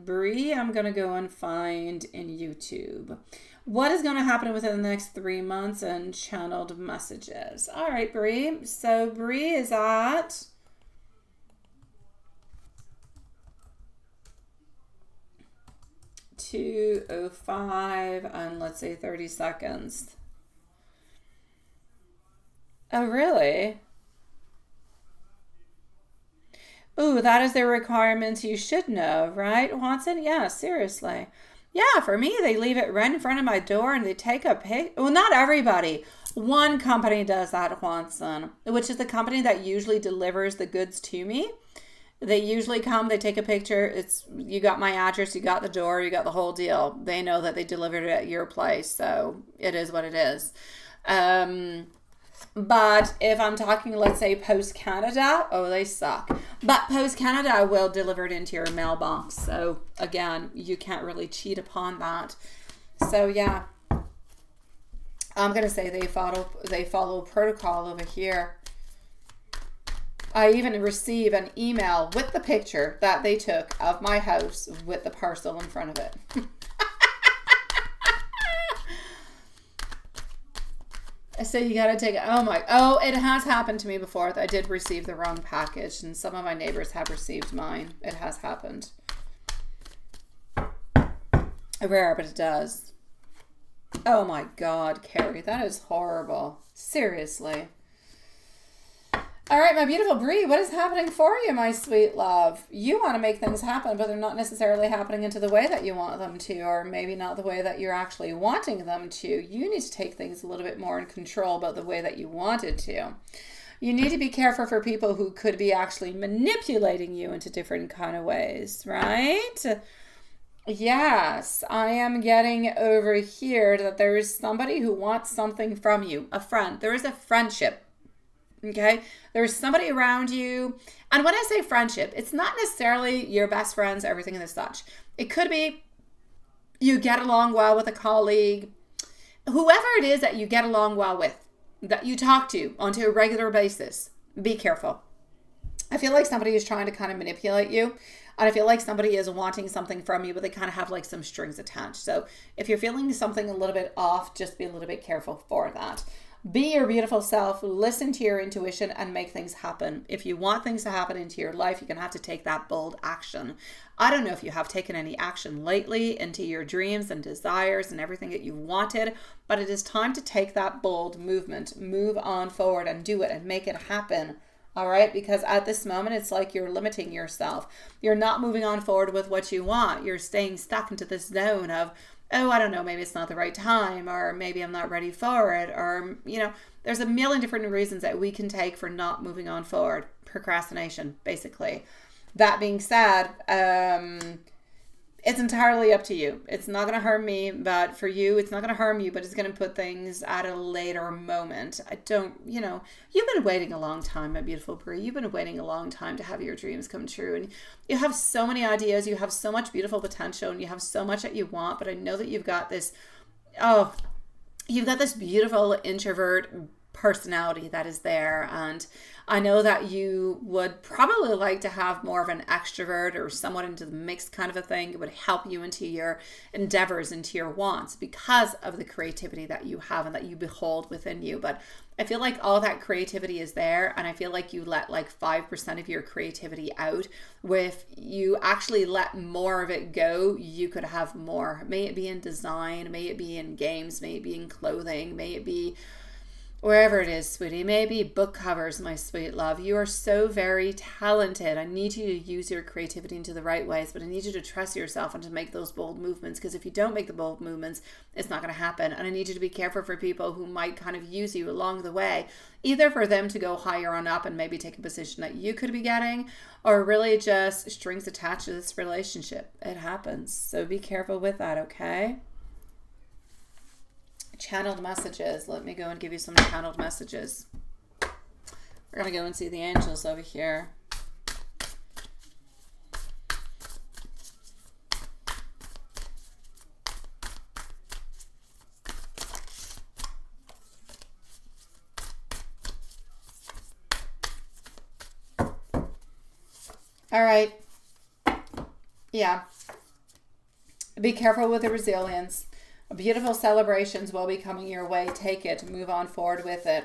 Bree, I'm going to go and find in YouTube. What is going to happen within the next 3 months and channeled messages? All right, Bree. So Bree is at 2:05 and let's say 30 seconds. Oh, really? Ooh, that is the requirements you should know, right, Watson? Yeah, seriously. Yeah, for me, they leave it right in front of my door and they take a pic. Well, not everybody. One company does that, Watson, which is the company that usually delivers the goods to me. They usually come, they take a picture. It's, you got my address, you got the door, you got the whole deal. They know that they delivered it at your place, so it is what it is. But if I'm talking, let's say, Post Canada, oh, they suck. But Post Canada will deliver it into your mailbox. So again, you can't really cheat upon that. So yeah, I'm gonna say they follow protocol over here. I even receive an email with the picture that they took of my house with the parcel in front of it. So you gotta take it. Oh, it has happened to me before. I did receive the wrong package, and some of my neighbors have received mine. It has happened. Rare, but it does. Oh my God, Carrie, that is horrible. Seriously. All right, my beautiful Bree, what is happening for you, my sweet love? You want to make things happen, but they're not necessarily happening into the way that you want them to, or maybe not the way that you're actually wanting them to. You need to take things a little bit more in control about the way that you wanted to. You need to be careful for people who could be actually manipulating you into different kind of ways, right? Yes, I am getting over here that there is somebody who wants something from you, a friend. There is a friendship. Okay, there's somebody around you. And when I say friendship, it's not necessarily your best friends, everything and such. It could be you get along well with a colleague, whoever it is that you get along well with, that you talk to on a regular basis. Be careful. I feel like somebody is trying to kind of manipulate you. And I feel like somebody is wanting something from you, but they kind of have like some strings attached. So if you're feeling something a little bit off, just be a little bit careful for that. Be your beautiful self, listen to your intuition, and make things happen. If you want things to happen into your life, you're going to have to take that bold action. I don't know if you have taken any action lately into your dreams and desires and everything that you wanted, but it is time to take that bold movement, move on forward and do it and make it happen. All right, because at this moment, it's like you're limiting yourself. You're not moving on forward with what you want. You're staying stuck into this zone of, oh, I don't know, maybe it's not the right time, or maybe I'm not ready for it, or, you know, there's a million different reasons that we can take for not moving on forward. Procrastination, basically. That being said, it's entirely up to you. It's not going to harm me, but for you, it's not going to harm you, but it's going to put things at a later moment. I don't, you know, you've been waiting a long time, my beautiful Brie. You've been waiting a long time to have your dreams come true. And you have so many ideas. You have so much beautiful potential and you have so much that you want. But I know that you've got this, you've got this beautiful introvert personality that is there. And I know that you would probably like to have more of an extrovert or someone into the mix kind of a thing. It would help you into your endeavors, into your wants, because of the creativity that you have and that you behold within you. But I feel like all that creativity is there, and I feel like you let like 5% of your creativity out. If you actually let more of it go, you could have more. May it be in design, may it be in games, may it be in clothing, may it be wherever it is, sweetie. Maybe book covers, my sweet love. You are so very talented. I need you to use your creativity into the right ways, but I need you to trust yourself and to make those bold movements, because if you don't make the bold movements, it's not going to happen. And I need you to be careful for people who might kind of use you along the way, either for them to go higher on up and maybe take a position that you could be getting, or really just strings attached to this relationship. It happens. So be careful with that, okay? Channeled messages. Let me go and give you some channeled messages. We're going to go and see the angels over here. All right. Yeah. Be careful with the resilience. Beautiful celebrations will be coming your way. Take it. Move on forward with it.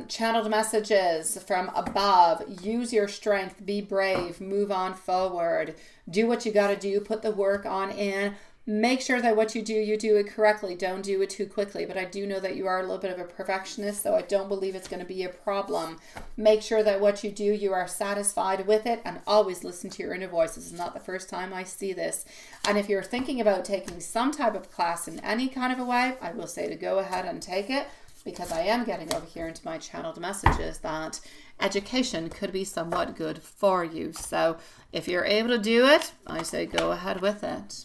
Channeled messages from above. Use your strength. Be brave. Move on forward. Do what you got to do. Put the work on in. Make sure that what you do it correctly. Don't do it too quickly. But I do know that you are a little bit of a perfectionist, so I don't believe it's going to be a problem. Make sure that what you do, you are satisfied with it, and always listen to your inner voice. This is not the first time I see this. And if you're thinking about taking some type of class in any kind of a way, I will say to go ahead and take it, because I am getting over here into my channeled messages that education could be somewhat good for you. So if you're able to do it, I say go ahead with it.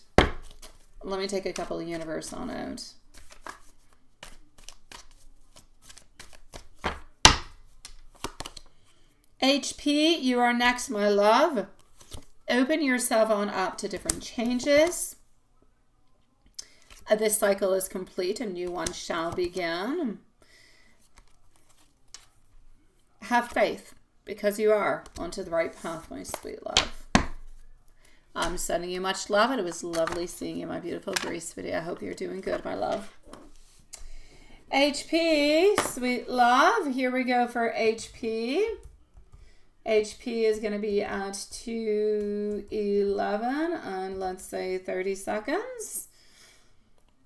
Let me take a couple of universe on out. HP, you are next, my love. Open yourself on up to different changes. This cycle is complete. A new one shall begin. Have faith, because you are onto the right path, my sweet love. I'm sending you much love, and it was lovely seeing you, my beautiful Greece video. I hope you're doing good, my love. HP, sweet love. Here we go for HP. HP is going to be at 2:11 and let's say 30 seconds.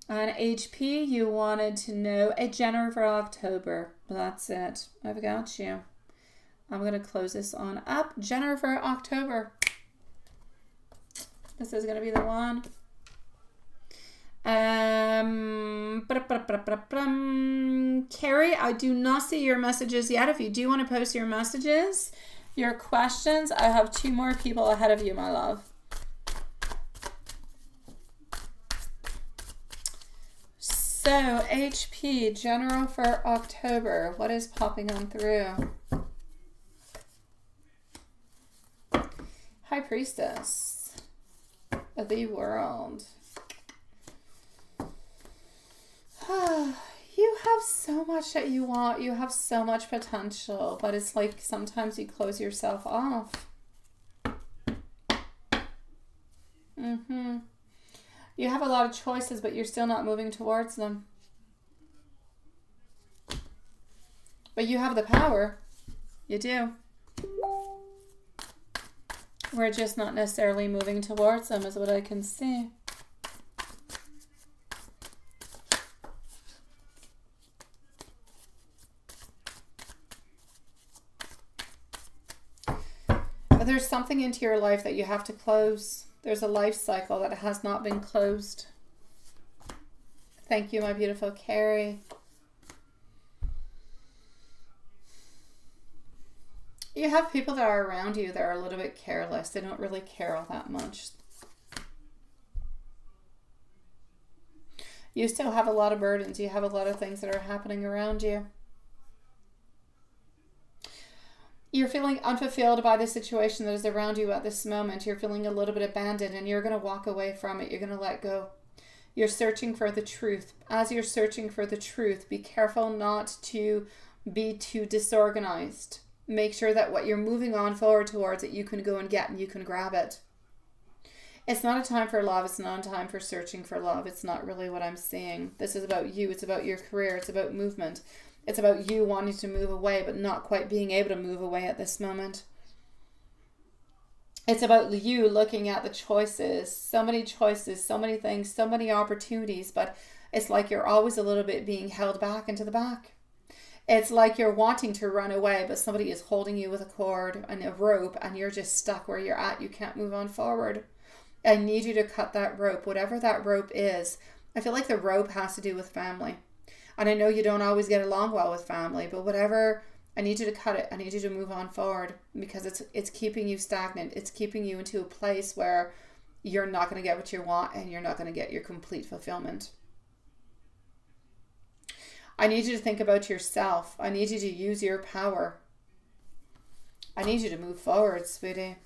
On HP, you wanted to know a January for October. That's it. I've got you. I'm going to close this on up. January for October. This is going to be the one. Carrie, I do not see your messages yet. If you do want to post your messages, your questions, I have 2 more people ahead of you, my love. So, HP, general for October. What is popping on through? High Priestess of the world. You have so much that you want. You have so much potential, but it's like sometimes you close yourself off. You have a lot of choices, but you're still not moving towards them. But you have the power. You do. We're just not necessarily moving towards them, is what I can see. But there's something into your life that you have to close. There's a life cycle that has not been closed. Thank you, my beautiful Carrie. You have people that are around you that are a little bit careless. They don't really care all that much. You still have a lot of burdens. You have a lot of things that are happening around you. You're feeling unfulfilled by the situation that is around you at this moment. You're feeling a little bit abandoned, and you're going to walk away from it. You're going to let go. You're searching for the truth. As you're searching for the truth, be careful not to be too disorganized. Make sure that what you're moving on forward towards it, you can go and get and you can grab it. It's not a time for love. It's not a time for searching for love. It's not really what I'm seeing. This is about you. It's about your career. It's about movement. It's about you wanting to move away, but not quite being able to move away at this moment. It's about you looking at the choices, so many choices, so many things, so many opportunities, but it's like you're always a little bit being held back into the back. It's like you're wanting to run away, but somebody is holding you with a cord and a rope and you're just stuck where you're at. You can't move on forward. I need you to cut that rope, whatever that rope is. I feel like the rope has to do with family. And I know you don't always get along well with family, but whatever, I need you to cut it. I need you to move on forward because it's keeping you stagnant. It's keeping you into a place where you're not going to get what you want and you're not going to get your complete fulfillment. I need you to think about yourself. I need you to use your power. I need you to move forward, sweetie.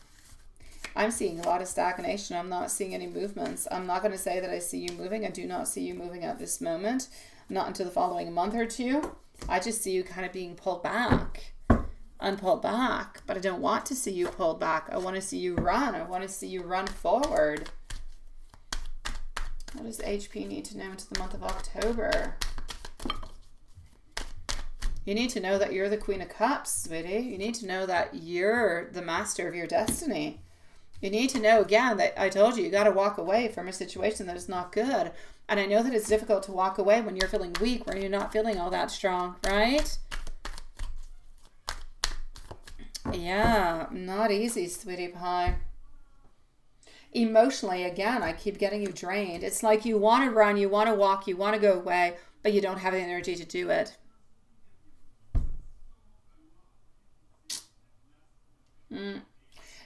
I'm seeing a lot of stagnation. I'm not seeing any movements. I'm not going to say that I see you moving. I do not see you moving at this moment. Not until the following month or two. I just see you kind of being pulled back and pulled back. But I don't want to see you pulled back. I want to see you run. I want to see you run forward. What does HP need to know into the month of October? You need to know that you're the Queen of Cups, sweetie. You need to know that you're the master of your destiny. You need to know, again, that I told you, you got to walk away from a situation that is not good. And I know that it's difficult to walk away when you're feeling weak, when you're not feeling all that strong, right? Yeah, not easy, sweetie pie. Emotionally, again, I keep getting you drained. It's like you want to run, you want to walk, you want to go away, but you don't have the energy to do it.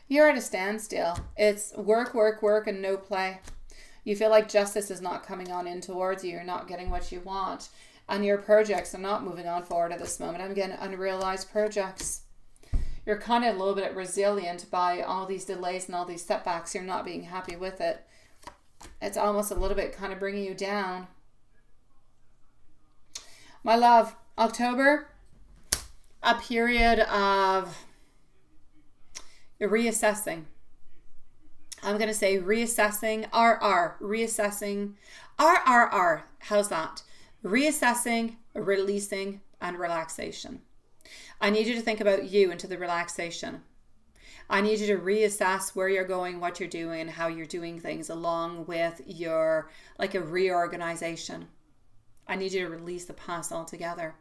You're at a standstill. It's work, work, work, and no play. You feel like justice is not coming on in towards you. You're not getting what you want. And your projects are not moving on forward at this moment. I'm getting unrealized projects. You're kind of a little bit resilient by all these delays and all these setbacks. You're not being happy with it. It's almost a little bit kind of bringing you down. My love, October, a period of reassessing. I'm going to say reassessing, reassessing, how's that? Reassessing, releasing, and relaxation. I need you to think about you into the relaxation. I need you to reassess where you're going, what you're doing, and how you're doing things along with your, like a reorganization. I need you to release the past altogether.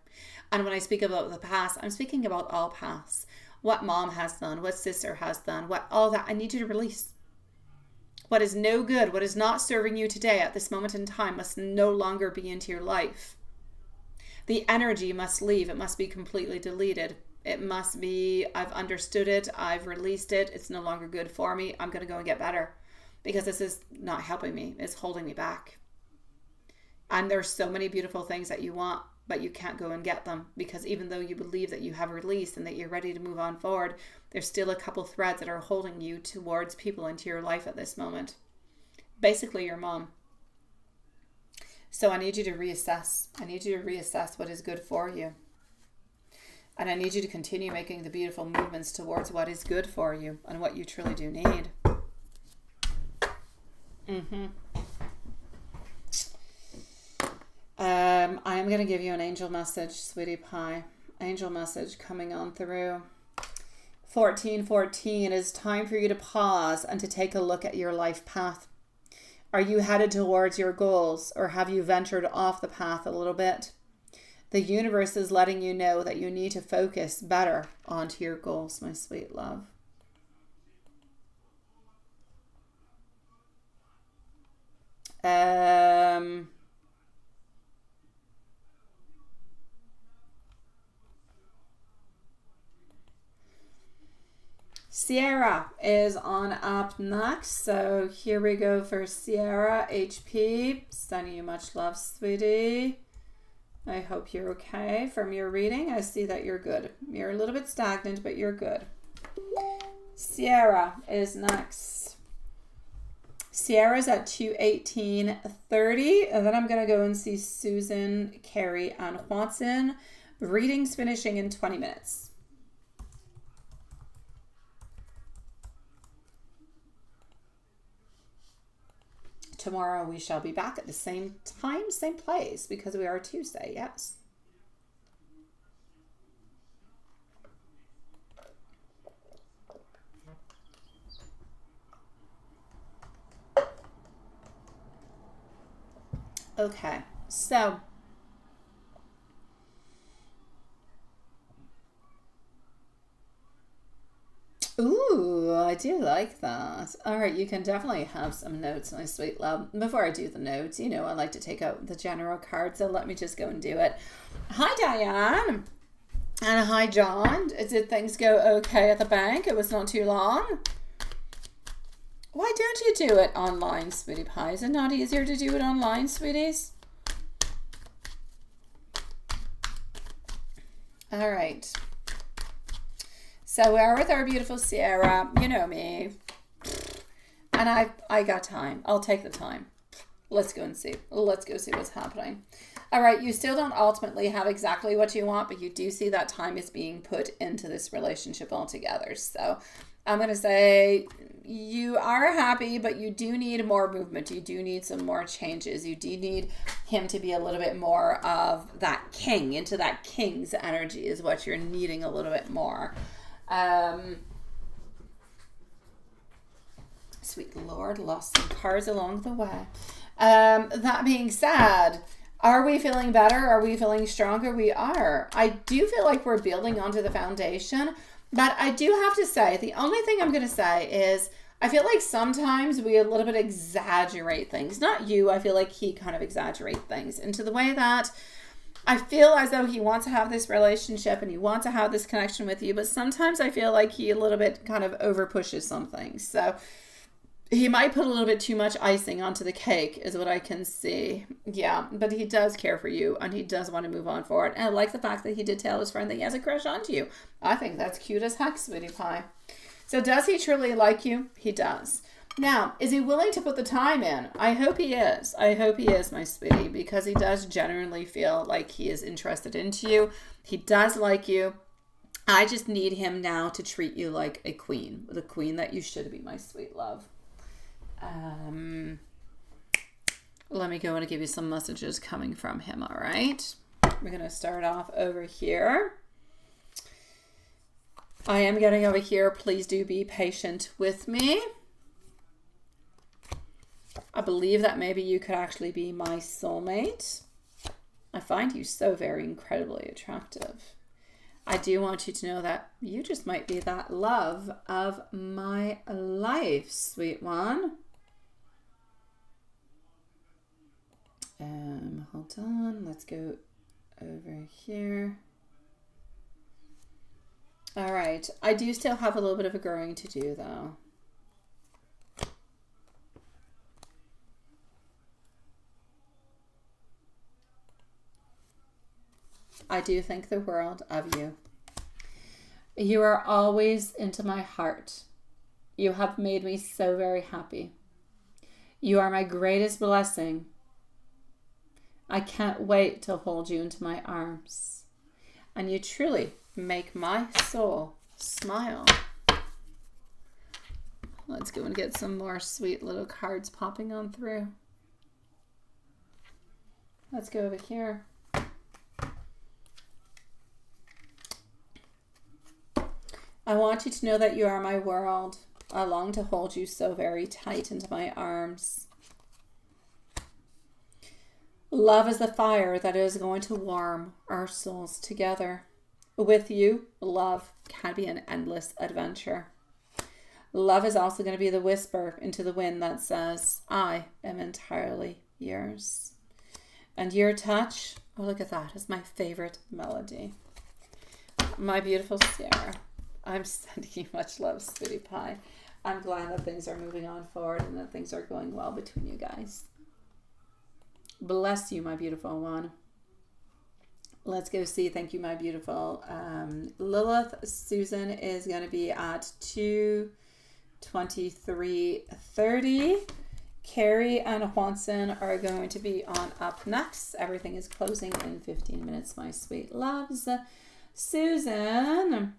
And when I speak about the past, I'm speaking about all pasts. What mom has done, what sister has done, what all that. I need you to release. What is no good, what is not serving you today at this moment in time must no longer be into your life. The energy must leave. It must be completely deleted. It must be, I've understood it, I've released it, it's no longer good for me, I'm going to go and get better. Because this is not helping me, it's holding me back. And there's so many beautiful things that you want, but you can't go and get them. Because even though you believe that you have released and that you're ready to move on forward, there's still a couple threads that are holding you towards people into your life at this moment. Basically your mom. So I need you to reassess. I need you to reassess what is good for you. And I need you to continue making the beautiful movements towards what is good for you and what you truly do need. I am going to give you an angel message, sweetie pie. Angel message coming on through. 1414, it is time for you to pause and to take a look at your life path. Are you headed towards your goals, or have you ventured off the path a little bit? The universe is letting you know that you need to focus better onto your goals, my sweet love. Sierra is on up next. So here we go for Sierra HP. Sending you much love, sweetie. I hope you're okay from your reading. I see that you're good. You're a little bit stagnant, but you're good. Sierra is next. Sierra's at 2:18:30. And then I'm going to go and see Susan, Carrie, and Watson. Readings finishing in 20 minutes. Tomorrow we shall be back at the same time, same place, because we are Tuesday, yes. Okay, so ooh, I do like that. All right, you can definitely have some notes, my sweet love. Before I do the notes, you know, I like to take out the general card, so let me just go and do it. Hi, Diane. And hi, John. Did things go okay at the bank? It was not too long. Why don't you do it online, sweetie pie? Is it not easier to do it online, sweeties? All right. So we are with our beautiful Sierra. You know me. And I got time. I'll take the time. Let's go and see. Let's go see what's happening. All right. You still don't ultimately have exactly what you want, but you do see that time is being put into this relationship altogether. So I'm going to say you are happy, but you do need more movement. You do need some more changes. You do need him to be a little bit more of that king, into that king's energy is what you're needing a little bit more. Sweet Lord, lost some cards along the way. That being said, are we feeling better? Are we feeling stronger? We are. I do feel like we're building onto the foundation. But I do have to say, the only thing I'm going to say is I feel like sometimes we a little bit exaggerate things. Not you. I feel like he kind of exaggerates things into the way that I feel as though he wants to have this relationship and he wants to have this connection with you. But sometimes I feel like he a little bit kind of over pushes some things. So he might put a little bit too much icing onto the cake is what I can see. Yeah, but he does care for you and he does want to move on forward. And I like the fact that he did tell his friend that he has a crush on you. I think that's cute as heck, sweetie pie. So does he truly like you? He does. Now, is he willing to put the time in? I hope he is. I hope he is, my sweetie, because he does genuinely feel like he is interested into you. He does like you. I just need him now to treat you like a queen, the queen that you should be, my sweet love. Let me go and give you some messages coming from him, all right? We're going to start off over here. I am getting over here. Please do be patient with me. I believe that maybe you could actually be my soulmate. I find you so very incredibly attractive. I do want you to know that you just might be that love of my life, sweet one. Hold on, let's go over here. All right, I do still have a little bit of a growing to do though. I do think the world of you. You are always into my heart. You have made me so very happy. You are my greatest blessing. I can't wait to hold you into my arms. And you truly make my soul smile. Let's go and get some more sweet little cards popping on through. Let's go over here. I want you to know that you are my world. I long to hold you so very tight into my arms. Love is the fire that is going to warm our souls together. With you, love can be an endless adventure. Love is also going to be the whisper into the wind that says, I am entirely yours. And your touch, oh look at that, is my favorite melody. My beautiful Sierra, I'm sending you much love, sweetie pie. I'm glad that things are moving on forward and that things are going well between you guys. Bless you, my beautiful one. Let's go see. Thank you, my beautiful. Lilith Susan is going to be at 2:23:30. Carrie and Watson are going to be on up next. Everything is closing in 15 minutes, my sweet loves. Susan.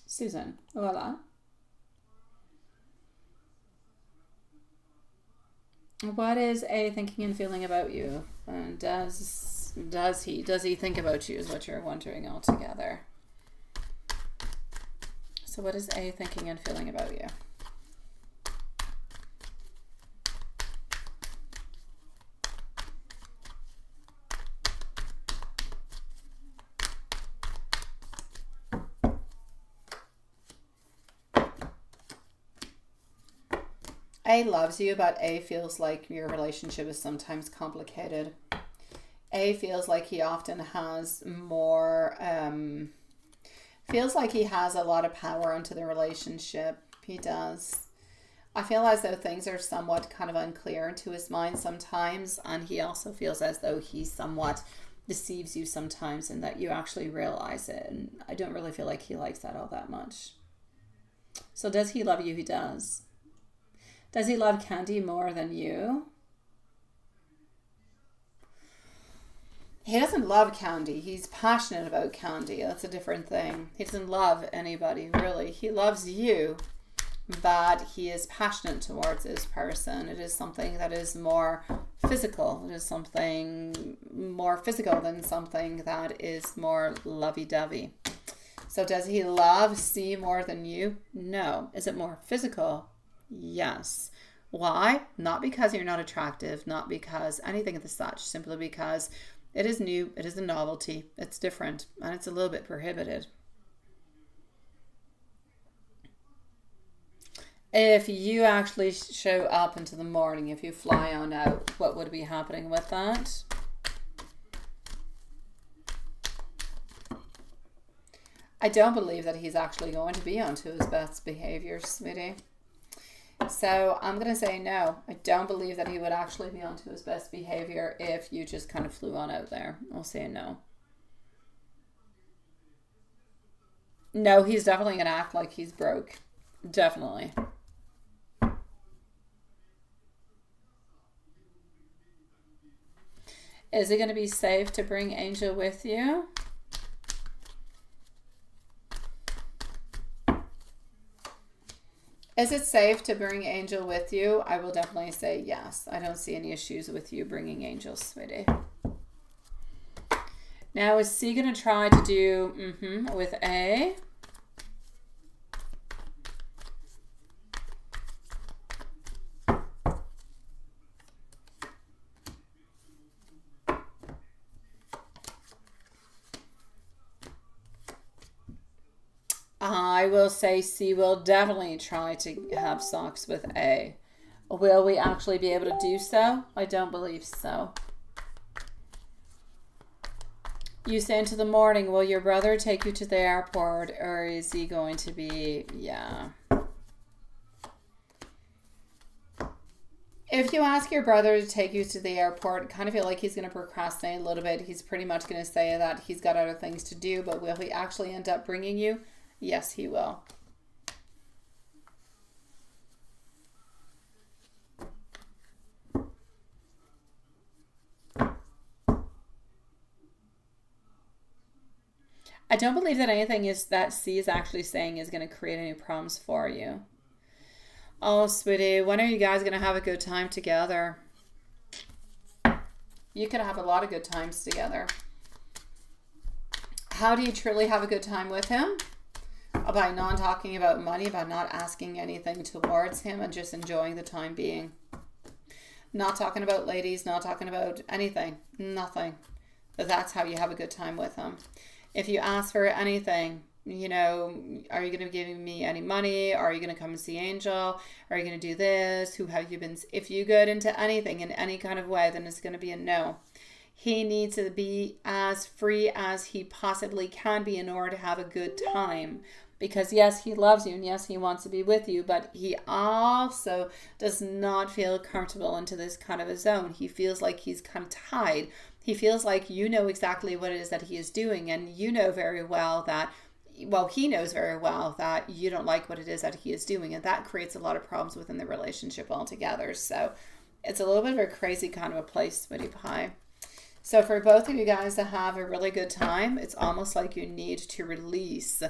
Susan, voila. What is A thinking and feeling about you? And does he think about you is what you're wondering altogether. So what is A thinking and feeling about you? A loves you, but A feels like your relationship is sometimes complicated. A feels like he often has more, feels like he has a lot of power into the relationship. He does. I feel as though things are somewhat kind of unclear to his mind sometimes, and he also feels as though he somewhat deceives you sometimes and that you actually realize it. And I don't really feel like he likes that all that much. So does he love you? He does. Does he love Candy more than you? He doesn't love Candy. He's passionate about Candy. That's a different thing. He doesn't love anybody, really. He loves you, but he is passionate towards this person. It is something that is more physical. It is something more physical than something that is more lovey-dovey. So does he love C more than you? No. Is it more physical? Yes. Why? Not because you're not attractive, not because anything of the such, simply because it is new, it is a novelty, it's different, and it's a little bit prohibited. If you actually show up into the morning, if you fly on out, what would be happening with that? I don't believe that he's actually going to be onto his best behavior, sweetie. So I'm going to say no. I don't believe that he would actually be onto his best behavior if you just kind of flew on out there. I'll say no. No, he's definitely going to act like he's broke. Definitely. Is it going to be safe to bring Angel with you? Is it safe to bring Angel with you? I will definitely say yes. I don't see any issues with you bringing Angel, sweetie. Now, is C going to try to do with A? I will say C will definitely try to have sex with A. Will we actually be able to do so? I don't believe so. You say into the morning, will your brother take you to the airport, or is he going to be, yeah. If you ask your brother to take you to the airport, kind of feel like he's going to procrastinate a little bit. He's pretty much going to say that he's got other things to do, but will he actually end up bringing you? Yes, he will. I don't believe that anything is that C is actually saying is going to create any problems for you. Oh, sweetie, when are you guys going to have a good time together? You could have a lot of good times together. How do you truly have a good time with him? By not talking about money, by not asking anything towards him and just enjoying the time being. Not talking about ladies, not talking about anything, nothing. But that's how you have a good time with him. If you ask for anything, you know, are you going to be giving me any money? Are you going to come and see Angel? Are you going to do this? Who have you been? If you get into anything in any kind of way, then it's going to be a no. He needs to be as free as he possibly can be in order to have a good time. Because yes, he loves you and yes, he wants to be with you, but he also does not feel comfortable into this kind of a zone. He feels like he's kind of tied. He feels like you know exactly what it is that he is doing, and you know very well that well, he knows very well that you don't like what it is that he is doing, and that creates a lot of problems within the relationship altogether. So it's a little bit of a crazy kind of a place, Sweetie Pie. So for both of you guys to have a really good time, it's almost like you need to release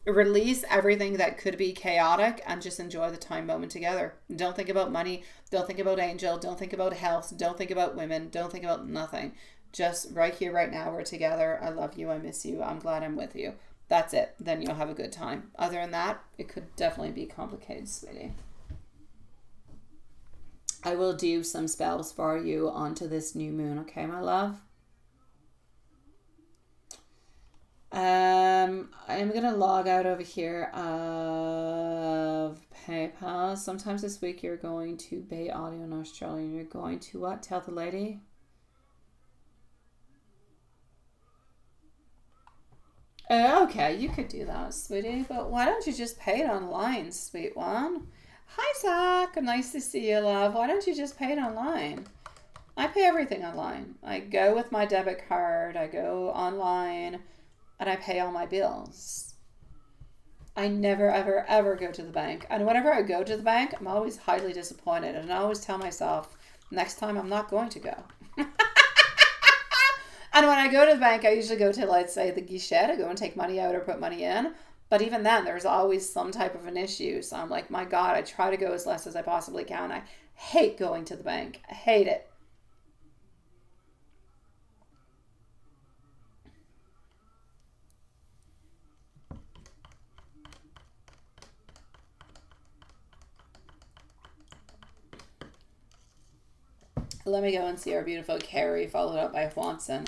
everything that could be chaotic and just enjoy the time moment together. Don't think about money. Don't think about Angel. Don't think about health. Don't think about women. Don't think about nothing. Just right here, right now, we're together. I love you. I miss you. I'm glad I'm with you. That's it. Then you'll have a good time. Other than that, it could definitely be complicated, sweetie. I will do some spells for you onto this new moon, okay, my love? I'm going to log out over here of PayPal. Sometimes this week you're going to Bay Audio in Australia. You're going to what? Tell the lady. Okay, you could do that, sweetie. But why don't you just pay it online, sweet one? Hi, Zach. Nice to see you, love. Why don't you just pay it online? I pay everything online. I go with my debit card. I go online. And I pay all my bills. I never, ever, ever go to the bank. And whenever I go to the bank, I'm always highly disappointed. And I always tell myself, next time I'm not going to go. And when I go to the bank, I usually go to, let's say, the guichet to go and take money out or put money in. But even then, there's always some type of an issue. So I'm like, my God, I try to go as less as I possibly can. I hate going to the bank. I hate it. Let me go and see our beautiful Carrie, followed up by Watson.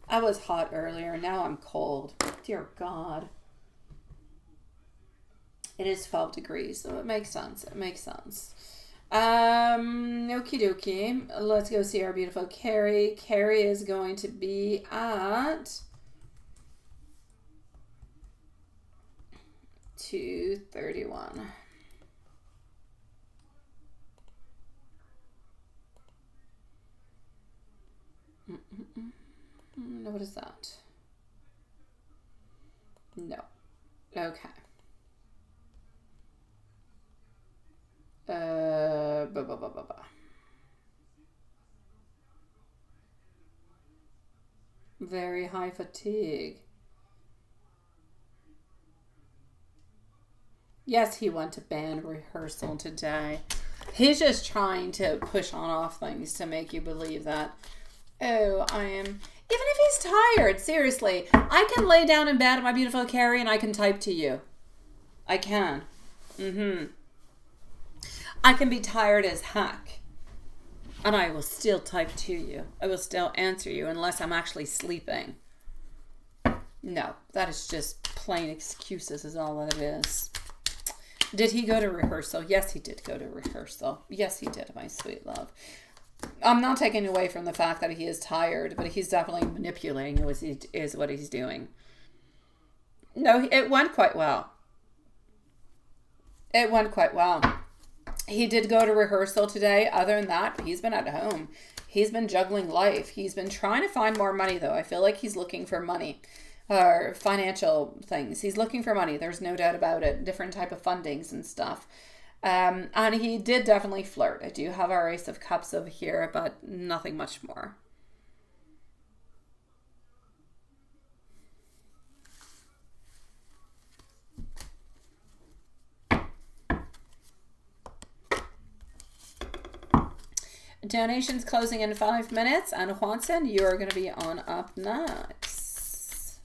I was hot earlier. Now I'm cold. Dear God. It is 12 degrees, so it makes sense. It makes sense. Okie dokie. Let's go see our beautiful Carrie. Carrie is going to be at 231. What is that? No. Okay. Very high fatigue. Yes, he went to band rehearsal today. He's just trying to push on off things to make you believe that, oh, I am... Even if he's tired, seriously, I can lay down in bed, my beautiful Carrie, and I can type to you. I can. I can be tired as heck, and I will still type to you. I will still answer you unless I'm actually sleeping. No, that is just plain excuses is all that it is. Did he go to rehearsal? Yes, he did go to rehearsal. Yes, he did, my sweet love. I'm not taking away from the fact that he is tired, but he's definitely manipulating is what he's doing. No, it went quite well. It went quite well. He did go to rehearsal today. Other than that, he's been at home. He's been juggling life. He's been trying to find more money, though. I feel like he's looking for money or financial things. He's looking for money. There's no doubt about it. Different type of fundings and stuff. And he did definitely flirt. I do have our Ace of Cups over here, but nothing much more. Donations closing in 5 minutes. And Juanson, you are going to be on up next.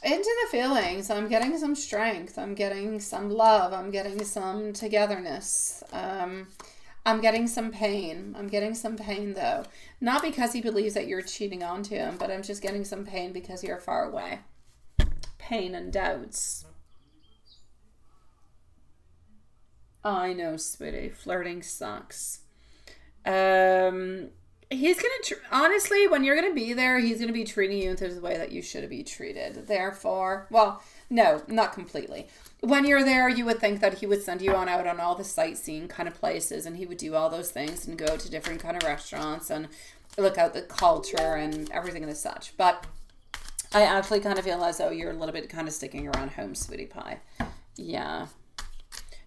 Into the feelings. I'm getting some strength. I'm getting some love. I'm getting some togetherness. I'm getting some pain. I'm getting some pain, though. Not because he believes that you're cheating onto him, but I'm just getting some pain because you're far away. Pain and doubts. I know, sweetie. Flirting sucks. He's going to, honestly, when you're going to be there, he's going to be treating you in the way that you should be treated. Therefore, well, No, not completely. When you're there, you would think that he would send you on out on all the sightseeing kind of places, and he would do all those things and go to different kind of restaurants and look out the culture and everything and such. But I actually kind of feel as though you're a little bit kind of sticking around home, sweetie pie. Yeah.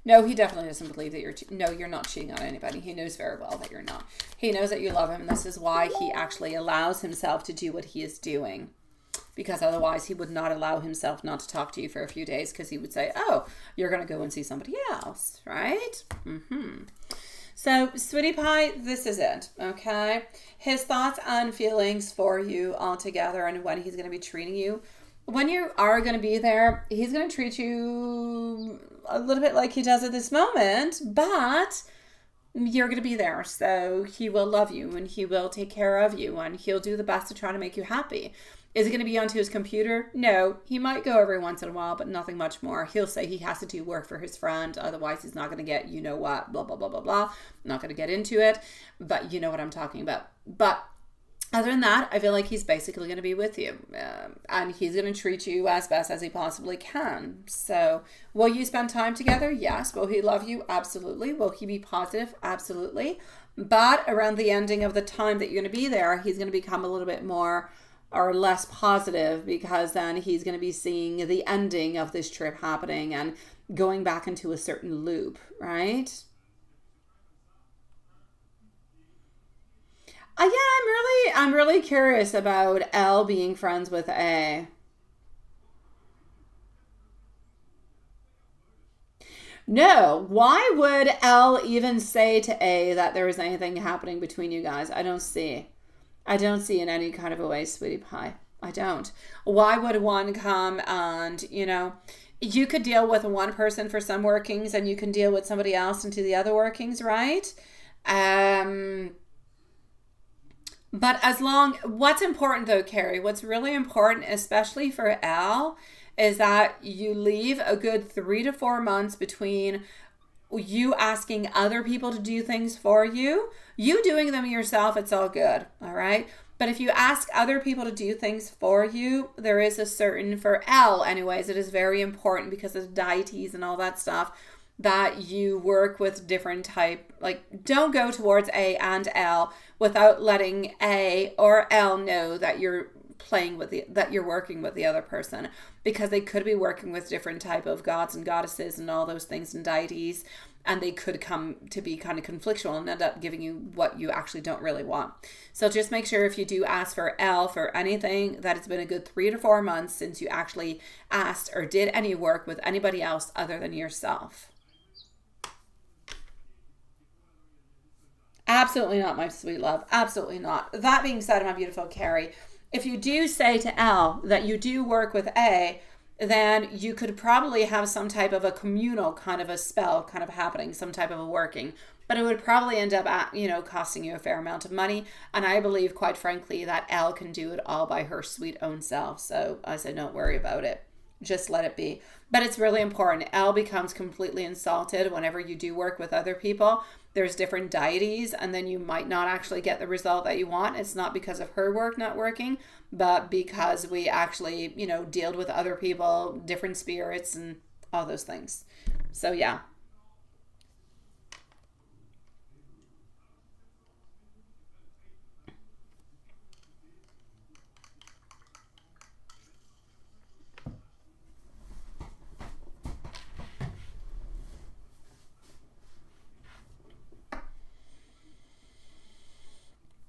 No, he definitely doesn't believe that no, you're not cheating on anybody. He knows very well that you're not. He knows that you love him, and this is why he actually allows himself to do what he is doing. Because otherwise he would not allow himself not to talk to you for a few days, because he would say, oh, you're going to go and see somebody else, right? So, sweetie pie, this is it, okay? His thoughts and feelings for you altogether, and when he's going to be treating you. When you are going to be there, he's going to treat you a little bit like he does at this moment, but you're going to be there. So he will love you, and he will take care of you, and he'll do the best to try to make you happy. Is it going to be onto his computer? No. He might go every once in a while, but nothing much more. He'll say he has to do work for his friend. Otherwise, he's not going to get, you know what, blah, blah, blah, blah, blah. I'm not going to get into it, but you know what I'm talking about. But other than that, I feel like he's basically going to be with you. And he's going to treat you as best as he possibly can. So, will you spend time together? Yes. Will he love you? Absolutely. Will he be positive? Absolutely. But around the ending of the time that you're going to be there, he's going to become a little bit more or less positive, because then he's going to be seeing the ending of this trip happening and going back into a certain loop, right? Yeah, I'm really curious about L being friends with A. No, why would L even say to A that there was anything happening between you guys? I don't see. I don't see in any kind of a way, sweetie pie. I don't. Why would one come and, you could deal with one person for some workings and you can deal with somebody else into the other workings, right? But what's important though, Carrie, what's really important, especially for L, is that you leave a good 3 to 4 months between you asking other people to do things for you. You doing them yourself, it's all good, all right? But if you ask other people to do things for you, there is a certain, for L anyways, it is very important because of deities and all that stuff, that you work with different type, like don't go towards A and L without letting A or L know that you're that you're working with the other person, because they could be working with different type of gods and goddesses and all those things and deities, and they could come to be kind of conflictual and end up giving you what you actually don't really want. So just make sure if you do ask for L for anything, that it's been a good 3 to 4 months since you actually asked or did any work with anybody else other than yourself. Absolutely not, my sweet love. Absolutely not. That being said, my beautiful Carrie, if you do say to L that you do work with A, then you could probably have some type of a communal kind of a spell kind of happening, some type of a working. But it would probably end up costing you a fair amount of money. And I believe, quite frankly, that L can do it all by her sweet own self. So I said, don't worry about it. Just let it be. But it's really important. L becomes completely insulted whenever you do work with other people. There's different deities, and then you might not actually get the result that you want. It's not because of her work not working, but because we actually, dealt with other people, different spirits, and all those things. So, yeah.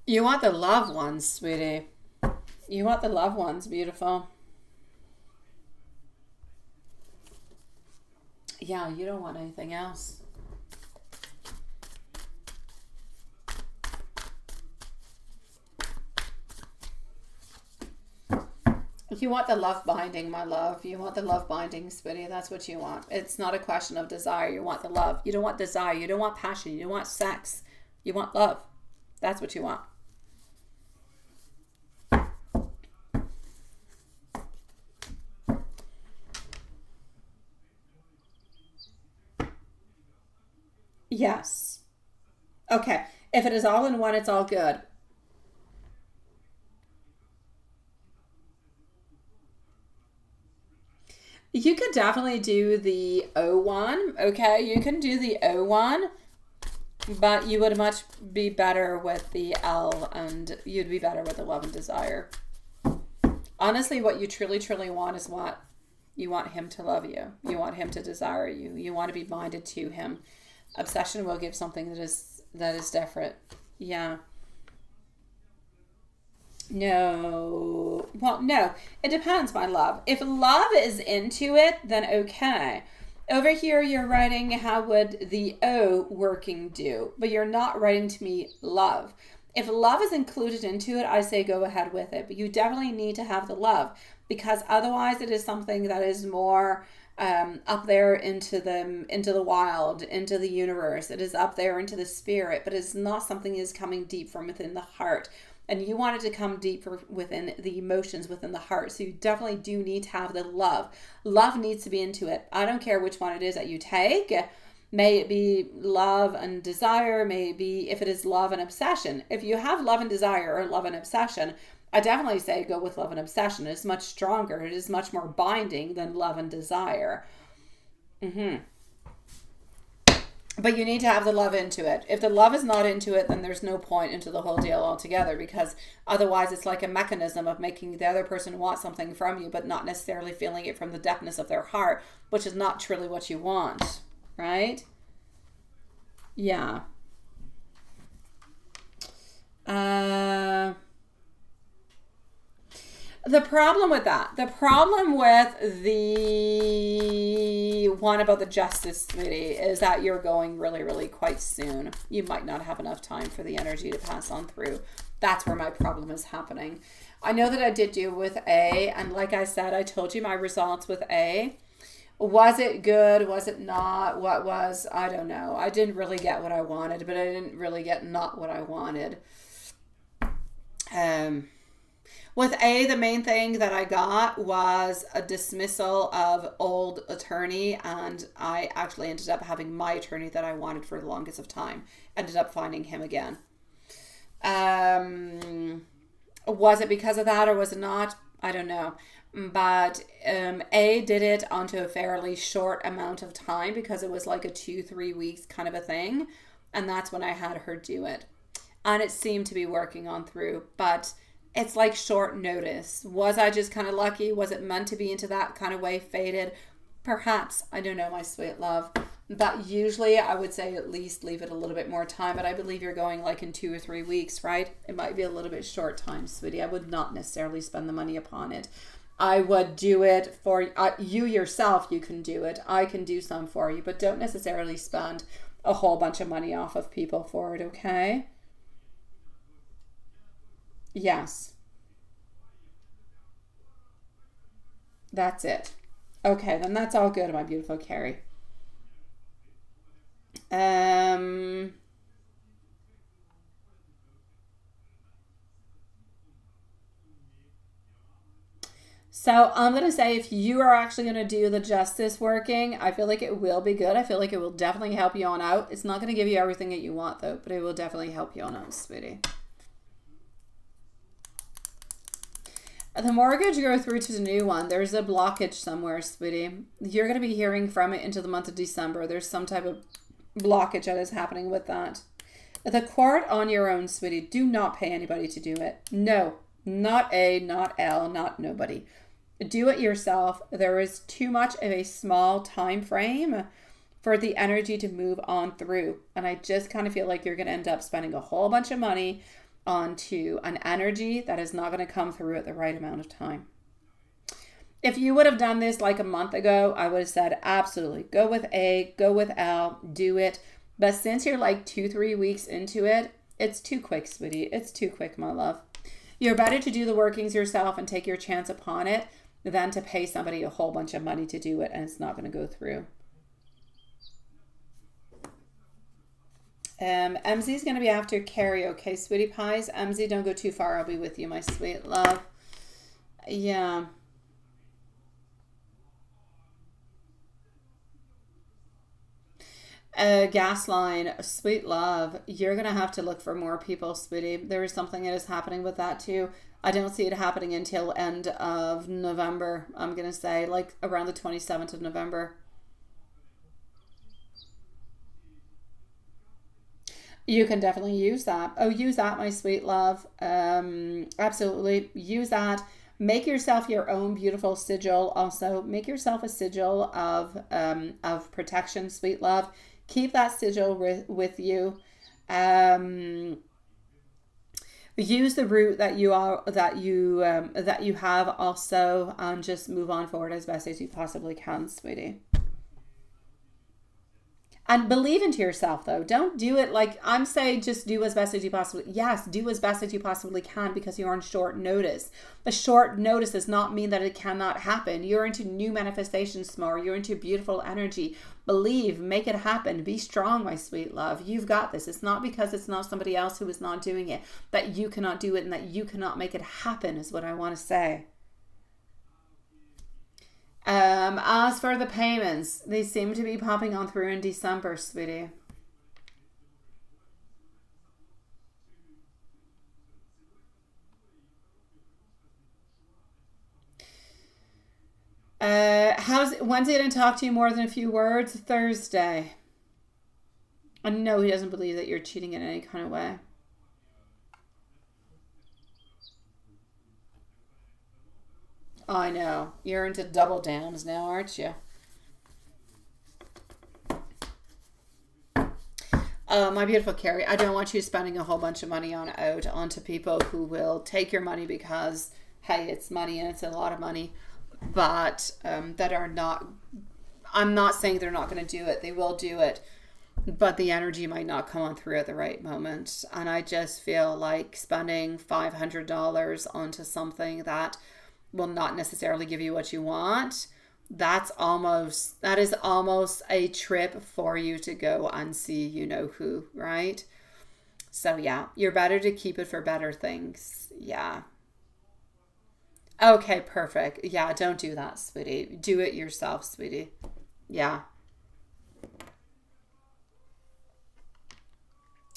You want the loved ones, sweetie. You want the loved ones, beautiful. Yeah, you don't want anything else. You want the love binding, my love. You want the love binding, sweetie. That's what you want. It's not a question of desire. You want the love. You don't want desire. You don't want passion. You don't want sex. You want love. That's what you want. Yes. Okay. If it is all in one, it's all good. You could definitely do the O1, okay? You can do the O1, but you would much be better with the L, and you'd be better with the love and desire. Honestly, what you truly, truly want is what you want him to love you. You want him to desire you. You want to be binded to him. Obsession will give something that is different. Yeah. No. Well, no. It depends, my love. If love is into it, then okay. Over here, you're writing, how would the O working do? But you're not writing to me love. If love is included into it, I say go ahead with it. But you definitely need to have the love, because otherwise it is something that is more up there into the wild, into the universe. It is up there into the spirit, but it's not something that is coming deep from within the heart. And you want it to come deeper within the emotions, within the heart. So you definitely do need to have the love. Love needs to be into it. I don't care which one it is that you take. May it be love and desire. May it be, if it is love and obsession. If you have love and desire or love and obsession, I definitely say go with love and obsession. It's much stronger. It is much more binding than love and desire. But you need to have the love into it. If the love is not into it, then there's no point into the whole deal altogether, because otherwise it's like a mechanism of making the other person want something from you, but not necessarily feeling it from the depthness of their heart, which is not truly what you want, right? Yeah. The problem with the one about the justice, sweetie, is that you're going really, really quite soon. You might not have enough time for the energy to pass on through. That's where my problem is happening. I know that I did do with A, and like I said, I told you my results with A. Was it good? Was it not? What was? I don't know. I didn't really get what I wanted, but I didn't really get not what I wanted. With A, the main thing that I got was a dismissal of old attorney, and I actually ended up having my attorney that I wanted for the longest of time. Ended up finding him again. Was it because of that or was it not? I don't know. But A did it onto a fairly short amount of time, because it was like a 2-3 weeks kind of a thing. And that's when I had her do it. And it seemed to be working on through, but it's like short notice. Was I just kind of lucky? Was it meant to be into that kind of way fated? Perhaps. I don't know, my sweet love. But usually I would say at least leave it a little bit more time. But I believe you're going like in 2 or 3 weeks, right? It might be a little bit short time, sweetie. I would not necessarily spend the money upon it. I would do it for you yourself. You can do it. I can do some for you. But don't necessarily spend a whole bunch of money off of people for it, okay? Yes. That's it. Okay, then that's all good, my beautiful Carrie. So I'm going to say, if you are actually going to do the justice working, I feel like it will be good. I feel like it will definitely help you on out. It's not going to give you everything that you want, though, but it will definitely help you on out, sweetie. The mortgage, go through to the new one. There's a blockage somewhere, sweetie. You're going to be hearing from it into the month of December. There's some type of blockage that is happening with that. The court, on your own, sweetie. Do not pay anybody to do it. No, not A, not L, not nobody. Do it yourself. There is too much of a small time frame for the energy to move on through. And I just kind of feel like you're going to end up spending a whole bunch of money onto an energy that is not going to come through at the right amount of time. If you would have done this like a month ago, I would have said absolutely go with A, go with L, do it. But since you're like 2-3 weeks into it, it's too quick, sweetie. It's too quick, my love. You're better to do the workings yourself and take your chance upon it than to pay somebody a whole bunch of money to do it and it's not going to go through. MZ is going to be after Carrie, okay, sweetie pies? MZ, don't go too far. I'll be with you, my sweet love. Yeah. Gas line, sweet love. You're going to have to look for more people, sweetie. There is something that is happening with that too. I don't see it happening until end of November. I'm going to say like around the 27th of November. You can definitely use that. Oh, use that, my sweet love. Absolutely. Use that. Make yourself your own beautiful sigil. Also, make yourself a sigil of protection, sweet love. Keep that sigil with you. Use the route that you have also, and just move on forward as best as you possibly can, sweetie. And believe into yourself, though. Don't do it like I'm saying, just do as best as you possibly. Yes, do as best as you possibly can, because you're on short notice. But short notice does not mean that it cannot happen. You're into new manifestations more. You're into beautiful energy. Believe, make it happen. Be strong, my sweet love. You've got this. It's not because it's not somebody else who is not doing it that you cannot do it and that you cannot make it happen, is what I want to say. As for the payments, they seem to be popping on through in December, sweetie. Wednesday didn't talk to you more than a few words? Thursday. I know he doesn't believe that you're cheating in any kind of way. I know. You're into double downs now, aren't you? My beautiful Carrie, I don't want you spending a whole bunch of money onto people who will take your money because, hey, it's money and it's a lot of money, but that are not, I'm not saying they're not going to do it. They will do it, but the energy might not come on through at the right moment. And I just feel like spending $500 onto something that will not necessarily give you what you want, that is almost a trip for you to go and see you know who, right? So yeah, you're better to keep it for better things. Yeah. Okay, perfect. Yeah, don't do that, sweetie. Do it yourself, sweetie. Yeah.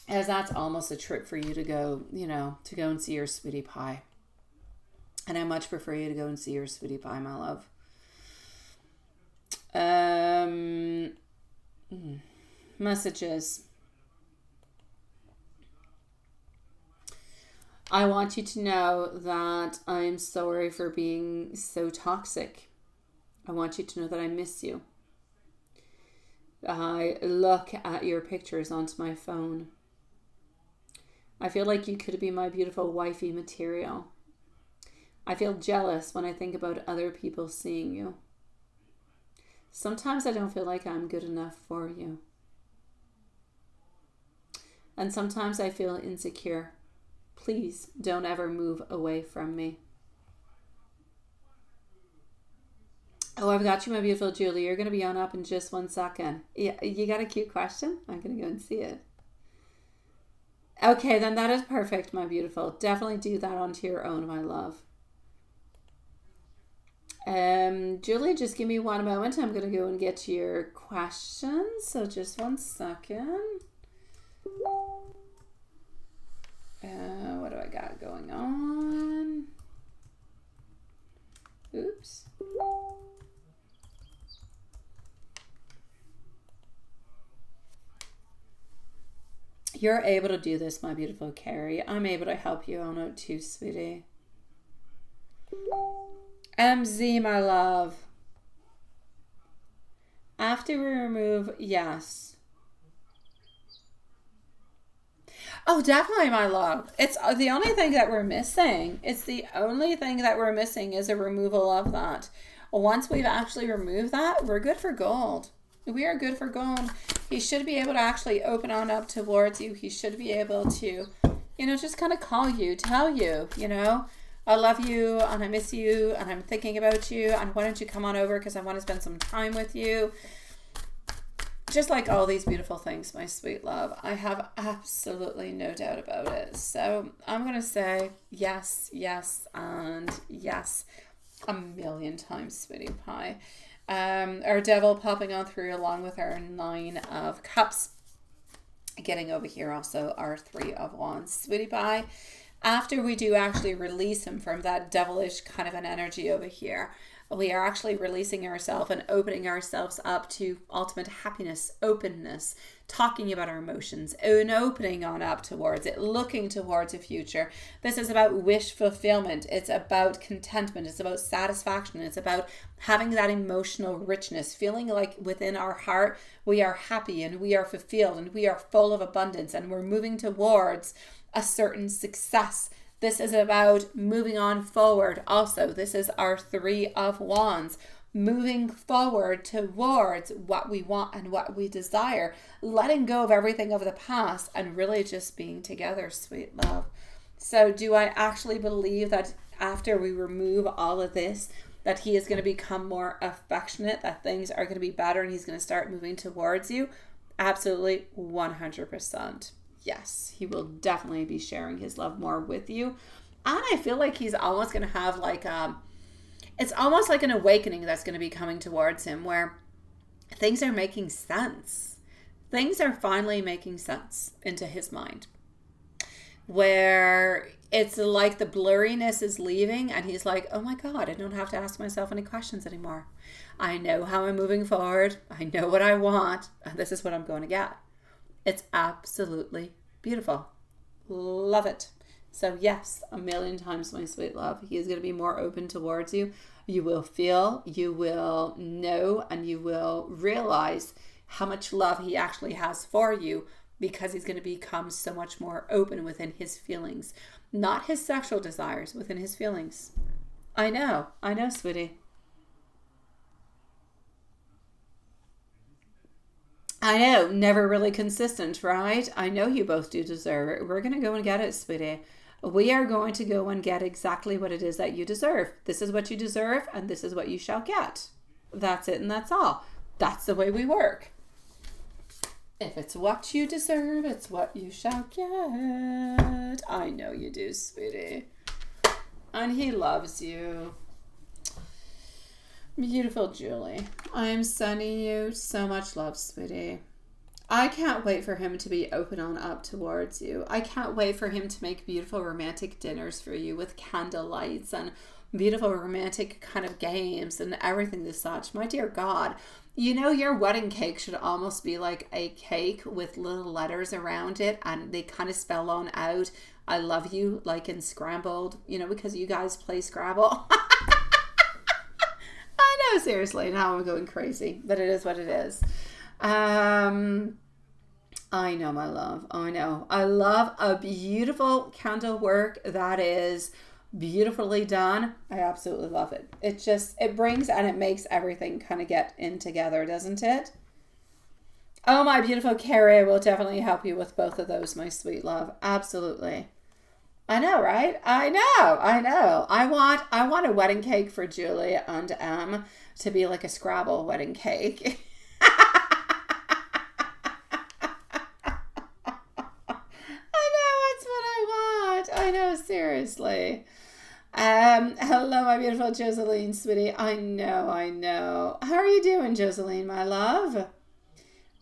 As that's almost a trip for you to go, to go and see your sweetie pie. And I much prefer you to go and see your sweetie pie, my love. Messages. I want you to know that I'm sorry for being so toxic. I want you to know that I miss you. I look at your pictures onto my phone. I feel like you could be my beautiful wifey material. I feel jealous when I think about other people seeing you. Sometimes I don't feel like I'm good enough for you. And sometimes I feel insecure. Please don't ever move away from me. Oh, I've got you, my beautiful Julie. You're going to be on up in just 1 second. Yeah, you got a cute question? I'm going to go and see it. Okay, then that is perfect, my beautiful. Definitely do that onto your own, my love. Julie, just give me one moment. I'm going to go and get your questions. So just 1 second. What do I got going on? Oops. You're able to do this, my beautiful Carrie. I'm able to help you on out too, sweetie. MZ, my love. After we remove, yes. Oh, definitely, my love. It's the only thing that we're missing. It's the only thing that we're missing is a removal of that. Once we've actually removed that, we're good for gold. We are good for gold. He should be able to actually open on up towards you. He should be able to, just kind of call you, tell you, I love you and I miss you and I'm thinking about you and why don't you come on over because I want to spend some time with you. Just like all these beautiful things, my sweet love. I have absolutely no doubt about it. So I'm going to say yes, yes, and yes 1,000,000 times, sweetie pie. Our devil popping on through along with our 9 of Cups. Getting over here also our 3 of Wands. Sweetie pie, after we do actually release him from that devilish kind of an energy over here, we are actually releasing ourselves and opening ourselves up to ultimate happiness, openness, talking about our emotions, and opening on up towards it, looking towards a future. This is about wish fulfillment. It's about contentment. It's about satisfaction. It's about having that emotional richness, feeling like within our heart we are happy and we are fulfilled and we are full of abundance and we're moving towards a certain success. This is about moving on forward. Also, this is our 3 of Wands, moving forward towards what we want and what we desire, letting go of everything of the past and really just being together, sweet love. So do I actually believe that after we remove all of this, that he is going to become more affectionate, that things are going to be better and he's going to start moving towards you? Absolutely, 100%. Yes, he will definitely be sharing his love more with you. And I feel like he's almost going to have like, it's almost like an awakening that's going to be coming towards him where things are making sense. Things are finally making sense into his mind. Where it's like the blurriness is leaving and he's like, oh my God, I don't have to ask myself any questions anymore. I know how I'm moving forward. I know what I want. And this is what I'm going to get. It's absolutely beautiful. Love it. So yes, a million times, my sweet love, he is going to be more open towards you. You will feel, you will know, and you will realize how much love he actually has for you because he's going to become so much more open within his feelings. Not his sexual desires, within his feelings. I know, sweetie. I know, never really consistent, right? I know you both do deserve it. We're going to go and get it, sweetie. We are going to go and get exactly what it is that you deserve. This is what you deserve, and this is what you shall get. That's it, and that's all. That's the way we work. If it's what you deserve, it's what you shall get. I know you do, sweetie. And he loves you. Beautiful Julie, I am sending you so much love, sweetie. I can't wait for him to be open on up towards you. I can't wait for him to make beautiful romantic dinners for you with candle lights and beautiful romantic kind of games and everything as such. My dear God, you know your wedding cake should almost be like a cake with little letters around it and they kind of spell on out, I love you, like in Scrambled, you know, because you guys play Scrabble. I know, seriously, now I'm going crazy, but it is what it is. I know, my love. I know. I love a beautiful candle work that is beautifully done. I absolutely love it. It brings and it makes everything kind of get in together, doesn't it? Oh, my beautiful Carrie, will definitely help you with both of those, my sweet love. Absolutely. I know, right? I know. I want a wedding cake for Julie and to be like a Scrabble wedding cake. I know, seriously. Hello, my beautiful Joseline, sweetie. I know. How are you doing, Joseline, my love?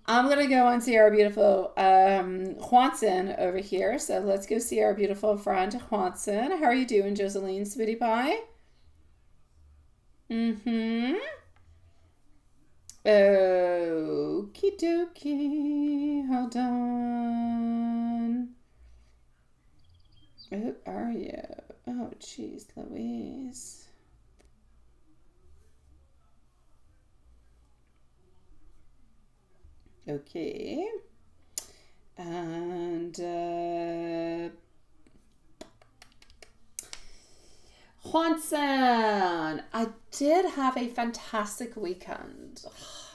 I'm going to go and see our beautiful Juanson over here. So let's go see our beautiful friend Juanson. How are you doing, Joseline, sweetie pie? Okie dokie. Hold on. Who are you? Oh, jeez, Louise. Okay. And Juanson, I did have a fantastic weekend.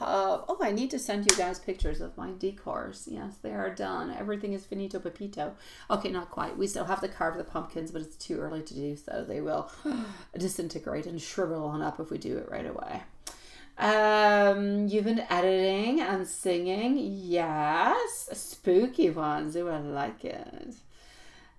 I need to send you guys pictures of my decors. Yes, they are done. Everything is finito pepito. Okay, not quite. We still have to carve the pumpkins, but it's too early to do so. They will disintegrate and shrivel on up if we do it right away. You've been editing and singing. Yes. Spooky ones. Oh, I like it.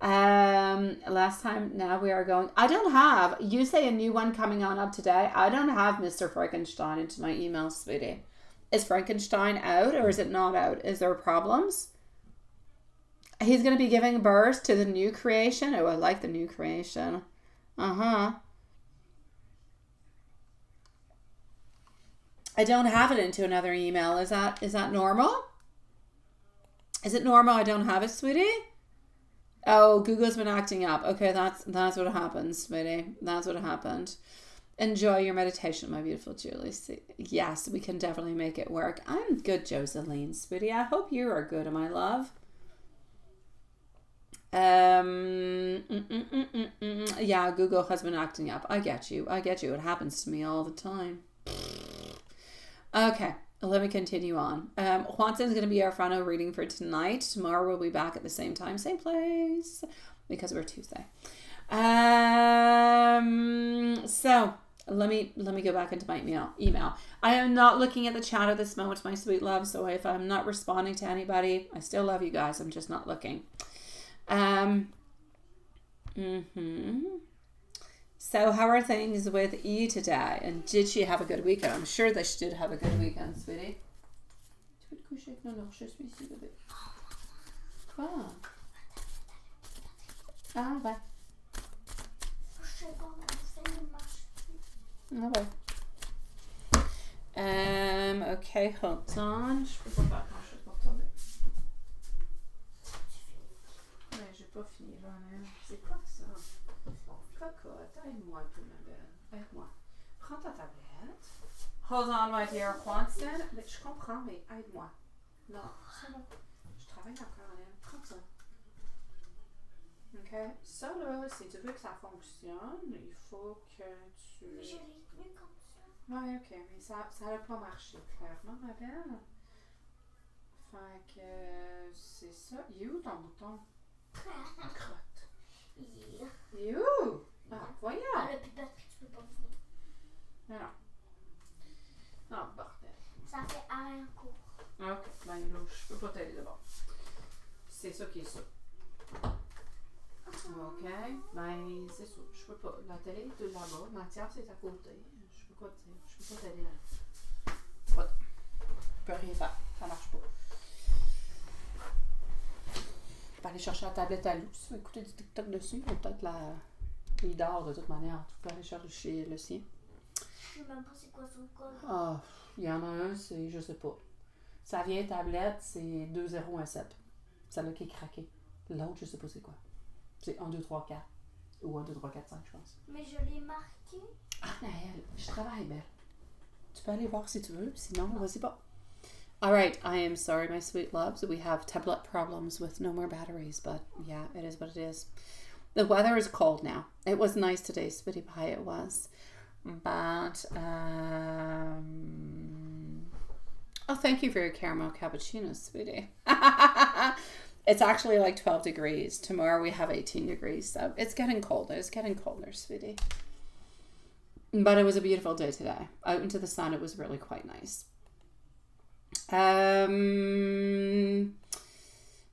Last time, now we are going. I don't have, you say a new one coming on up today. I don't have Mr. Frankenstein into my email, sweetie. Is Frankenstein out or is it not out? Is there problems? He's going to be giving birth to the new creation. Oh, I like the new creation. I don't have it into another email. Is that normal? Is it normal I don't have it, sweetie? Oh, Google's been acting up. Okay, that's what happens, sweetie. That's what happened. Enjoy your meditation, my beautiful Julie. Yes, we can definitely make it work. I'm good, Joseline, sweetie. I hope you are good, my love. Yeah, Google has been acting up. I get you. It happens to me all the time. Okay, let me continue on. Juanson's going to be our final reading for tonight. Tomorrow we'll be back at the same time, same place, because we're Tuesday. So let me go back into my email. I am not looking at the chat at this moment, my sweet love. So if I'm not responding to anybody, I still love you guys. I'm just not looking. So how are things with E today? And did she have a good weekend? I'm sure that she did have a good weekend, sweetie. Tu veux te coucher? Non, je suis ici, bébé. Quoi? Ah, ouais. Je sais pas, mon enseigne ne marche plus. Ah, ouais. Okay, hold on. Je peux pas faire grand chose pour tomber. Ouais, j'ai pas fini, là. C'est quoi ça? Cocotte, aide-moi un peu, ma belle. Aide-moi. Prends ta tablette. Hold on, my dear Juanson. Mais je comprends, mais aide-moi. Non, c'est bon. Je travaille encore, Hélène. Prends ça. OK? Ça, là, si tu veux que ça fonctionne, il faut que tu... J'ai rythmé comme ça. Ouais, OK, mais ça n'a pas marché, clairement, ma belle. Fait que c'est ça. Il est où ton bouton? Crotte. Il est où? Ah, voyons. Ah, le pipette, tu peux pas venir. Non. Non, bordel. Ça fait un cours. OK, ben là, je peux pas t'aider d'abord. C'est ça qui est ça. OK, ben c'est ça. Je peux pas. La télé est là-bas. Mathias est à côté. Je peux pas te dire. Je peux pas t'aider là. Pas. Je peux rien faire. Ça marche pas. Je peux aller chercher la tablette à lui. Si tu veux écouter du TikTok dessus, peut-être il dort de toute manière. Tu peux aller chercher le sien. Je sais même pas c'est quoi son code. Ah, il y en a un, c'est, je sais pas. Sa vieille tablette, c'est 2017. Celle-là qui est craquée. L'autre, je sais pas c'est quoi. C'est 1, 2, 3, 4. Ou 1, 2, 3, 4, 5, je pense. Mais je l'ai marqué. Ah, Naël, je travaille, belle. Tu peux aller voir si tu veux. Sinon, vas-y pas. Alright, I am sorry, my sweet loves. We have tablet problems with no more batteries. But yeah, it is what it is. The weather is cold now. It was nice today, sweetie pie, it was. But, oh, thank you for your caramel cappuccino, sweetie. It's actually like 12 degrees. Tomorrow we have 18 degrees. So it's getting colder. It's getting colder, sweetie. But it was a beautiful day today. Out into the sun, it was really quite nice.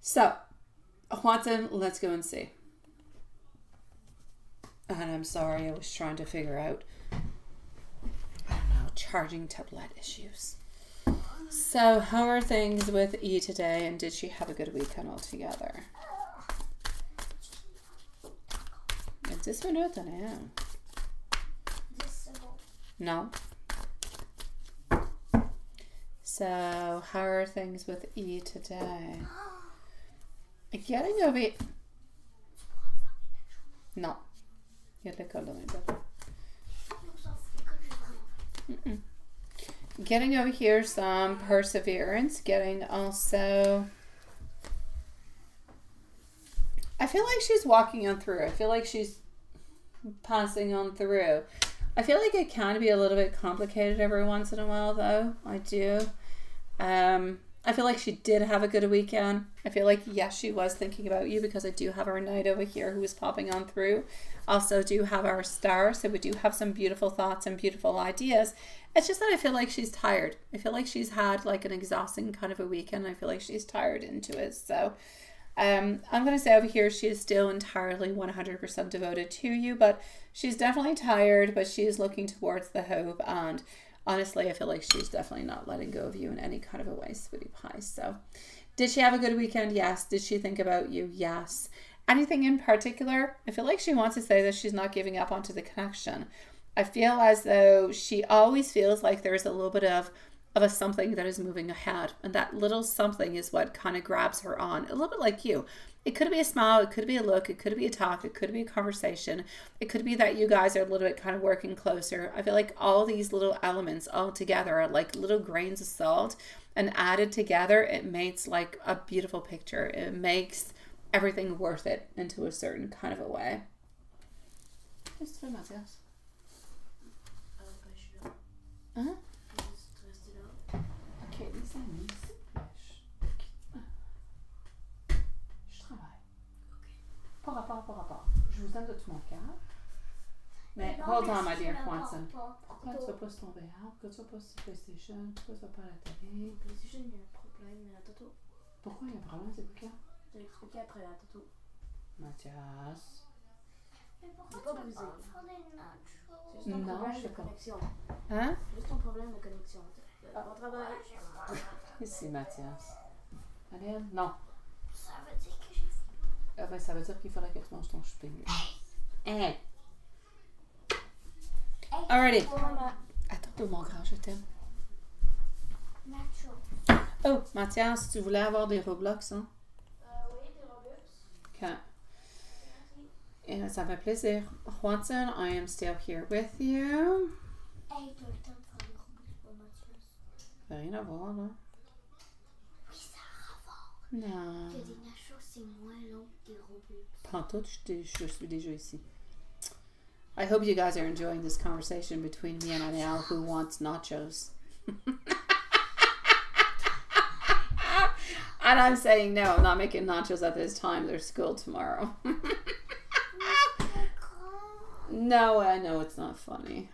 So, Juanson, let's go and see. And I'm sorry, I was trying to figure out, I don't know, charging tablet issues. So, how are things with E today, and did she have a good weekend altogether? Is this one out now? No. So, how are things with E today? Getting over it. No. Il y a de l'école demain, Getting over here some perseverance. Getting also... I feel like she's walking on through. I feel like she's passing on through. I feel like it can be a little bit complicated every once in a while, though. I do. I feel like she did have a good weekend. I feel like, yes, she was thinking about you because I do have our knight over here who is popping on through. Also do have our star, so we do have some beautiful thoughts and beautiful ideas. It's just that I feel like she's tired. I feel like she's had like an exhausting kind of a weekend. I feel like she's tired into it. So I'm going to say over here she is still entirely 100% devoted to you, but she's definitely tired, but she is looking towards the hope. And honestly, I feel like she's definitely not letting go of you in any kind of a way, sweetie pie. So did she have a good weekend? Yes. Did she think about you? Yes. Anything in particular? I feel like she wants to say that she's not giving up onto the connection. I feel as though she always feels like there's a little bit of a something that is moving ahead, and that little something is what kind of grabs her on, a little bit like you. It could be a smile, it could be a look, it could be a talk, it could be a conversation, it could be that you guys are a little bit kind of working closer. I feel like all these little elements all together are like little grains of salt, and added together it makes like a beautiful picture. It makes everything worth it into a certain kind of a way. Just for Matthias. Hein? Ok, les amis, je travaille. Pas rapport. Je vous aime de tout mon cœur. Mais hold on, my dear Quantum. Pourquoi tu vas pas sur ton VR? Pourquoi tu vas pas sur PlayStation? Pourquoi tu vas pas à la télé? PlayStation, il y a un problème, mais la Toto. Pourquoi il y a un problème? C'est quoi? Je vais expliquer après la Toto. Mathias. Mais pourquoi tu vas pas faire des nachos? C'est juste un Non, problème je de sais pas. connexion. Hein? Juste un problème de connexion. Bon travail. Ici, Mathias. Allez, non. Ça veut dire que j'ai fait. Ben, ça veut dire qu'il faudrait que tu manges ton chupin. Hey! Alrighty. Attends, mon grand, je t'aime. Nachos. Oh, Mathias, tu voulais avoir des Roblox, hein? Oui, des Robux. Okay. Yeah, ça fait plaisir. Watson, I am still here with you. Hey, t'as le temps de faire des Robux pour Mathias? Rien à voir, là. Oui, ça a rapport. Non. Que des nachos, c'est moins long que des Robux. Pantoute, je suis déjà ici. I hope you guys are enjoying this conversation between me and Anel, who wants nachos. And I'm saying, no, I'm not making nachos at this time. There's school tomorrow. No, I know it's not funny.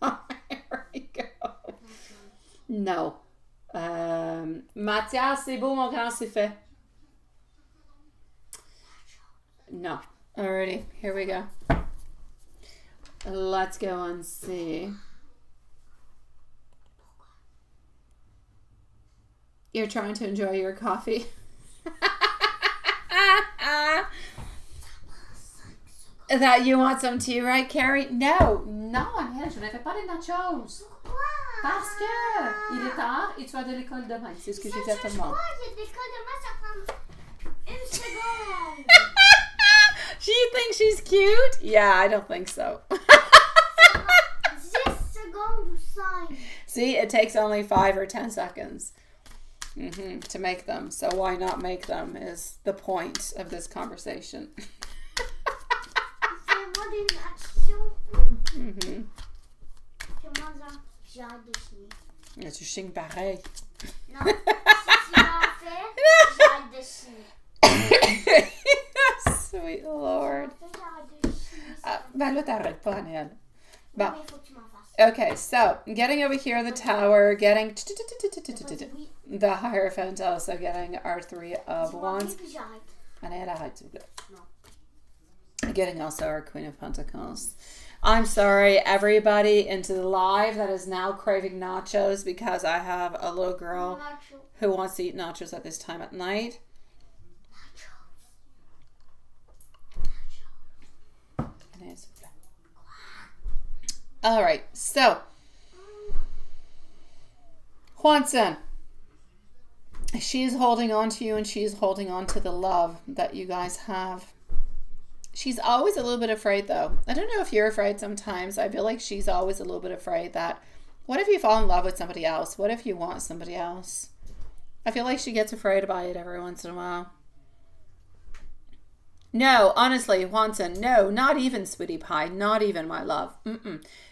Here we go. No. Mathias, c'est beau, mon grand, c'est fait. No. Alrighty, here we go. Let's go and see. You're trying to enjoy your coffee. That you want some tea, right, Carrie? No, Angèle, je ne fais pas des nachos. Parce que il est tard et tu vas de l'école demain. C'est ce que j'ai dit à tout le monde. Il y a de l'école demain, ça prend une seconde. She thinks she's cute? Yeah, I don't think so. 10 secondes ou 5. See, it takes only 5 or 10 seconds to make them. So why not make them is the point of this conversation. Fais-moi des nachos. Fais-moi un genre de chimie. Tu chignes pareil. Non, si tu m'en fais, genre de chimie. Sweet Lord. Ben là, t'arrêtes pas, Annelle. Bon. Okay, so getting over here the tower, getting the Hierophant, also getting our 3 of Wands. Annelle, arrête, s'il vous plaît. Getting also our Queen of Pentacles. I'm sorry, everybody into the live that is now craving nachos because I have a little girl who wants to eat nachos at this time at night. All right, so Juanson, she's holding on to you and she's holding on to the love that you guys have. She's always a little bit afraid, though. I don't know if you're afraid sometimes. I feel like she's always a little bit afraid that what if you fall in love with somebody else? What if you want somebody else? I feel like she gets afraid about it every once in a while. No, honestly, Juanson, no, not even, sweetie pie, not even, my love.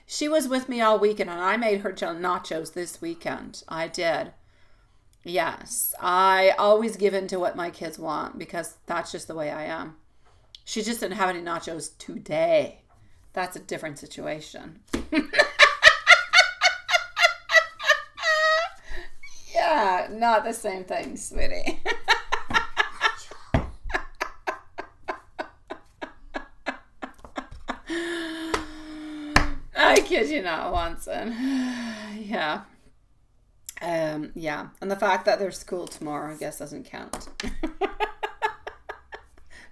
She was with me all weekend, and I made her nachos this weekend. I did. Yes, I always give in to what my kids want because that's just the way I am. She just didn't have any nachos today. That's a different situation. Yeah, not the same thing, sweetie. kid you not, Watson. Yeah. Yeah. And the fact that there's school tomorrow, I guess, doesn't count.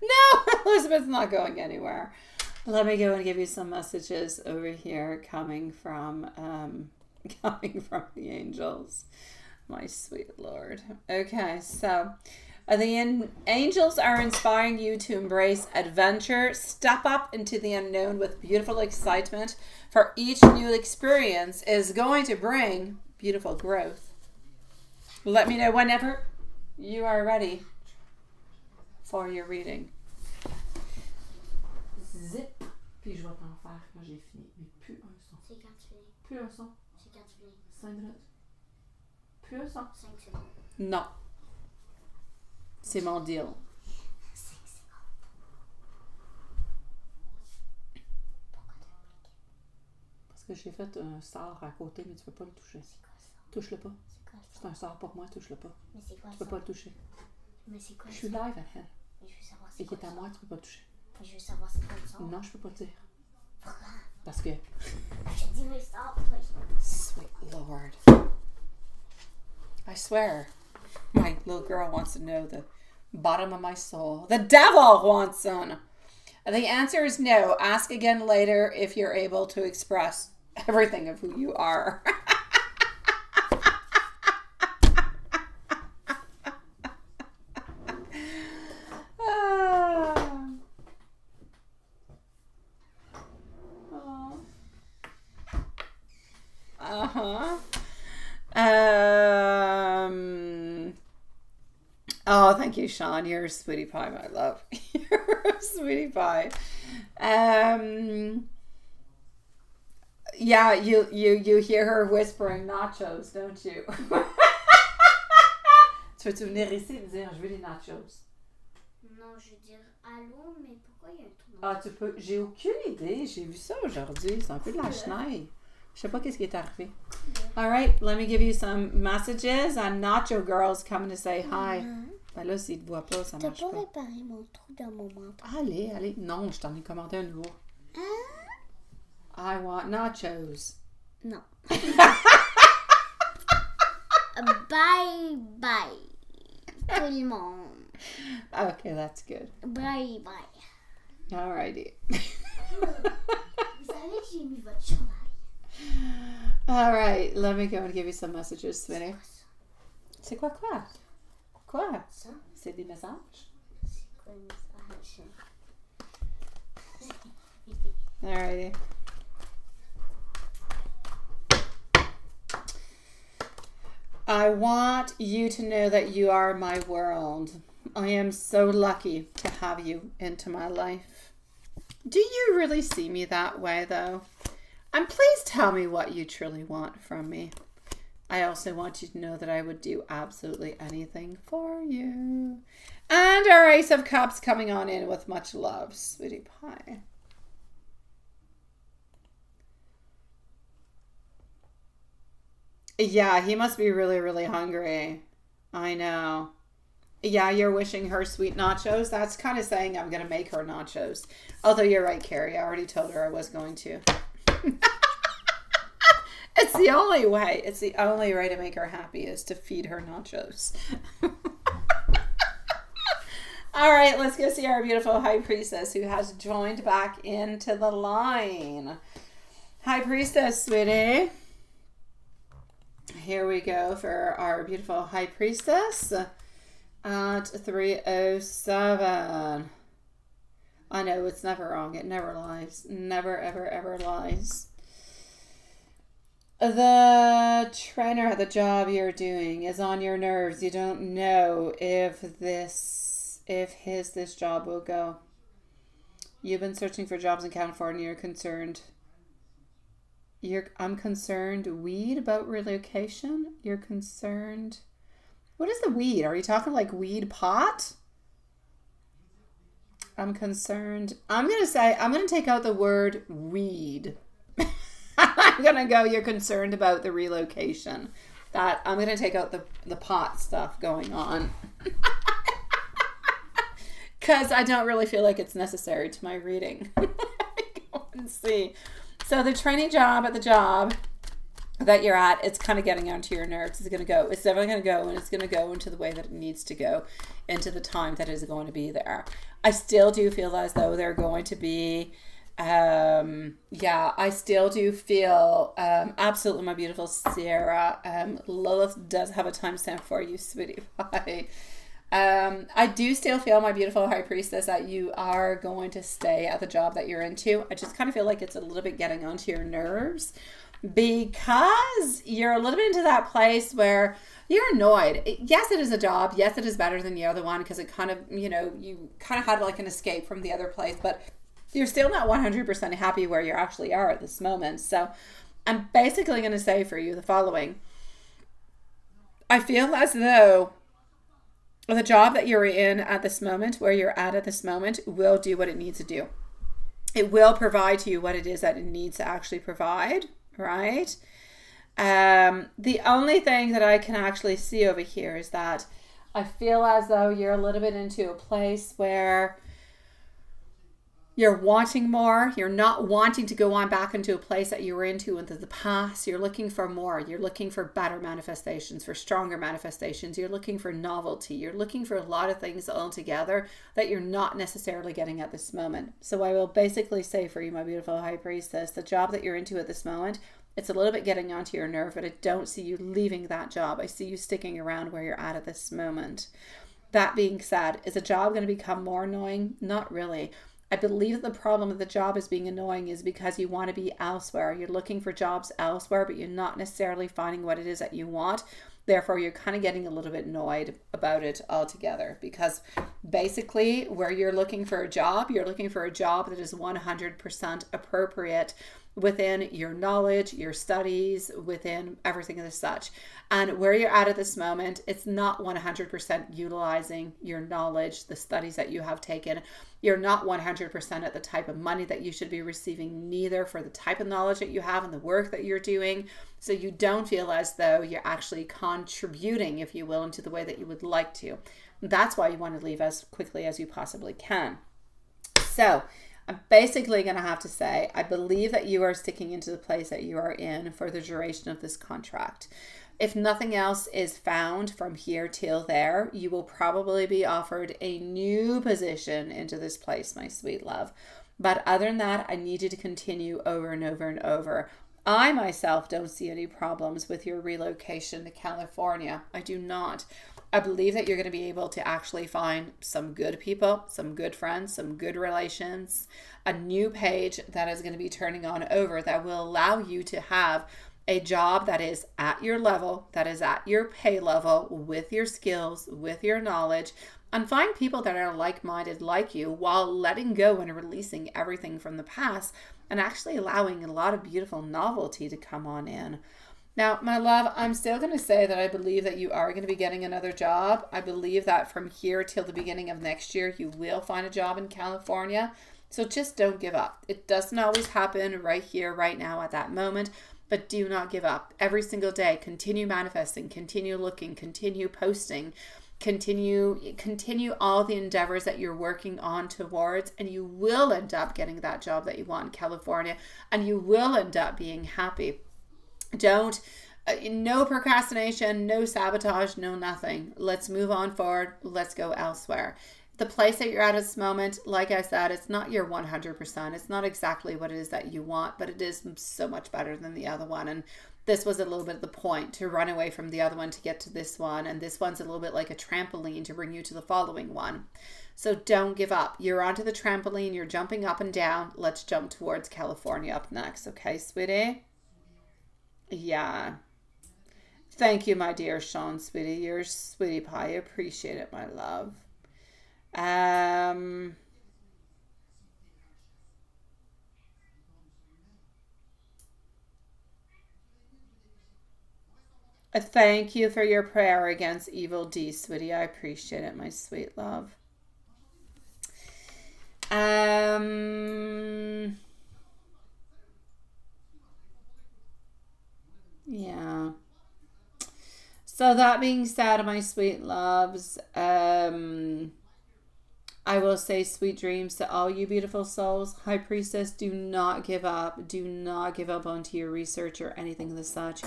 No, Elizabeth's not going anywhere. Let me go and give you some messages over here coming from the angels. My sweet Lord. Okay, so the angels are inspiring you to embrace adventure, step up into the unknown with beautiful excitement, for each new experience is going to bring beautiful growth. Let me know whenever you are ready for your reading. Zip. Puis je vais t'en faire quand j'ai fini. Mais plus un son. C'est quand tu finis. Plus un son. C'est quand tu finis. 5 minutes. Plus un son. 5 secondes. Non. C'est mon deal. 5 secondes. Parce que j'ai fait un sort à côté, mais tu peux pas le toucher. C'est quoi ça? Touche-le pas. C'est quoi ça? C'est un sort pour moi, touche-le pas. Mais c'est quoi Tu ça? peux pas le toucher. Mais c'est quoi Je ça? suis live à elle. Mais je veux savoir Et c'est qui quoi est à ça. moi, tu peux pas le toucher. Mais je veux savoir c'est quoi le son. Non, je peux pas le dire. Pourquoi? Parce que. Je dis mes sorts, oui. Sweet Lord. I swear, my little girl wants to know the bottom of my soul. The devil wants some. The answer is no. Ask again later if you're able to express everything of who you are. Oh, thank you, Sean. You're a sweetie pie, my love. You're a sweetie pie. Yeah, you hear her whispering nachos, don't you? Tu veux-tu venir ici et me dire, je veux des nachos? Non, je veux dire allô, mais pourquoi il y a un trou? Ah, tu peux. J'ai aucune idée. J'ai vu ça aujourd'hui. C'est un peu de la chenille. Je sais pas qu'est-ce qui est arrivé. All right, let me give you some messages. And Nacho Girl's coming to say hi. Ben là, s'il te voit pas, ça marche T'as pas. pas réparé mon trou dans mon menton. Allez. Non, je t'en ai commandé un nouveau. I want nachos. Non. Bye bye. Tout le monde. Okay, that's good. Bye bye. Alrighty. Vous savez que j'ai mis votre chandail. All right, let me go and give you some messages, sweetie. C'est quoi? Quoi? Ça? C'est des messages? C'est quoi le message? Alrighty. I want you to know that you are my world. I am so lucky to have you into my life. Do you really see me that way, though? And please tell me what you truly want from me. I also want you to know that I would do absolutely anything for you. And our Ace of Cups coming on in with much love, sweetie pie. Yeah, he must be really, really hungry. I know. Yeah, you're wishing her sweet nachos. That's kind of saying I'm going to make her nachos. Although you're right, Carrie. I already told her I was going to. It's the only way. It's the only way to make her happy is to feed her nachos. All right, let's go see our beautiful High Priestess who has joined back into the line. High Priestess, sweetie. Here we go for our beautiful High Priestess at 307. I know it's never wrong. It never lies. Never, ever, ever lies. The trainer at the job you're doing is on your nerves. You don't know if this job will go. You've been searching for jobs in California. You're concerned. I'm concerned. Weed about relocation? You're concerned. What is the weed? Are you talking like weed pot? I'm concerned. I'm going to take out the word weed. I'm going to go, you're concerned about the relocation. That I'm going to take out the pot stuff going on. Because I don't really feel like it's necessary to my reading. Let me go and see. So the training job at the job that you're at, it's kind of getting onto your nerves. It's definitely going to go, and it's going to go into the way that it needs to go, into the time that is going to be there. I still do feel as though they're going to be, I still do feel, absolutely, my beautiful Sierra, Lilith does have a timestamp for you, sweetie pie. I do still feel, my beautiful high priestess, that you are going to stay at the job that you're into. I just kind of feel like it's a little bit getting onto your nerves, because you're a little bit into that place where you're annoyed. Yes, it is a job. Yes, it is better than the other one, because it kind of, you kind of had like an escape from the other place, but you're still not 100% happy where you actually are at this moment. So I'm basically going to say for you the following. I feel as though the job that you're in at this moment, where you're at this moment, will do what it needs to do. It will provide to you what it is that it needs to actually provide. Right? The only thing that I can actually see over here is that I feel as though you're a little bit into a place where you're wanting more. You're not wanting to go on back into a place that you were into the past. You're looking for more. You're looking for better manifestations, for stronger manifestations. You're looking for novelty. You're looking for a lot of things all together that you're not necessarily getting at this moment. So I will basically say for you, my beautiful high priestess, the job that you're into at this moment, it's a little bit getting onto your nerve, but I don't see you leaving that job. I see you sticking around where you're at this moment. That being said, is the job going to become more annoying? Not really. I believe that the problem with the job is being annoying is because you want to be elsewhere. You're looking for jobs elsewhere, but you're not necessarily finding what it is that you want. Therefore, you're kind of getting a little bit annoyed about it altogether, because basically where you're looking for a job, you're looking for a job that is 100% appropriate within your knowledge, your studies, within everything as such. And where you're at this moment, it's not 100% utilizing your knowledge, the studies that you have taken. You're not 100% at the type of money that you should be receiving, neither for the type of knowledge that you have and the work that you're doing. So you don't feel as though you're actually contributing, if you will, into the way that you would like to. That's why you want to leave as quickly as you possibly can. So I'm basically going to have to say, I believe that you are sticking into the place that you are in for the duration of this contract. If nothing else is found from here till there, you will probably be offered a new position into this place, my sweet love. But other than that, I need you to continue over and over and over. I myself don't see any problems with your relocation to California. I do not. I believe that you're going to be able to actually find some good people, some good friends, some good relations, a new page that is going to be turning on over that will allow you to have a job that is at your level, that is at your pay level, with your skills, with your knowledge, and find people that are like-minded like you, while letting go and releasing everything from the past and actually allowing a lot of beautiful novelty to come on in. Now, my love, I'm still going to say that I believe that you are going to be getting another job. I believe that from here till the beginning of next year, you will find a job in California. So just don't give up. It doesn't always happen right here, right now, at that moment, but do not give up. Every single day, continue manifesting, continue looking, continue posting, continue all the endeavors that you're working on towards, and you will end up getting that job that you want in California, and you will end up being happy. No procrastination, no sabotage, no nothing. Let's move on forward. Let's go elsewhere. The place that you're at this moment, like I said, it's not your 100%. It's not exactly what it is that you want, but it is so much better than the other one. And this was a little bit of the point, to run away from the other one to get to this one. And this one's a little bit like a trampoline to bring you to the following one. So don't give up. You're onto the trampoline. You're jumping up and down. Let's jump towards California up next. Okay, sweetie? Yeah. Thank you, my dear Sean, sweetie. You're a sweetie pie. I appreciate it, my love. Thank you for your prayer against evil D, sweetie. I appreciate it, my sweet love. Yeah. So that being said, my sweet loves, I will say sweet dreams to all you beautiful souls. High Priestess, do not give up. Do not give up onto your research or anything of the such.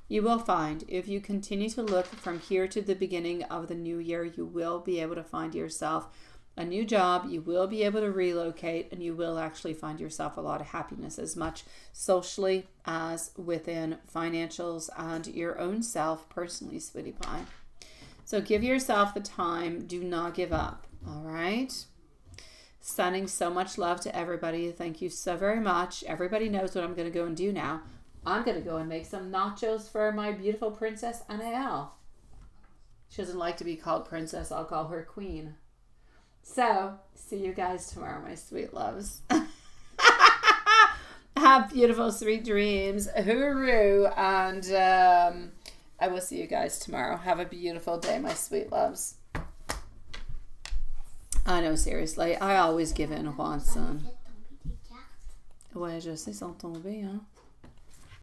You will find, if you continue to look from here to the beginning of the new year, you will be able to find yourself a new job. You will be able to relocate, and you will actually find yourself a lot of happiness, as much socially as within financials and your own self personally, sweetie pie. So give yourself the time. Do not give up. All right. Sending so much love to everybody. Thank you so very much. Everybody knows what I'm going to go and do now. I'm going to go and make some nachos for my beautiful princess Anael. She doesn't like to be called princess. I'll call her queen. So, see you guys tomorrow, my sweet loves. Have beautiful, sweet dreams. Hooroo. And I will see you guys tomorrow. Have a beautiful day, my sweet loves. I know, seriously. I always give in once. Ouais, je sais, ils sont tombés, hein.